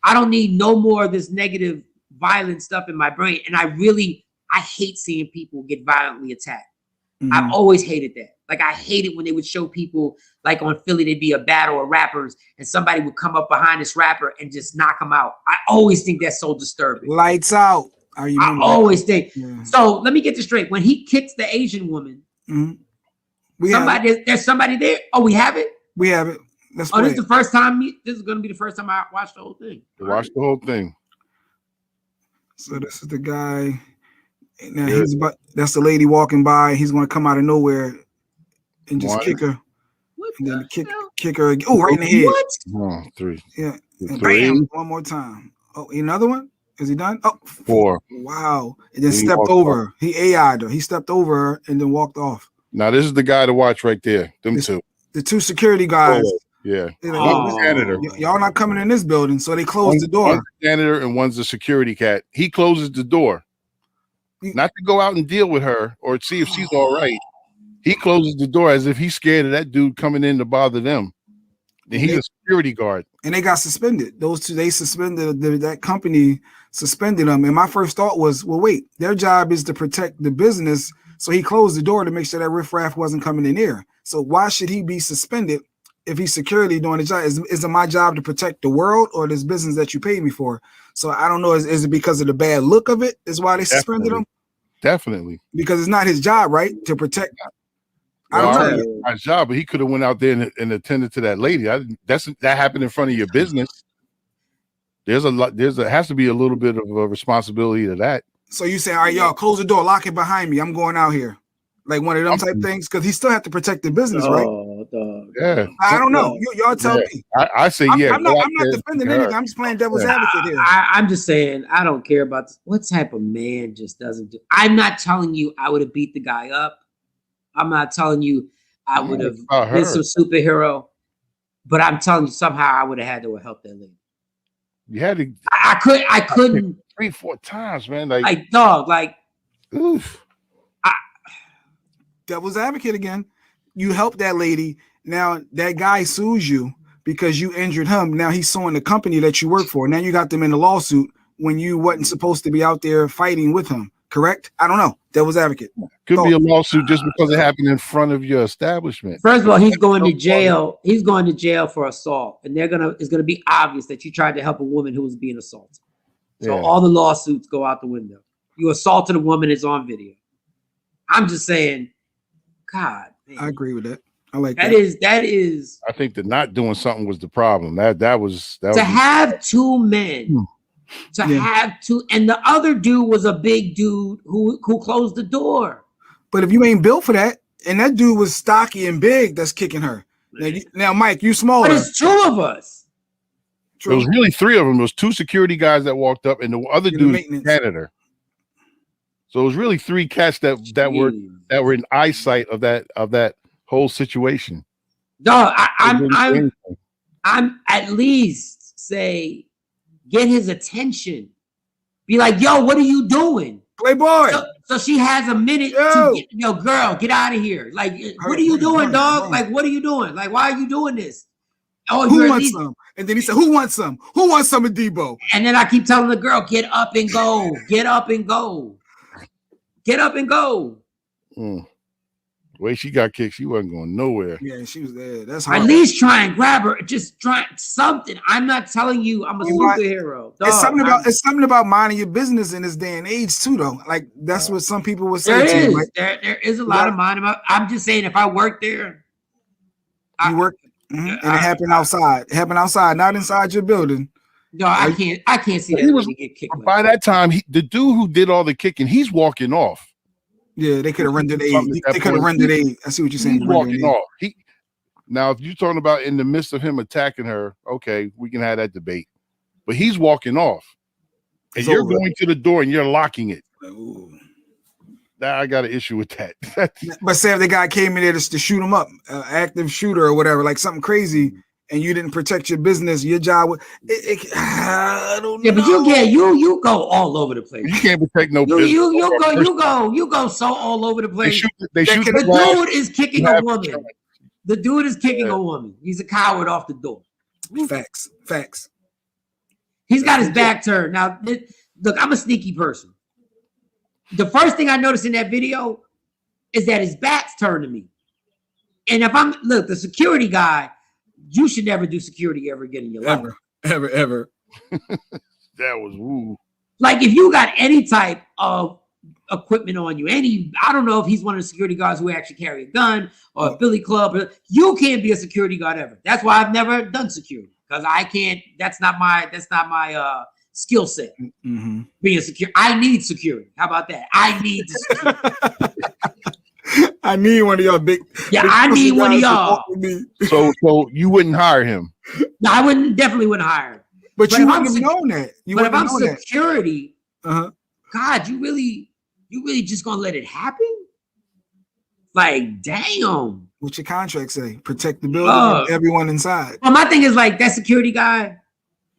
I don't need no more of this negative, violent stuff in my brain. And I hate seeing people get violently attacked. I've always hated that. Like I hate it when they would show people like on Philly, there'd be a battle of rappers and somebody would come up behind this rapper and just knock him out. I always think that's so disturbing. Lights out. I always think. Yeah. So let me get this straight. When he kicks the Asian woman, there's somebody there. Oh, we have it? We have it. This is the first time. This is going to be the first time I watched the whole thing. Watch the whole thing. So this is the guy. Now that's the lady walking by. He's going to come out of nowhere and just kick her. And then kick her. Oh, right in the head. What? 1, 3. Yeah. Bam. One more time. Oh, another one? Is he done? Oh, 4. Wow. And then stepped over her. He AI'd her. He stepped over her and then walked off. Now, this is the guy to watch right there. Two. The 2 security guys. Oh, yeah. Janitor. Y'all not coming in this building. So they closed the door. One's the janitor and one's the security cat. He closes the door. Not to go out and deal with her or see if she's all right. He closes the door as if he's scared of that dude coming in to bother them. Then he's a security guard. And they got suspended. Those 2, they suspended, that company suspended them. And my first thought was, well, wait, their job is to protect the business. So he closed the door to make sure that riffraff wasn't coming in here. So why should he be suspended if he's security doing the job? Is it my job to protect the world or this business that you paid me for? So I don't know. Is it because of the bad look of it? Is why they suspended him? Definitely. Because it's not his job, right? To protect. I don't know his job, but he could have went out there and attended to that lady. That happened in front of your business. There's has to be a little bit of a responsibility to that. So you say, all right, y'all, close the door, lock it behind me. I'm going out here. Like one of them type things, because he still have to protect the business, right? Dog. Yeah. I don't know. Y'all tell me. I say I'm, yeah. I'm not defending anything. I'm just playing devil's advocate here. I'm just saying I don't care about what type of man just doesn't do. I'm not telling you I would have beat the guy up. I'm not telling you I would have been some superhero, but I'm telling you somehow I would have had to help that lady. You had to. I couldn't 3-4 times, man. Like dog, like. Oof. Devil's advocate again. You help that lady. Now that guy sues you because you injured him. Now he's suing the company that you work for. Now you got them in a lawsuit when you wasn't supposed to be out there fighting with him. Correct? I don't know. Devil's advocate. Could be a lawsuit just because it happened in front of your establishment. First of all, he's going to jail. He's going to jail for assault, and it's gonna be obvious that you tried to help a woman who was being assaulted. So all the lawsuits go out the window. You assaulted a woman, it's on video. I'm just saying, God, man. I agree with that. I like that. That is. I think that not doing something was the problem. That was have two men. Have two, and the other dude was a big dude who closed the door. But if you ain't built for that, and that dude was stocky and big, that's kicking her. Now Mike, you smaller. But it's two of us. True. There was really 3 of them. There was 2 security guys that walked up, and the other dude was janitor. So it was really 3 cats that were in eyesight of that whole situation. No, I'm at least say get his attention. Be like, yo, what are you doing? Playboy. So she has a minute to get, girl, get out of here. Like, what are you doing, dog? Like, what are you doing? Like, why are you doing this? Oh, who wants some? And then he said, who wants some? Who wants some of Debo? And then I keep telling the girl, get up and go. Get up and go. Get up and go. The way she got kicked, she wasn't going nowhere. Yeah, she was there. That's hard. At least try and grab her. Just try something. I'm not telling you I'm a superhero. Dog, it's something about minding your business in this day and age too, though. Like that's what some people would say to you. Like, there is a lot of minding. I'm just saying, if I worked there, you work, and it happened outside. It happened outside, not inside your building. No, I can't see that get kicked. By that time, the dude who did all the kicking, he's walking off. Yeah, they could have rendered aid. They could have rendered aid. I see what you're saying. He's walking off. Now, if you're talking about in the midst of him attacking her, okay, we can have that debate. But he's walking off, and you're going to the door and you're locking it. Ooh. Now I got an issue with that. But say if the guy came in there to shoot him up, active shooter or whatever, like something crazy, and you didn't protect your business, your job. I don't know. But you go all over the place. You can't protect no business. You go so all over the place. They shoot the dude is kicking a woman. The dude is kicking a woman. He's a coward off the door. Facts. He's got his back turned. Now, look, I'm a sneaky person. The first thing I noticed in that video is that his back's turned to me. And if the security guy, you should never do security ever again in your life. Ever. That was woo. Like if you got any type of equipment on you, I don't know if he's one of the security guards who actually carry a gun or a billy club. You can't be a security guard ever. That's why I've never done security, because I can't. That's not my skill set. Mm-hmm. Being secure, I need security. How about that? I need security. I need one of y'all big. Yeah, I need one of y'all. So you wouldn't hire him? No, I definitely wouldn't hire him. But you wouldn't have known that. But if I'm security, God, you really just gonna let it happen? Like, damn. What your contract say? Protect the building and everyone inside. Well, my thing is like that security guy,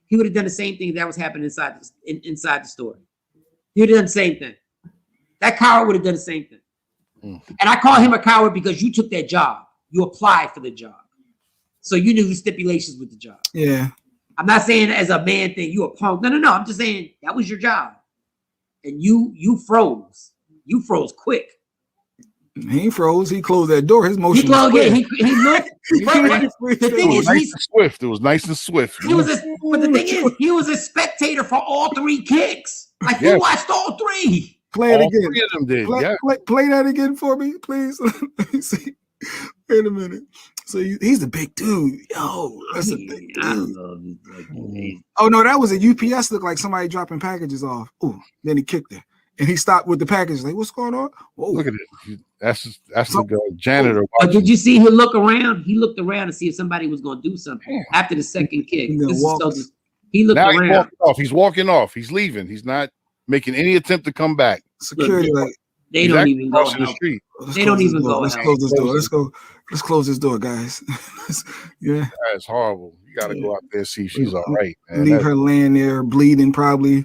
he would have done the same thing that was happening inside the store. He would have done the same thing. That coward would have done the same thing. And I call him a coward because you took that job. You applied for the job. So you knew the stipulations with the job. Yeah. I'm not saying as a man thing, you a punk. No. I'm just saying that was your job. And you froze. You froze quick. He froze. He closed that door. His motion. He looked. The thing is, swift. It was nice and swift. But the thing is, he was a spectator for all 3 kicks. Like he watched all 3. Play it again. 3 of them did. Play that again for me, please. Let me see. Wait a minute. So he's the big dude. Yo, that's a big dude. Oh no, that was a UPS. Looked like somebody dropping packages off. Ooh, then he kicked her. And he stopped with the package. Like, what's going on? Whoa. Look at it. That's the janitor. But did you see him look around? He looked around to see if somebody was going to do something after the second kick. He looked now around. He's walking off. He's leaving. He's not making any attempt to come back. Security, look, they don't even go the street. They don't even go. Let's close this door. Let's close this door, guys. Yeah, that's horrible. You got to go out there and see if she's all right. Man. Leave her laying there bleeding, probably.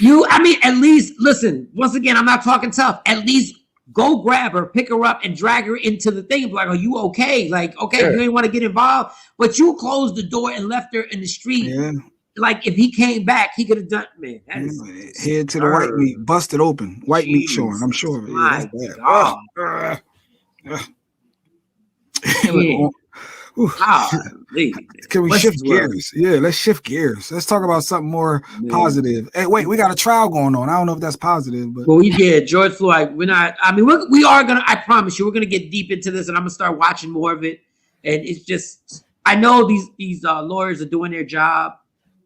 At least listen. Once again, I'm not talking tough. At least go grab her, pick her up, and drag her into the thing. Like, are you okay? Like, okay, you didn't want to get involved, but you closed the door and left her in the street. Yeah. Like, if he came back, he could have done. Man, head to the white meat, busted open, white meat showing. I'm sure. My God. Can we shift gears? Yeah, let's shift gears. Let's talk about something more positive. Hey, wait, we got a trial going on. I don't know if that's positive, but we did. George Floyd. We're not. I mean, we are gonna. I promise you, we're gonna get deep into this, and I'm gonna start watching more of it. And it's just, I know these lawyers are doing their job,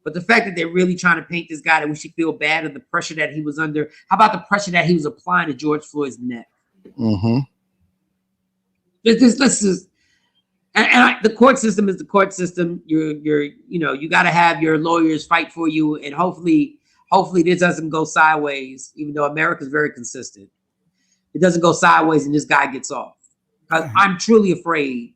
but the fact that they're really trying to paint this guy that we should feel bad of the pressure that he was under. How about the pressure that he was applying to George Floyd's neck? Mm-hmm. Let's just. The court system is the court system. You got to have your lawyers fight for you, and hopefully this doesn't go sideways. Even though America's very consistent, it doesn't go sideways, and this guy gets off. Because I'm truly afraid.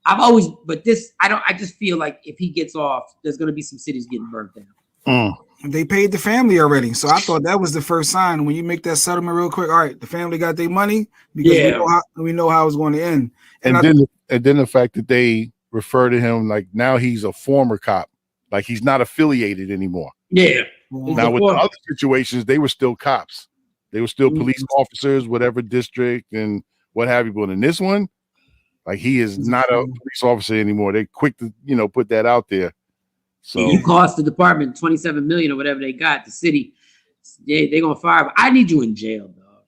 I just feel like if he gets off, there's going to be some cities getting burnt down. They paid the family already, so I thought that was the first sign. When you make that settlement real quick, all right, the family got their money because we know how it's going to end. And then the fact that they refer to him like now he's a former cop, like he's not affiliated anymore. Yeah. Now with the other situations, they were still cops. They were still police officers, whatever district and what have you. But in this one, like he is not a police officer anymore. They're quick to, put that out there. So you cost the department $27 million or whatever they got. The city, they're gonna fire him. I need you in jail, dog.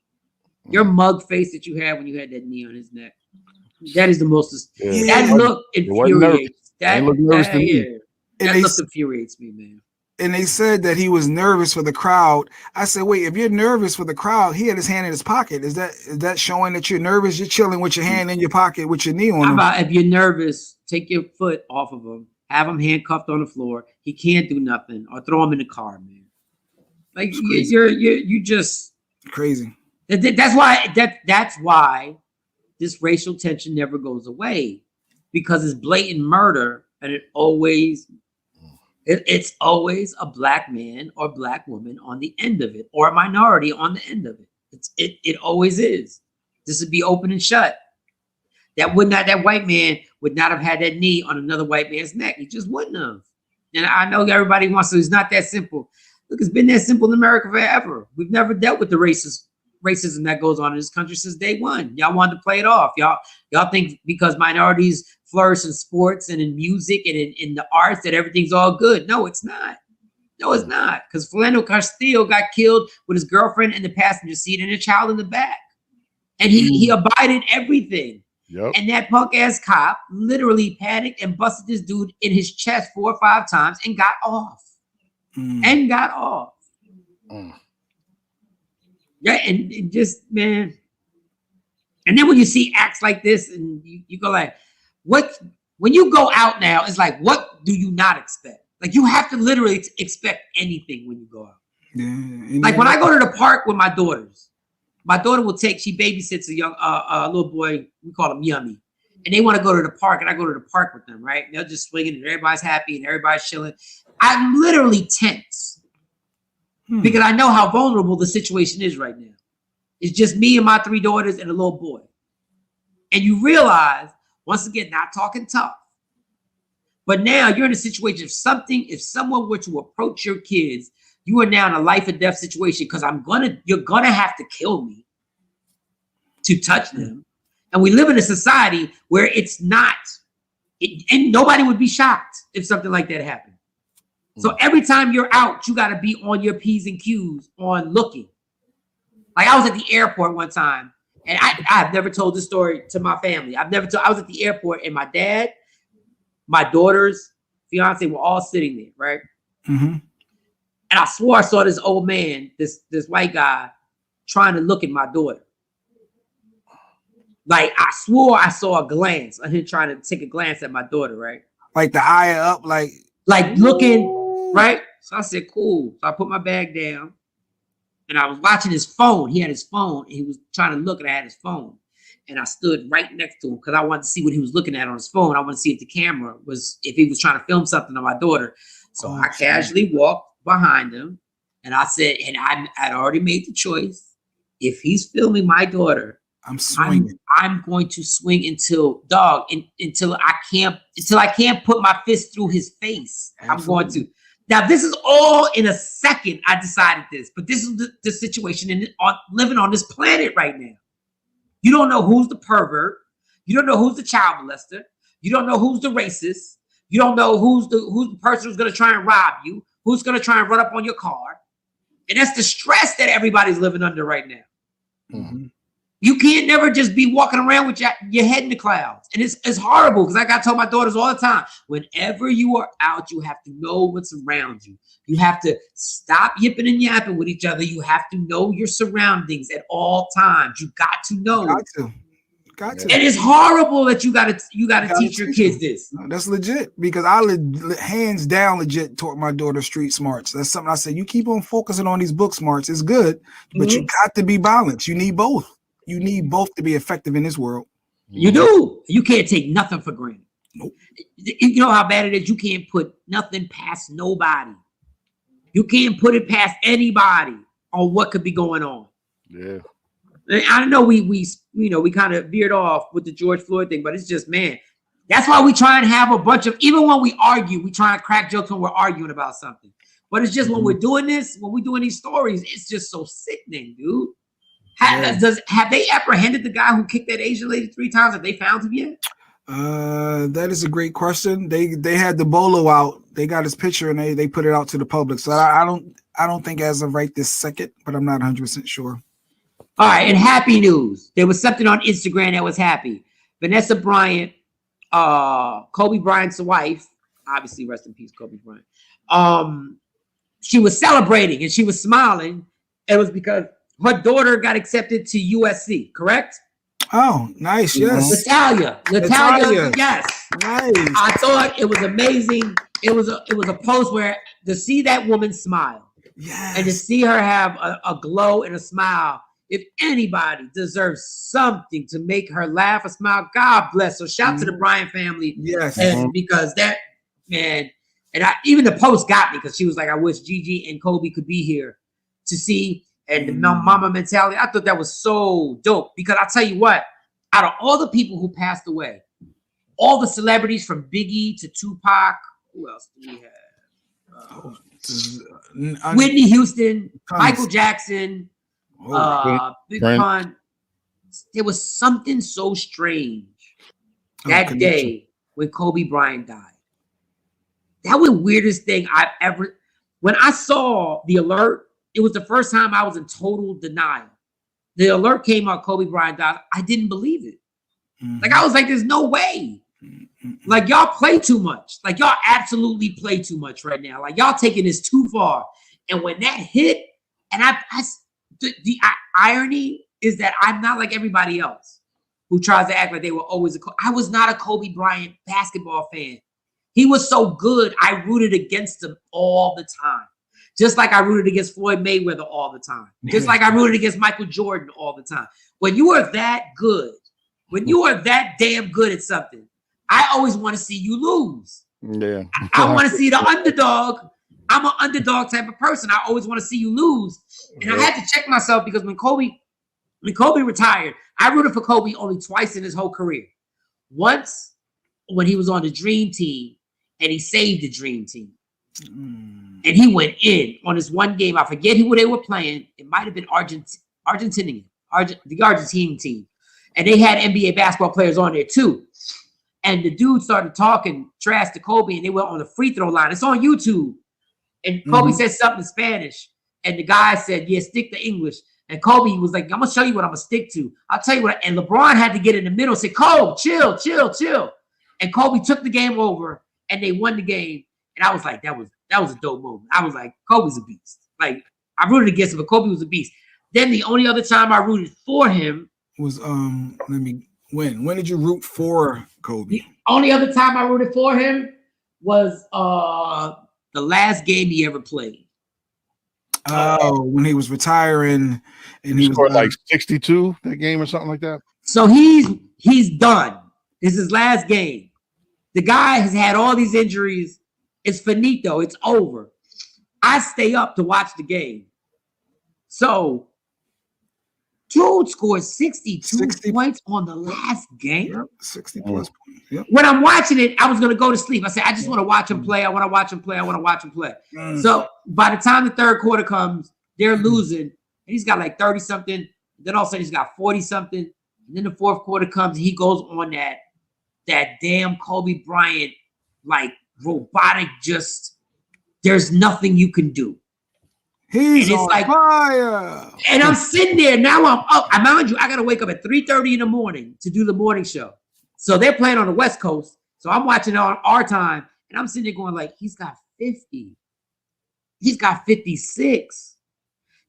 Your mug face that you had when you had that knee on his neck. That is the most. That look infuriates. That look infuriates me, man. And they said that he was nervous for the crowd. I said, wait, if you're nervous for the crowd, he had his hand in his pocket. Is that showing that you're nervous? You're chilling with your hand in your pocket with your knee on him. How about if you're nervous, take your foot off of him, have him handcuffed on the floor. He can't do nothing, or throw him in the car, man. Like you're just crazy. That's why this racial tension never goes away, because it's blatant murder, and it's always a black man or black woman on the end of it, or a minority on the end of it. It always is. This would be open and shut. That white man would not have had that knee on another white man's neck. He just wouldn't have. And I know everybody wants to. It's not that simple. Look, it's been that simple in America forever. We've never dealt with the racism that goes on in this country since day one. Y'all wanted to play it off. Y'all think because minorities flourish in sports and in music and in the arts that everything's all good. No, it's not. No, it's not. Because Philando Castillo got killed with his girlfriend in the passenger seat and a child in the back. And he abided everything. Yep. And that punk ass cop literally panicked and busted this dude in his chest 4 or 5 times and got off. Yeah, and just, man. And then when you see acts like this and you go like, when you go out now, it's like, what do you not expect? Like, you have to literally expect anything when you go out. Yeah, like when I go to the park with my daughters, my daughter she babysits a young little boy, we call him Yummy. And they want to go to the park, and I go to the park with them, right? And they're just swinging, and everybody's happy, and everybody's chilling. I'm literally tense because I know how vulnerable the situation is right now. It's just me and my 3 daughters and a little boy. And you realize, once again, not talking tough, but now you're in a situation if someone were to approach your kids, you are now in a life or death situation because you're gonna have to kill me to touch them. And we live in a society where it's not, and nobody would be shocked if something like that happened. So every time you're out, you got to be on your P's and Q's on looking. Like I was at the airport one time, and I've never told this story to my family. I was at the airport, and my dad, my daughter's fiance were all sitting there, right? Mm-hmm. And I swore I saw this old man, this white guy, trying to look at my daughter. Like I swore I saw a glance of him trying to take a glance at my daughter, right? Like the eye up, like looking, right? So I said, cool. So I put my bag down and I was watching his phone. He had his phone and he was trying to look and I had his phone. And I stood right next to him because I wanted to see what he was looking at on his phone. I wanted to see if the camera was, if he was trying to film something on my daughter. So I casually walked behind him and I said, and I'd already made the choice. If he's filming my daughter, I'm swinging. I'm going to swing until I can't put my fist through his face. Absolutely. I'm going to. Now, this is all in a second. I decided this, but this is the situation living on this planet right now. You don't know who's the pervert. You don't know who's the child molester. You don't know who's the racist. You don't know who's the person who's going to try and rob you, who's going to try and run up on your car. And that's the stress that everybody's living under right now. Mm-hmm. You can't never just be walking around with your head in the clouds. And it's horrible because like I tell my daughters all the time, whenever you are out, you have to know what's around you. You have to stop yipping and yapping with each other. You have to know your surroundings at all times. You got to know. Got to. And it's horrible that you gotta teach your kids this. No, that's legit because I hands down legit taught my daughter street smarts. That's something I said. You keep on focusing on these book smarts. It's good, but you got to be balanced. You need both. You need both to be effective in this world. You do. You can't take nothing for granted. Nope. You know how bad it is? You can't put nothing past nobody. You can't put it past anybody on what could be going on. Yeah. I know we kind of veered off with the George Floyd thing, but it's just, man, that's why we try and have a bunch of, even when we argue, we try and crack jokes when we're arguing about something. But it's just when we're doing this, when we're doing these stories, it's just so sickening, dude. Have they apprehended the guy who kicked that Asian lady 3 times? Have they found him yet? That is a great question. They had the bolo out. They got his picture and they put it out to the public. So I don't think as of right this second, but I'm not 100% sure. All right, and happy news. There was something on Instagram that was happy. Vanessa Bryant, Kobe Bryant's wife, obviously rest in peace, Kobe Bryant. She was celebrating and she was smiling. It was because her daughter got accepted to USC, correct? Oh, nice. Yes. Natalia, yes. Nice. I thought it was amazing. It was a post where to see that woman smile. Yes. And to see her have a glow and a smile. If anybody deserves something to make her laugh or smile, God bless her. Shout to the Bryant family. Yes. And because that, man, and even the post got me because she was like, I wish Gigi and Kobe could be here to see. And the mama mentality, I thought that was so dope. Because I'll tell you what, out of all the people who passed away, all the celebrities from Biggie to Tupac, who else do we have? Whitney Houston, Michael Jackson, Big Pun. There was something so strange that day when Kobe Bryant died. That was the weirdest thing I've ever. When I saw the alert, it was the first time I was in total denial. The alert came out, Kobe Bryant died. I didn't believe it. Like I was like, there's no way. Like y'all play too much. Like y'all absolutely play too much right now. Like y'all taking this too far. And when that hit, and the irony is that I'm not like everybody else who tries to act like they were always I was not a Kobe Bryant basketball fan. He was so good, I rooted against him all the time. Just like I rooted against Floyd Mayweather all the time. Just like I rooted against Michael Jordan all the time. When you are that good, when you are that damn good at something, I always want to see you lose. Yeah. I want to see the underdog. I'm an underdog type of person. I always want to see you lose. And I had to check myself because when Kobe retired, I rooted for Kobe only twice in his whole career. Once when he was on the Dream Team and he saved the Dream Team. And he went in on this one game. I forget who they were playing. It might have been the Argentine team. And they had NBA basketball players on there too. And the dude started talking trash to Kobe and they went on the free throw line. It's on YouTube. And Kobe said something in Spanish. And the guy said, yeah, stick to English. And Kobe was like, I'm going to show you what I'm going to stick to. I'll tell you what. And LeBron had to get in the middle and say, Kobe, chill. And Kobe took the game over and they won the game. And I was like, that was a dope moment. I was like, Kobe's a beast. Like, I rooted against him, but Kobe was a beast. Then the only other time I rooted for him was when did you root for Kobe? The only other time I rooted for him was the last game he ever played. Oh, when he was retiring and he scored was like 62 that game or something like that. So he's done. This is his last game. The guy has had all these injuries. It's finito. It's over. I stay up to watch the game. So dude scored 60 points on the last game. Yep, 60 plus points. Yep. When I'm watching it, I was going to go to sleep. I said, I just want to watch him play. I want to watch him play. I want to watch him play. So by the time the third quarter comes, they're losing. And he's got like 30-something. Then all of a sudden he's got 40-something. And then the fourth quarter comes and he goes on that damn Kobe Bryant, like robotic, just there's nothing you can do. He's on fire. And I'm sitting there. Now I'm up. I mind you, I got to wake up at 3:30 in the morning to do the morning show. So they're playing on the West Coast. So I'm watching on our time. And I'm sitting there going like, he's got 50. He's got 56.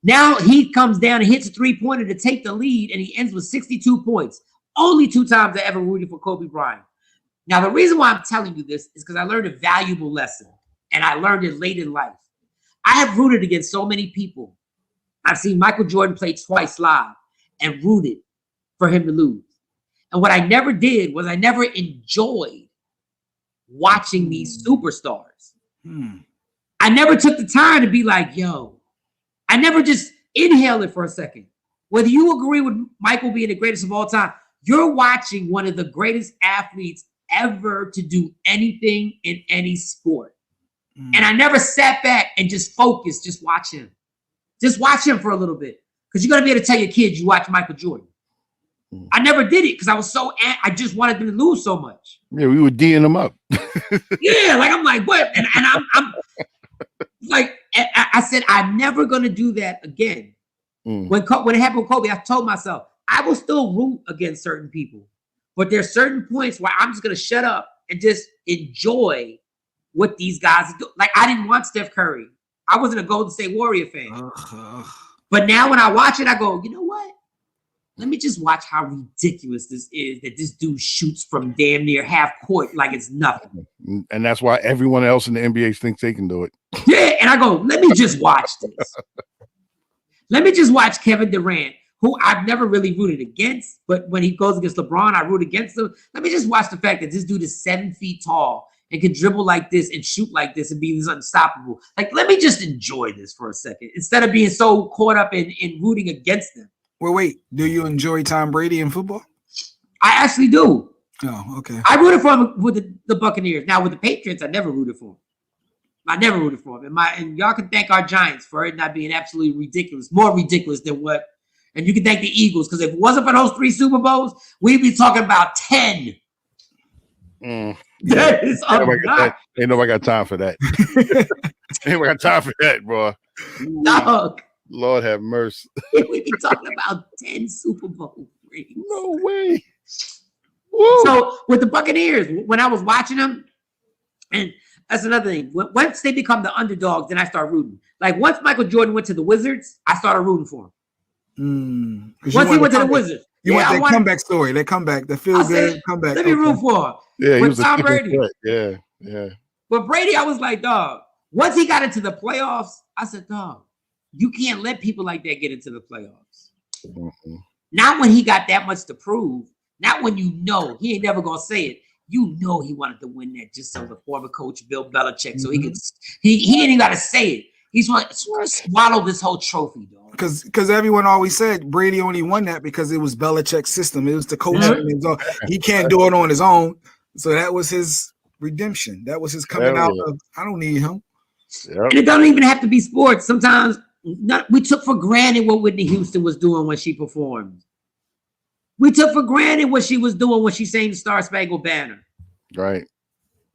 Now he comes down and hits a three-pointer to take the lead. And he ends with 62 points. Only 2 times I ever rooted for Kobe Bryant. Now, the reason why I'm telling you this is because I learned a valuable lesson. And I learned it late in life. I have rooted against so many people. I've seen Michael Jordan play twice live and rooted for him to lose. And what I never did was I never enjoyed watching these superstars. I never took the time to be like, yo, I never just inhaled it for a second. Whether you agree with Michael being the greatest of all time, you're watching one of the greatest athletes ever to do anything in any sport. And I never sat back and just focused, just watch him. Just watch him for a little bit. Because you're going to be able to tell your kids you watch Michael Jordan. I never did it because I was I just wanted them to lose so much. Yeah, we were D'ing them up. Yeah, like I'm like, what? And I'm like, I said, I'm never going to do that again. When it happened with Kobe, I told myself, I will still root against certain people. But there's certain points where I'm just going to shut up and just enjoy what these guys do. Like, I didn't want Steph Curry. I wasn't a Golden State Warrior fan. But now when I watch it, I go, you know what? Let me just watch how ridiculous this is, that this dude shoots from damn near half court like it's nothing. And that's why everyone else in the NBA thinks they can do it. Yeah, and I go, let me just watch this. Let me just watch Kevin Durant, who I've never really rooted against, but when he goes against LeBron, I root against him. Let me just watch the fact that this dude is 7 feet tall and can dribble like this and shoot like this and be this unstoppable. Like, let me just enjoy this for a second instead of being so caught up in rooting against them. Well, wait, do you enjoy Tom Brady in football? I actually do. Oh, okay. I rooted for him with the Buccaneers. Now, with the Patriots, I never rooted for him. I never rooted for him. And y'all can thank our Giants for it not being absolutely ridiculous, more ridiculous than what. And you can thank the Eagles, because if it wasn't for those 3 Super Bowls, we'd be talking about 10. That is ain't nobody got time for that. Ain't nobody got time for that, bro. Dog. Lord have mercy. We'd be talking about 10 Super Bowl rings. No way. Woo. So with the Buccaneers, when I was watching them, and that's another thing. Once they become the underdogs, then I start rooting. Like once Michael Jordan went to the Wizards, I started rooting for him. Once he went to the Wizards. You want that comeback story, that comeback, the feel good comeback. Let me root for him. Yeah, he with was Tom Brady. Yeah. But Brady, I was like, dog. Once he got into the playoffs, I said, dog, you can't let people like that get into the playoffs. Not when he got that much to prove. Not when you know he ain't never gonna say it. You know he wanted to win that just so the former coach Bill Belichick, so he could. He ain't even got to say it. He's want to swallow this whole trophy, dog. Because everyone always said Brady only won that because it was Belichick's system. It was the coaching. He can't do it on his own. So that was his redemption. That was his coming out of, I don't need him. And it don't even have to be sports. Sometimes we took for granted what Whitney Houston was doing when she performed. We took for granted what she was doing when she sang the Star Spangled Banner. Right.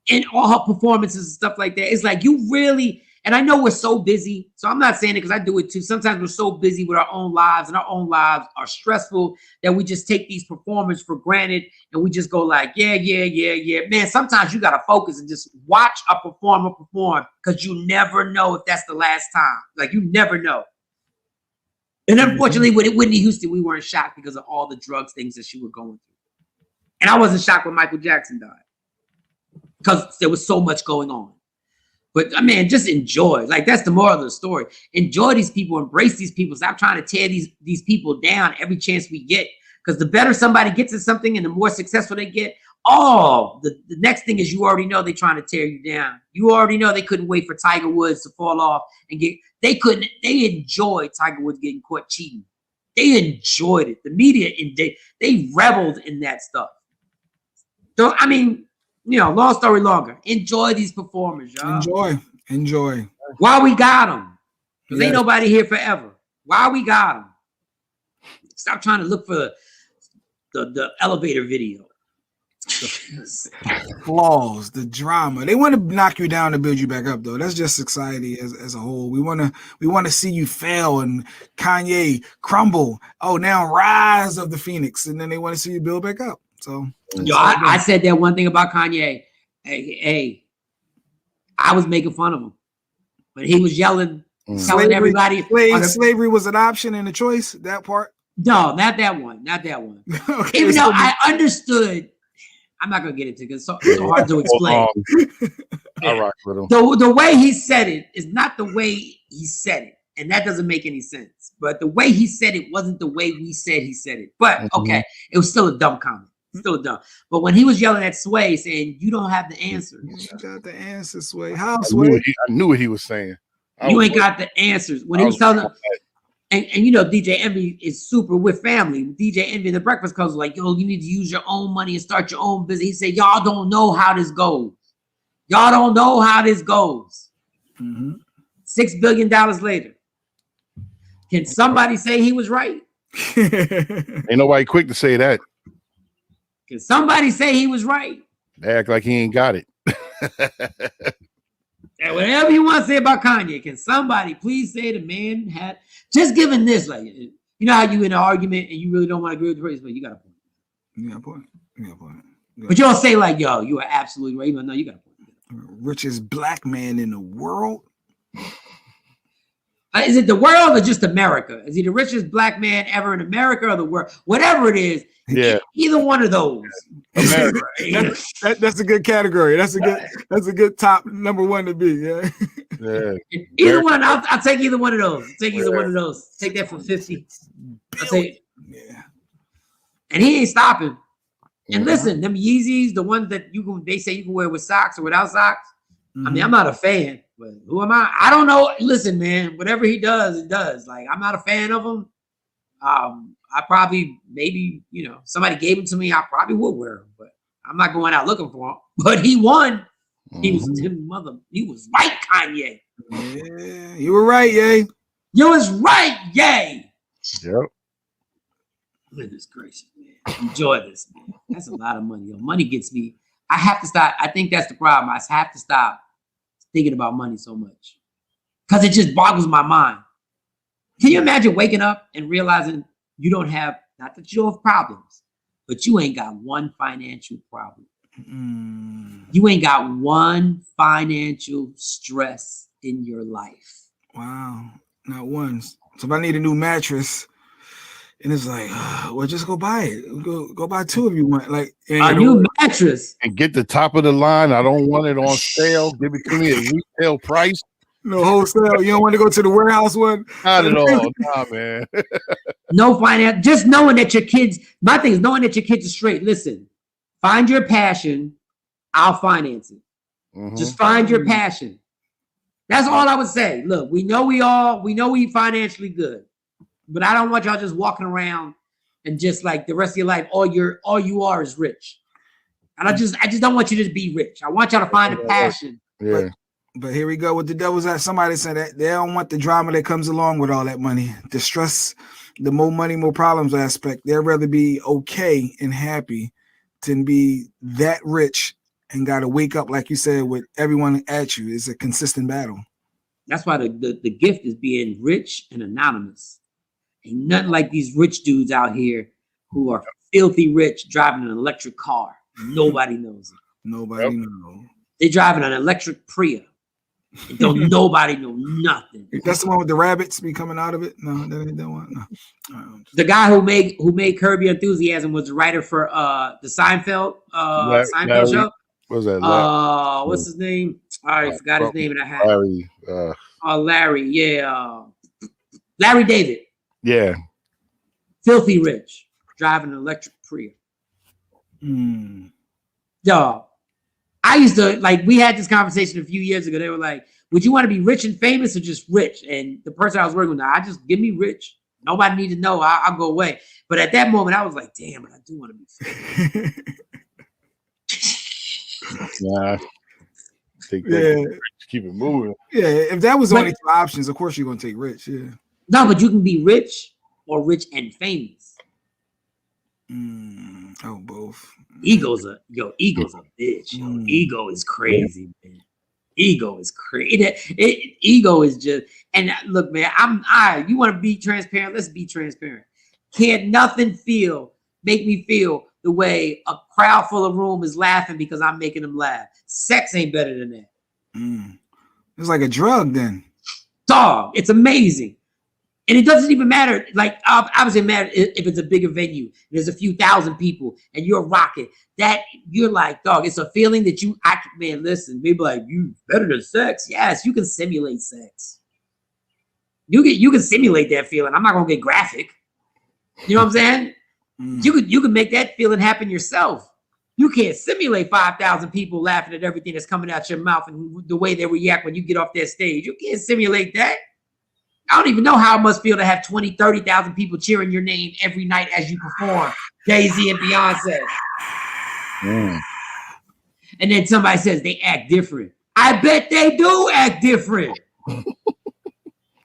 And all her performances and stuff like that. It's like you really, and I know we're so busy, so I'm not saying it because I do it too. Sometimes we're so busy with our own lives, and our own lives are stressful that we just take these performers for granted, and we just go like, yeah. Man, sometimes you got to focus and just watch a performer perform, because you never know if that's the last time. Like, you never know. And unfortunately, with Whitney Houston, we weren't shocked because of all the drugs things that she was going through. And I wasn't shocked when Michael Jackson died because there was so much going on. But I mean, just enjoy. Like, that's the moral of the story. Enjoy these people, embrace these people. Stop trying to tear these people down every chance we get. Because the better somebody gets at something and the more successful they get, the next thing is you already know they're trying to tear you down. You already know they couldn't wait for Tiger Woods to fall off and they enjoyed Tiger Woods getting caught cheating. They enjoyed it. The media, they reveled in that stuff. So, I mean, long story longer. Enjoy these performers, y'all. Enjoy. While we got them. Because ain't nobody here forever. While we got them. Stop trying to look for the elevator video. Flaws, the drama. They want to knock you down to build you back up, though. That's just society as a whole. We want to see you fail and Kanye crumble. Oh, now rise of the Phoenix, and then they want to see you build back up. So, I said that one thing about Kanye. Hey, I was making fun of him, but he was yelling, telling everybody slavery was an option and a choice. That part. No, not that one. Not that one. Okay, even though I understood. I'm not gonna get into it because it's so hard to explain. I rock with him. The way he said it is not the way he said it, and that doesn't make any sense. But the way he said it wasn't the way we said he said it. But okay, it was still a dumb comment. Still dumb. But when he was yelling at Sway, saying, "You don't have the answers," you got the answer, Sway. How Sway? I knew what he was saying. You ain't got the answers. When he was telling them. And DJ Envy is super with family. DJ Envy, the Breakfast Club, was like, yo, you need to use your own money and start your own business. He said, y'all don't know how this goes. Y'all don't know how this goes. $6 billion later. Can somebody say he was right? Ain't nobody quick to say that. Can somebody say he was right? They act like he ain't got it. And whatever you want to say about Kanye, can somebody please say the man had just given this, like, you know how you in an argument and you really don't want to agree with the person, but you got a point. You got a point. But you don't say like, yo, you are absolutely right. No, you got a point. Richest black man in the world. Is it the world or just America? Is he the richest black man ever in America or the world? Whatever it is, either one of those. That's a good category. That's a good top number one to be. Yeah. Either one. I'll take either one of those. Take either one of those. Take that for 50. I'll take. Yeah. And he ain't stopping. And listen, them Yeezys, the ones that they say you can wear with socks or without socks. I mean, I'm not a fan, but who am I? I don't know. Listen, man, whatever he does, it does. Like, I'm not a fan of him. I probably, maybe, somebody gave him to me, I probably would wear him, but I'm not going out looking for him. But he won. He was right, Kanye. Yeah, you were right, Ye. You was right, Ye. Yep. Goodness gracious, man. Enjoy this, man. That's a lot of money. Money gets me. I have to stop. I think that's the problem. I have to stop thinking about money so much because it just boggles my mind. Can you imagine waking up and realizing you don't have, not that you don't have problems, but you ain't got one financial problem. You ain't got one financial stress in your life. Wow. Not one. So if I need a new mattress, and it's like, well, just go buy it. Go buy two if you want. Like a new mattress. And get the top of the line. I don't want it on sale. Give it to me at retail price. No wholesale. You don't want to go to the warehouse one? Not at all. Nah, man. No finance. Just knowing that your kids, my thing is knowing that your kids are straight. Listen, find your passion. I'll finance it. Just find your passion. That's all I would say. Look, we know we financially good. But I don't want y'all just walking around and just like the rest of your life, all you are is rich. And I just don't want you to be rich. I want y'all to find a passion. Yeah. But here we go with the devil's at. Somebody said that they don't want the drama that comes along with all that money. The stress, the more money, more problems aspect. They'd rather be okay and happy than be that rich and got to wake up, like you said, with everyone at you. It's a consistent battle. That's why the gift is being rich and anonymous. Ain't nothing like these rich dudes out here who are filthy rich driving an electric car. Nobody knows it. Nobody knows. They're driving an electric Prius. Don't nobody know nothing. That's the one with the rabbits be coming out of it. No, that ain't that one. No. The guy who made Curb Your Enthusiasm was the writer for the Seinfeld Larry, show. What was that? What's his name? I forgot his name, and I had Larry. Larry. Yeah, Larry David. Yeah. Filthy rich, driving an electric Prius. Dog. I used to, like, we had this conversation a few years ago. They were like, would you want to be rich and famous or just rich? And the person I was working with, I just give me rich. Nobody need to know. I'll go away. But at that moment, I was like, damn, but I do want to be famous. Nah. Take that. Keep it moving. Yeah, if that was only two options, of course you're going to take rich. Yeah. No, but you can be rich or rich and famous. Oh, both. Ego's a bitch. Yo. Ego is crazy, man. Ego is crazy. Ego is just, and look, man, you want to be transparent? Let's be transparent. Can't nothing make me feel the way a crowd full of room is laughing because I'm making them laugh. Sex ain't better than that. It's like a drug then. Dog, it's amazing. And it doesn't even matter. Like, obviously, it matters if it's a bigger venue. There's a few thousand people, and you're rocking. That you're like, dog. It's a feeling that man. Listen, people like you better than sex. Yes, you can simulate sex. You can simulate that feeling. I'm not gonna get graphic. You know what I'm saying? You can make that feeling happen yourself. You can't simulate 5,000 people laughing at everything that's coming out your mouth and the way they react when you get off that stage. You can't simulate that. I don't even know how it must feel to have 20, 30,000 people cheering your name every night as you perform Jay-Z and Beyonce. And then somebody says they act different. I bet they do act different.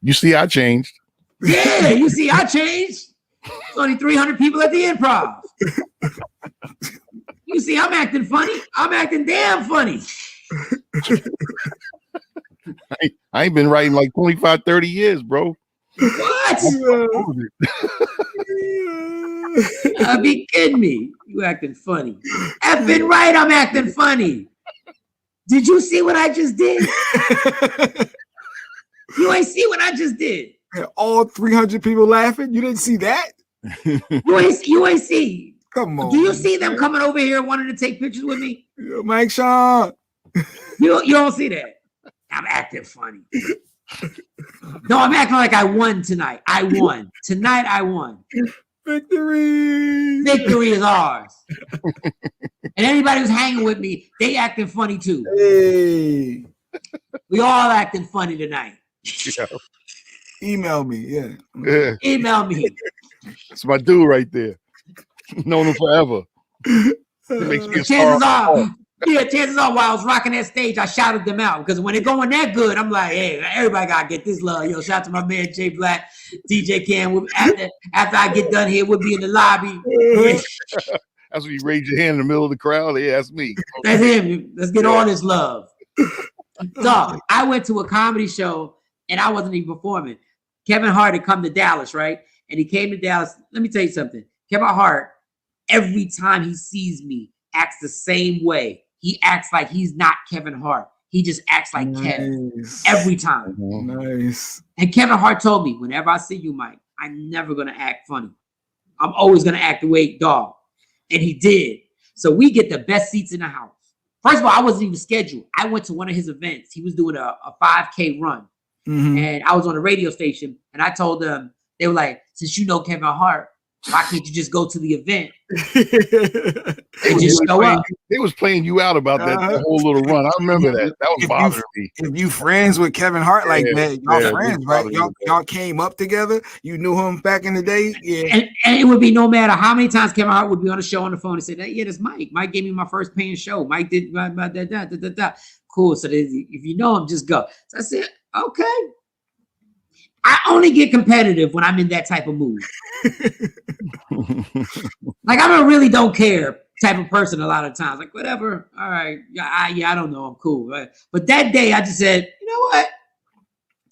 You see, I changed. Yeah, you see, I changed. There's only 300 people at the Improv. You see, I'm acting funny. I'm acting damn funny. I ain't been writing like 25, 30 years, bro. What? Be kidding me. You acting funny. Effing right, I'm acting funny. Did you see what I just did? You ain't see what I just did. All 300 people laughing? You didn't see that? You ain't see. Come on. Do you see them coming over here wanting to take pictures with me? Mike Shawn. You don't see that. I'm acting funny. No, I'm acting like I won tonight. I won. Tonight I won. Victory. Victory is ours. And anybody who's hanging with me, they acting funny too. Hey. We all acting funny tonight. Yeah. Email me. Yeah. Email me. That's my dude right there. Known him forever. Chances are, while I was rocking that stage, I shouted them out because when it going that good, I'm like, hey, everybody gotta get this love. Yo, shout out to my man Jay Black, DJ Cam. After I get done here, we'll be in the lobby. That's when you raise your hand in the middle of the crowd. Yeah, that's me. That's him. Let's get all this love. So I went to a comedy show and I wasn't even performing. Kevin Hart had come to Dallas, right? And he came to Dallas. Let me tell you something. Kevin Hart, every time he sees me, acts the same way. He acts like he's not Kevin Hart. He just acts like Kevin every time. Nice. And Kevin Hart told me, whenever I see you, Mike, I'm never going to act funny. I'm always going to act the way dog. And he did. So we get the best seats in the house. First of all, I wasn't even scheduled. I went to one of his events. He was doing a 5K run. And I was on a radio station. And I told them, they were like, since you know Kevin Hart, why can't you just go to the event and just show up? They was playing you out about that whole little run. I remember that. That was bothering me. If you friends with Kevin Hart like that, y'all friends, right? Y'all came up together. You knew him back in the day. Yeah. And it would be no matter how many times Kevin Hart would be on the show on the phone and say, yeah, that's Mike. Mike gave me my first paying show. Mike did da. Cool. So if you know him, just go. So I said, okay. I only get competitive when I'm in that type of mood. Like I really don't care type of person a lot of times. Like whatever. All right. I don't know. I'm cool. Right? But that day I just said, you know what?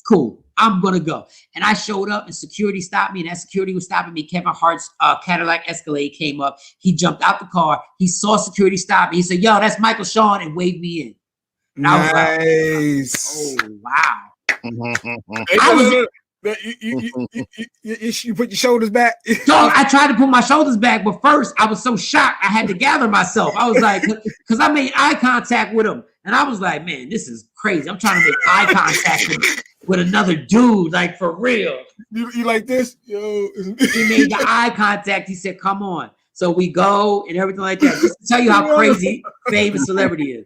Cool. I'm going to go. And I showed up and security stopped me. And that security was stopping me. Kevin Hart's Cadillac Escalade came up. He jumped out the car. He saw security stop me. He said, yo, that's Michael Shawn, and waved me in. And I was nice. like, oh wow. You put your shoulders back. So I tried to put my shoulders back, but first I was so shocked I had to gather myself. I was like, because I made eye contact with him, and I was like, man, this is crazy. I'm trying to make eye contact with another dude, like for real. You like this? Yo. He made the eye contact. He said, come on. So we go and everything like that. Just to tell you how crazy famous celebrity is.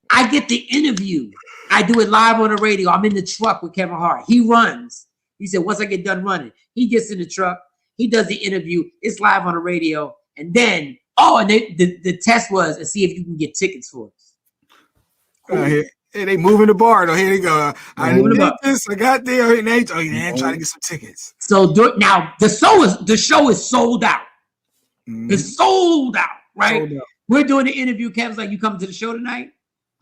I get the interview. I do it live on the radio. I'm in the truck with Kevin Hart. He runs. He said, once I get done running, he gets in the truck. He does the interview. It's live on the radio. And then, the test was to see if you can get tickets for us. Cool. Hey, they moving the bar though. Here they go. I did this. I got there. And they trying to get some tickets. So now the show is sold out. It's sold out, right? Sold out. We're doing the interview. Kevin's like, you coming to the show tonight?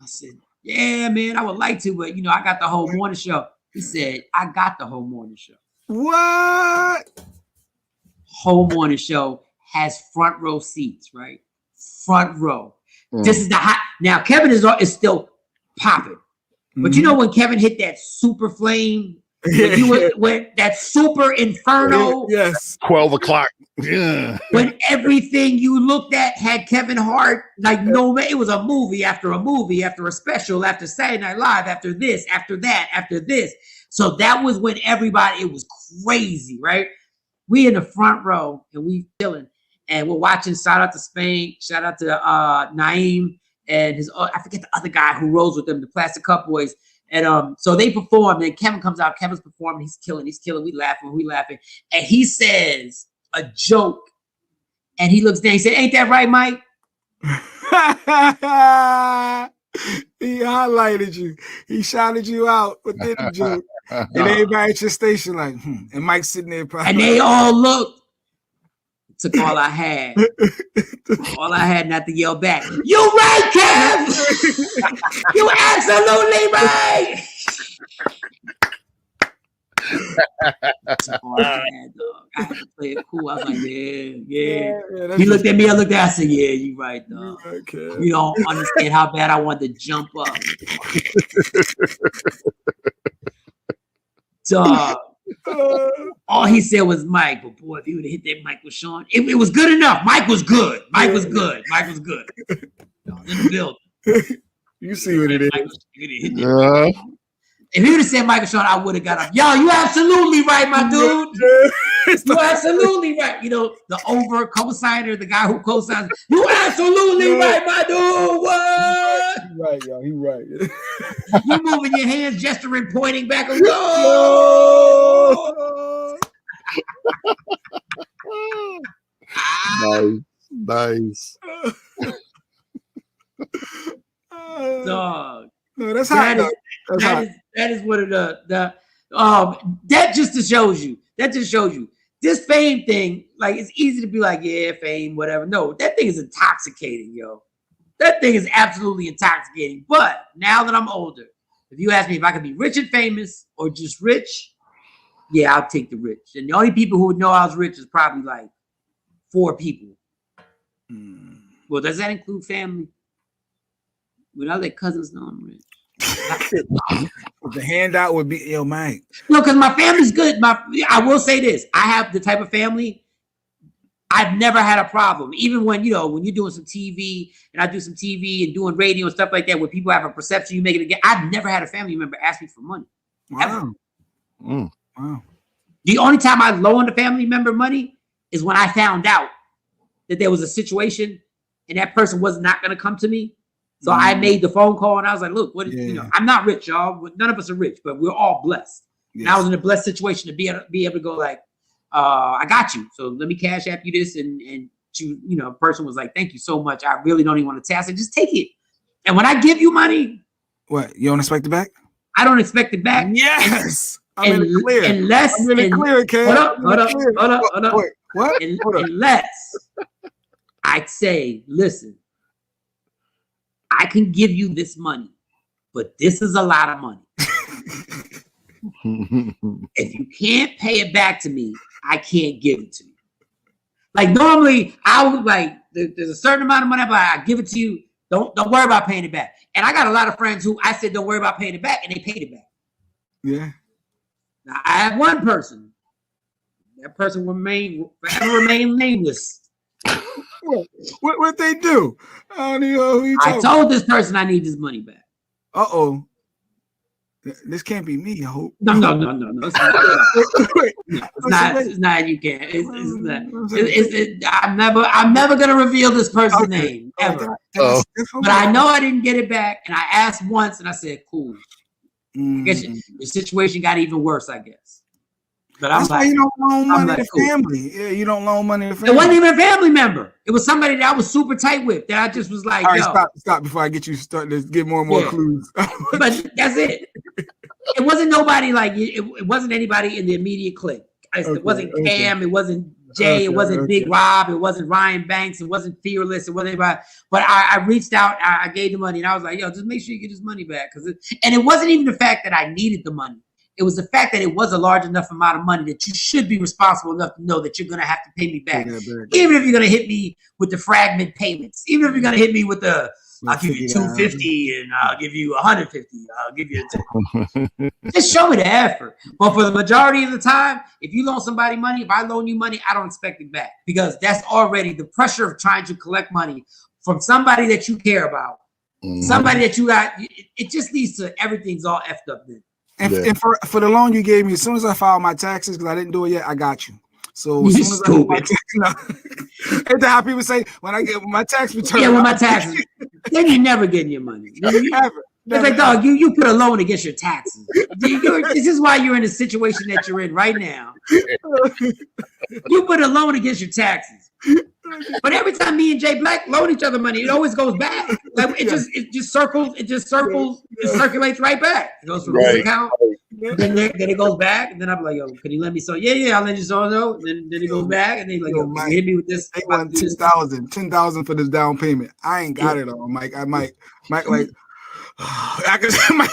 I said, yeah, man, I would like to, but I got the whole morning show. He said, I got the whole morning show. What? Whole morning show has front row seats, right? Front row. This is the hot. Now, Kevin is still popping. But you know when Kevin hit that super flame, when that super inferno? Yes. 12 o'clock. Yeah. When everything you looked at had Kevin Hart, like it was a movie after a movie, after a special, after Saturday Night Live, after this, after that, after this. So that was when it was crazy, right? We in the front row and we chilling and we're watching. Shout out to Spain, shout out to Naeem and I forget the other guy who rolls with them, the Plastic Cup Boys. And so they perform, and Kevin comes out. Kevin's performing. He's killing. We laughing. And he says a joke. And he looks down. He said, ain't that right, Mike? He highlighted you. He shouted you out within the joke. And everybody at your station like, And Mike's sitting there probably. And they all looked. Took all I had. All I had not to yell back. You right, Kev! You absolutely right! Took all I had, dog. I had to play it cool. I was like, yeah. He looked at me, I looked at him, I said, yeah, you right, dog. Okay. You don't understand how bad I wanted to jump up. Dog. All he said was Mike, but boy, if he would have hit that Mike with Shawn, it was good enough. Mike was good. Mike was good. In the building. You see what it is. If he would have said Mike and Shawn, I would have got up. Yo, you absolutely right, my dude. You absolutely right. The over co-signer, the guy who co-signs. You absolutely right, my dude. What? He right, yo. He right. You moving your hands, gesturing, pointing back. Nice. Dog. No, that's hot. That is one of the that just shows you. This fame thing, like it's easy to be like, yeah, fame, whatever. No, that thing is intoxicating, yo. That thing is absolutely intoxicating. But now that I'm older, if you ask me if I could be rich and famous or just rich, yeah, I'll take the rich. And the only people who would know I was rich is probably like 4 people. Well, does that include family? Would I let cousins know I'm rich? The handout would be, yo, Mike. No, because my family's good. I will say this. I have the type of family, I've never had a problem. Even when you're doing some TV, and I do some TV and doing radio and stuff like that, where people have a perception you make it again. I've never had a family member ask me for money. Wow. Wow. The only time I loaned a family member money is when I found out that there was a situation and that person was not going to come to me. So I made the phone call and I was like, look, I'm not rich, y'all. None of us are rich, but we're all blessed. Yes. And I was in a blessed situation to be able to go like, I got you. So let me cash app you this. And a person was like, thank you so much. I really don't even want to task it. Just take it. And when I give you money. What? You don't expect it back? I don't expect it back. Yes. I'm in the clear. Unless. I'm in the clear, Kev. Hold up. Wait, what? Unless I'd say, listen, I can give you this money, but this is a lot of money. If you can't pay it back to me, I can't give it to you. Like normally, I would like there's a certain amount of money, but I give it to you. Don't worry about paying it back. And I got a lot of friends who I said, don't worry about paying it back, and they paid it back. Yeah. Now, I have one person. That person will forever remain nameless. What they do? I don't even know who you I told this person I need this money back. Uh-oh. This can't be me, I hope. No. It's not. You can't. I'm never gonna reveal this person's name ever. But I know I didn't get it back, and I asked once, and I said, "Cool." I guess the situation got even worse, I guess. But I'm like, you don't loan money to family. Yeah, you don't loan money to family. It wasn't even a family member. It was somebody that I was super tight with. That I just was like, all right, stop before I get you starting to get more and more clues. But that's it. It wasn't nobody like it wasn't anybody in the immediate clique. It wasn't Cam. It wasn't Jay. It wasn't Big Rob. It wasn't Ryan Banks. It wasn't Fearless. It wasn't anybody. But I reached out. I gave the money, and I was like, "Yo, just make sure you get this money back." And it wasn't even the fact that I needed the money. It was the fact that it was a large enough amount of money that you should be responsible enough to know that you're going to have to pay me back. Even if you're going to hit me with the fragment payments, even if you're going to hit me with the, I'll give you $250 and I'll give you $150. I'll give you just show me the effort. But for the majority of the time, if you loan somebody money, if I loan you money, I don't expect it back because that's already the pressure of trying to collect money from somebody that you care about, somebody that you got. It just leads to everything's all effed up then. And for the loan you gave me, as soon as I filed my taxes, because I didn't do it yet, I got you. So as soon as how people say when I get my tax return. Yeah, with my taxes. Then you're never getting your money. It's like, dog, you put a loan against your taxes. This is why you're in the situation that you're in right now. You put a loan against your taxes. But every time me and Jay Black loan each other money, it always goes back. Like it just circles, it circulates right back. It goes from this account, then it goes back, and then I'm like, yo, can you lend me so? Yeah, I'll lend you so. Then it goes back, and then like, yo, Mike, hit me with this. They want 10,000 for this down payment. I ain't got it all, Mike. I might like. I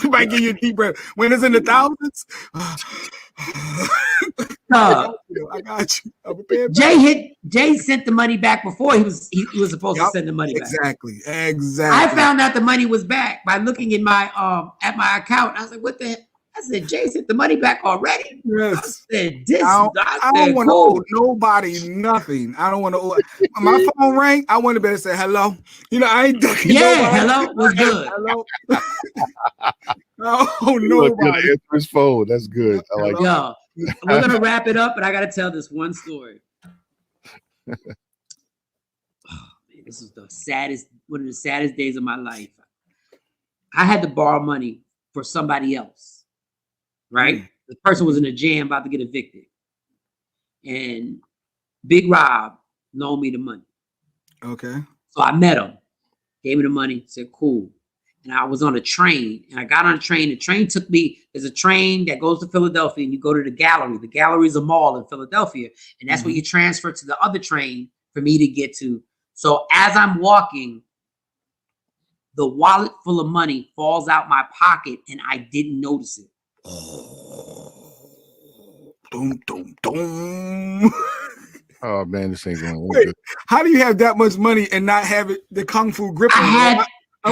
might give you a deep breath. When it's in the thousands, I got you. Jay sent the money back before he was supposed to send the money back. Exactly. I found out the money was back by looking in my at my account. I was like, what the heck? I said, Jay sent the money back already. Yes. I don't want to owe nobody nothing. I don't want to owe. My phone rang. I want to better say hello. You know, I ain't ducking nobody. Hello was good. Hello. Oh, nobody. Answer his phone. That's good. I like Yo, we're gonna wrap it up, but I gotta tell this one story. Oh, man, this is one of the saddest days of my life. I had to borrow money for somebody else. Right? The person was in a jam about to get evicted. And Big Rob loaned me the money. Okay. So I met him, gave me the money, said, cool. And I was on a train, and I got on a train. The train took me, there's a train that goes to Philadelphia, and you go to the gallery. The gallery is a mall in Philadelphia, and that's where you transfer to the other train for me to get to. So as I'm walking, the wallet full of money falls out my pocket, and I didn't notice it. Dum, dum, dum. Oh man, this ain't going. Wait, how do you have that much money and not have it the kung fu grip? I'm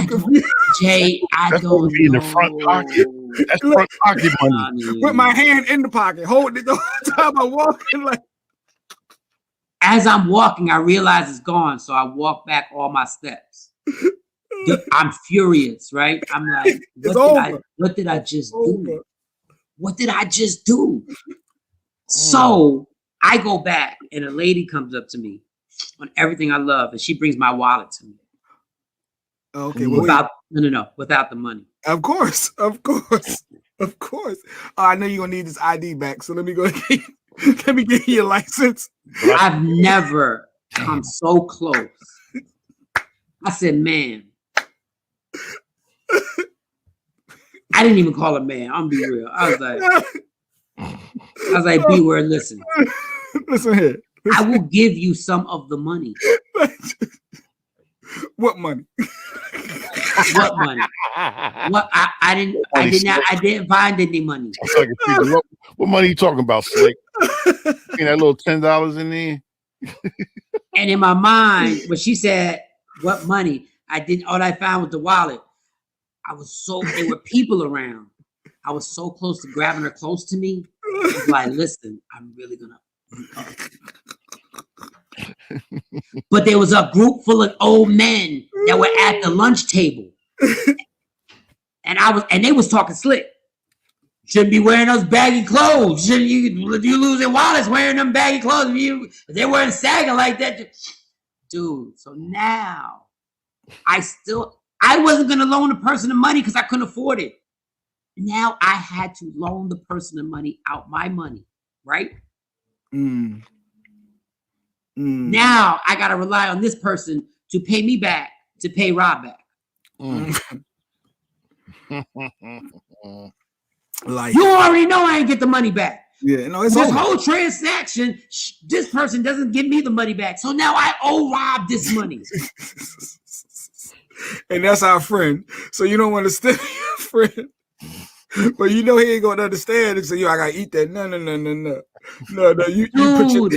confused. Jay, That's don't know. In the front pocket. That's front pocket money. With my hand in the pocket, holding it the whole time I'm walking. Like as I'm walking, I realize it's gone, so I walk back all my steps. I'm furious, right? I'm like, what did I just do? What did I just do? So I go back, and a lady comes up to me on everything I love, and she brings my wallet to me. Okay, without the money. Of course. I know you're gonna need this ID back, so let me go. Let me get your license. I've never come so close. I said, man. I didn't even call her man. I'm be real. I was like, B-word, listen. Listen here. I will give you some of the money. What money? What money? What I didn't find any money. What money you talking about, Slick? You that little $10 in there? And in my mind, when she said, what money? All I found was the wallet. There were people around. I was so close to grabbing her close to me. I was like, listen, I'm really gonna. But there was a group full of old men that were at the lunch table. And they was talking slick. Shouldn't be wearing those baggy clothes. Shouldn't you losing wallets wearing them baggy clothes? They weren't sagging like that. Dude, so now I wasn't gonna loan the person the money because I couldn't afford it. Now I had to loan the person the money out my money, right? Now I gotta rely on this person to pay me back, to pay Rob back. Like, you already know I ain't get the money back. Yeah, no, it's this over. whole transaction. This person doesn't give me the money back, so now I owe Rob this money. And that's our friend. So you don't understand your friend. But you know he ain't gonna understand it. So I gotta eat that. No. You put your.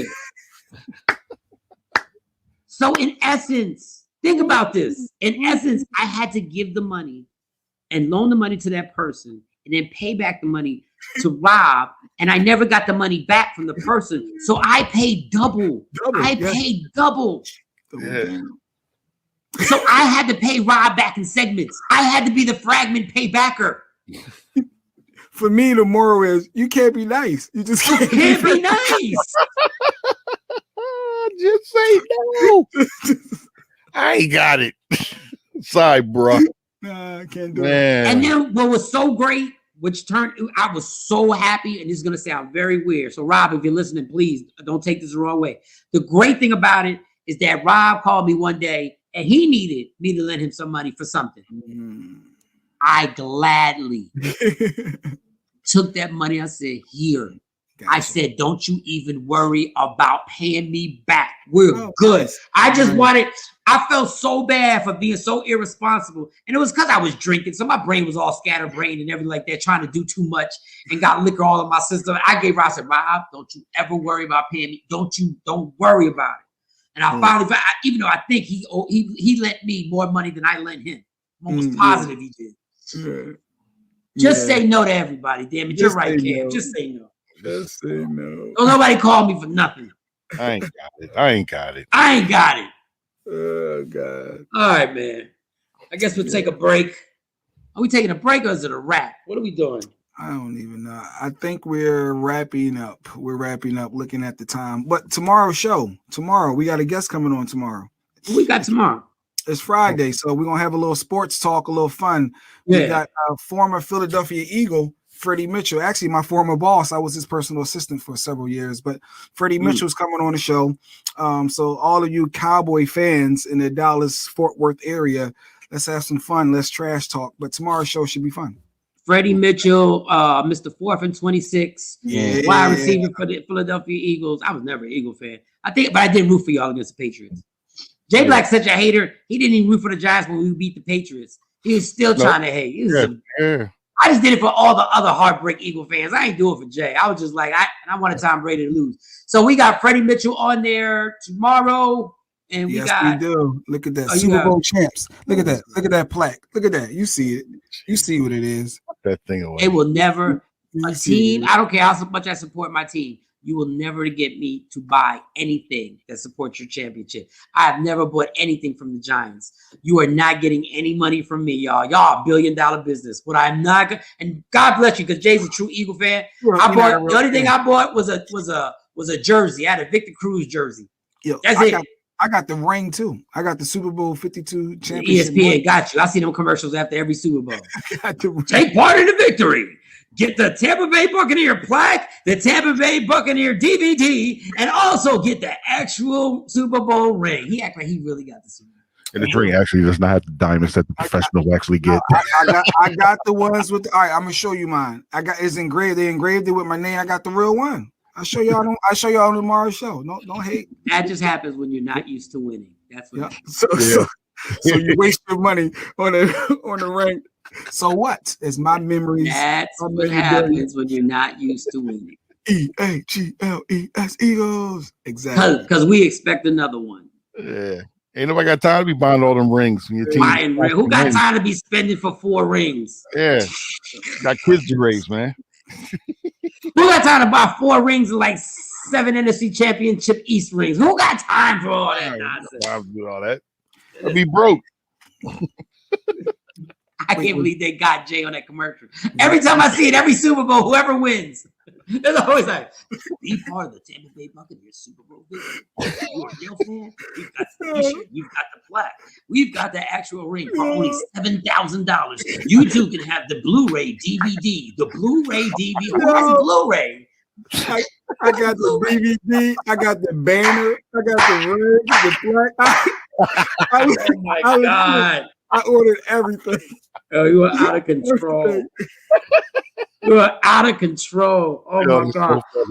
So in essence, think about this. In essence, I had to give the money and loan the money to that person, and then pay back the money to Rob. And I never got the money back from the person, so I paid double. Paid double. Yeah. So I had to pay Rob back in segments. I had to be the fragment paybacker. For me, the moral is you can't be nice. You just can't be nice. Just say no. I ain't got it. Sorry, bro. Nah, I can't do it. And then what was so great, I was so happy, and this is going to sound very weird. So Rob, if you're listening, please don't take this the wrong way. The great thing about it is that Rob called me one day and he needed me to lend him some money for something. I gladly took that money. I said, here. Gotcha. I said, don't you even worry about paying me back. We're good. Nice. I felt so bad for being so irresponsible. And it was because I was drinking. So my brain was all scatterbrained and everything like that, trying to do too much and got liquor all in my system. I said, Rob, don't you ever worry about paying me. Don't worry about it. And I finally, even though I think he lent me more money than I lent him. I'm almost positive he did. Just say no to everybody, damn it. You're right, Cam. No. Just say no. Just say no. Don't nobody call me for nothing. I ain't got it. Oh, God. All right, man. I guess we'll take a break. Are we taking a break or is it a wrap? What are we doing? I don't even know. I think we're wrapping up. Looking at the time. But tomorrow's show. We got a guest coming on tomorrow. What we got tomorrow? It's Friday, so we're going to have a little sports talk, a little fun. Yeah. We got former Philadelphia Eagle, Freddie Mitchell. Actually, my former boss. I was his personal assistant for several years. But Freddie Mitchell's coming on the show. So all of you Cowboy fans in the Dallas-Fort Worth area, let's have some fun. Let's trash talk. But tomorrow's show should be fun. Freddie Mitchell, Mr. 4th and 26, wide receiver for the Philadelphia Eagles. I was never an Eagle fan. But I did root for y'all against the Patriots. Jay Black's such a hater. He didn't even root for the Giants when we beat the Patriots. He was still trying to hate. I just did it for all the other heartbreak Eagle fans. I ain't do it for Jay. I was just like, I wanted Tom Brady to lose. So we got Freddie Mitchell on there tomorrow. And we do. Look at that. Super Bowl champs. Look at that. Look at that plaque. Look at that. You see it. You see what it is. That thing away. It will never, a team, I don't care how much I support my team, you will never get me to buy anything that supports your championship. I have never bought anything from the Giants. You are not getting any money from me, y'all. Y'all a $1 billion business. What I'm not going, and God bless you, because Jay's a true Eagle fan. The only thing I bought was a jersey. I had a Victor Cruz jersy. That's it. I got the ring too. I got the Super Bowl 52 championship. ESPN got you. I see them commercials after every Super Bowl. Take part in the victory. Get the Tampa Bay Buccaneer plaque, the Tampa Bay Buccaneer DVD, and also get the actual Super Bowl ring. He act like he really got the Super Bowl. And the ring actually does not have the diamonds that the professionals actually get. I got the ones with. All right, I'm gonna show you mine. It's engraved. They engraved it with my name. I got the real one. I'll show y'all on tomorrow's show. Don't hate. That just happens when you're not used to winning. That's what. So you waste your money on the ring. So what? Is my memories? That's what happens when you're not used to winning. EAGLES Eagles. Exactly. Because we expect another one. Yeah. Ain't nobody got time to be buying all them rings. When your team Who got time to be spending for 4 rings? Yeah, got kids to raise, man. Who got time to buy 4 rings and like 7 NFC Championship East rings? Who got time for all that nonsense? I do all that. I'll be broke. I can't believe they got Jay on that commercial. Every time I see it, every Super Bowl, whoever wins, it's always like, be part of the Tampa Bay Buccaneers Super Bowl victory. You a real fan? We've got the t-shirt, we've got the plaque, we've got the actual ring for only $7,000. You too can have the Blu-ray DVD. The Blu-ray DVD. Who has Blu-ray? I got the DVD. I got the banner. I got the ring, the plaque. Oh my God. I ordered everything. Oh, you are out of control. You are out of control. Oh my God. So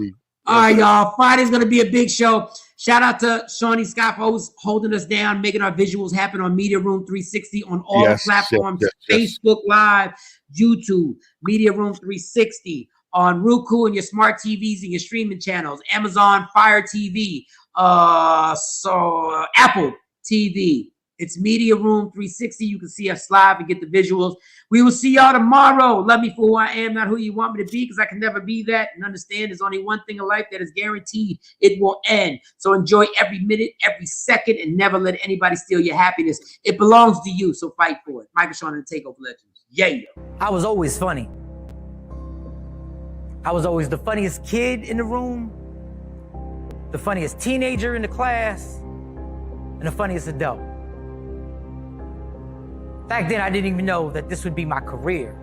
all right, y'all. Friday's going to be a big show. Shout out to Shawn Scott for always holding us down, making our visuals happen on Media Room 360 on all the platforms. Facebook Live, YouTube, Media Room 360, on Roku and your smart TVs and your streaming channels, Amazon Fire TV, Apple TV. It's Media Room 360. You can see us live and get the visuals. We will see y'all tomorrow. Love me for who I am, not who you want me to be, because I can never be that. And understand there's only one thing in life that is guaranteed. It will end. So enjoy every minute, every second, and never let anybody steal your happiness. It belongs to you, so fight for it. Michael Shawn and the TakeOver Legends. Yeah. I was always funny. I was always the funniest kid in the room, the funniest teenager in the class, and the funniest adult. Back then, I didn't even know that this would be my career.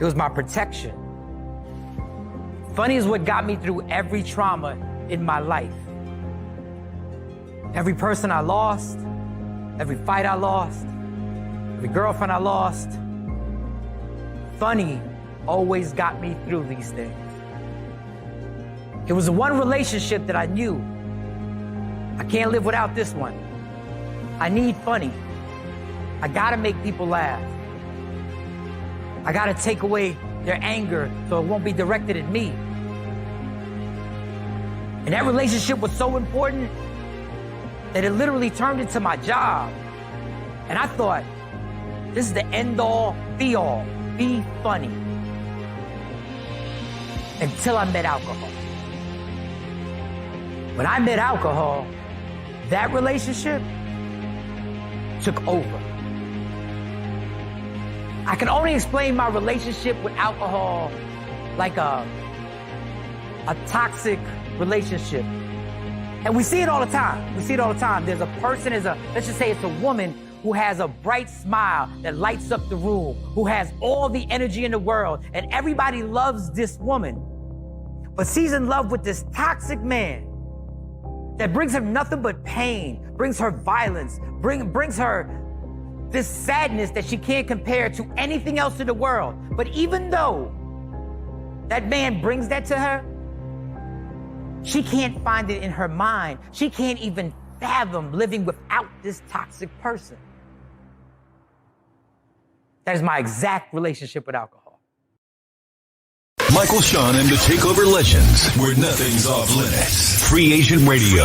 It was my protection. Funny is what got me through every trauma in my life. Every person I lost, every fight I lost, every girlfriend I lost. Funny always got me through these things. It was the one relationship that I knew I can't live without this one. I need funny. I gotta make people laugh. I gotta take away their anger so it won't be directed at me. And that relationship was so important that it literally turned into my job. And I thought, this is the end all, be all, be funny. Until I met alcohol. When I met alcohol, that relationship took over. I can only explain my relationship with alcohol like a toxic relationship. And we see it all the time. We see it all the time. There's a person, let's just say it's a woman who has a bright smile that lights up the room, who has all the energy in the world, and everybody loves this woman. But she's in love with this toxic man that brings her nothing but pain, brings her violence, brings her this sadness that she can't compare to anything else in the world. But even though that man brings that to her, she can't find it in her mind. She can't even fathom living without this toxic person. That is my exact relationship with alcohol. Michael Shawn and the TakeOver Legends, where nothing's off limits. Free Agent Radio.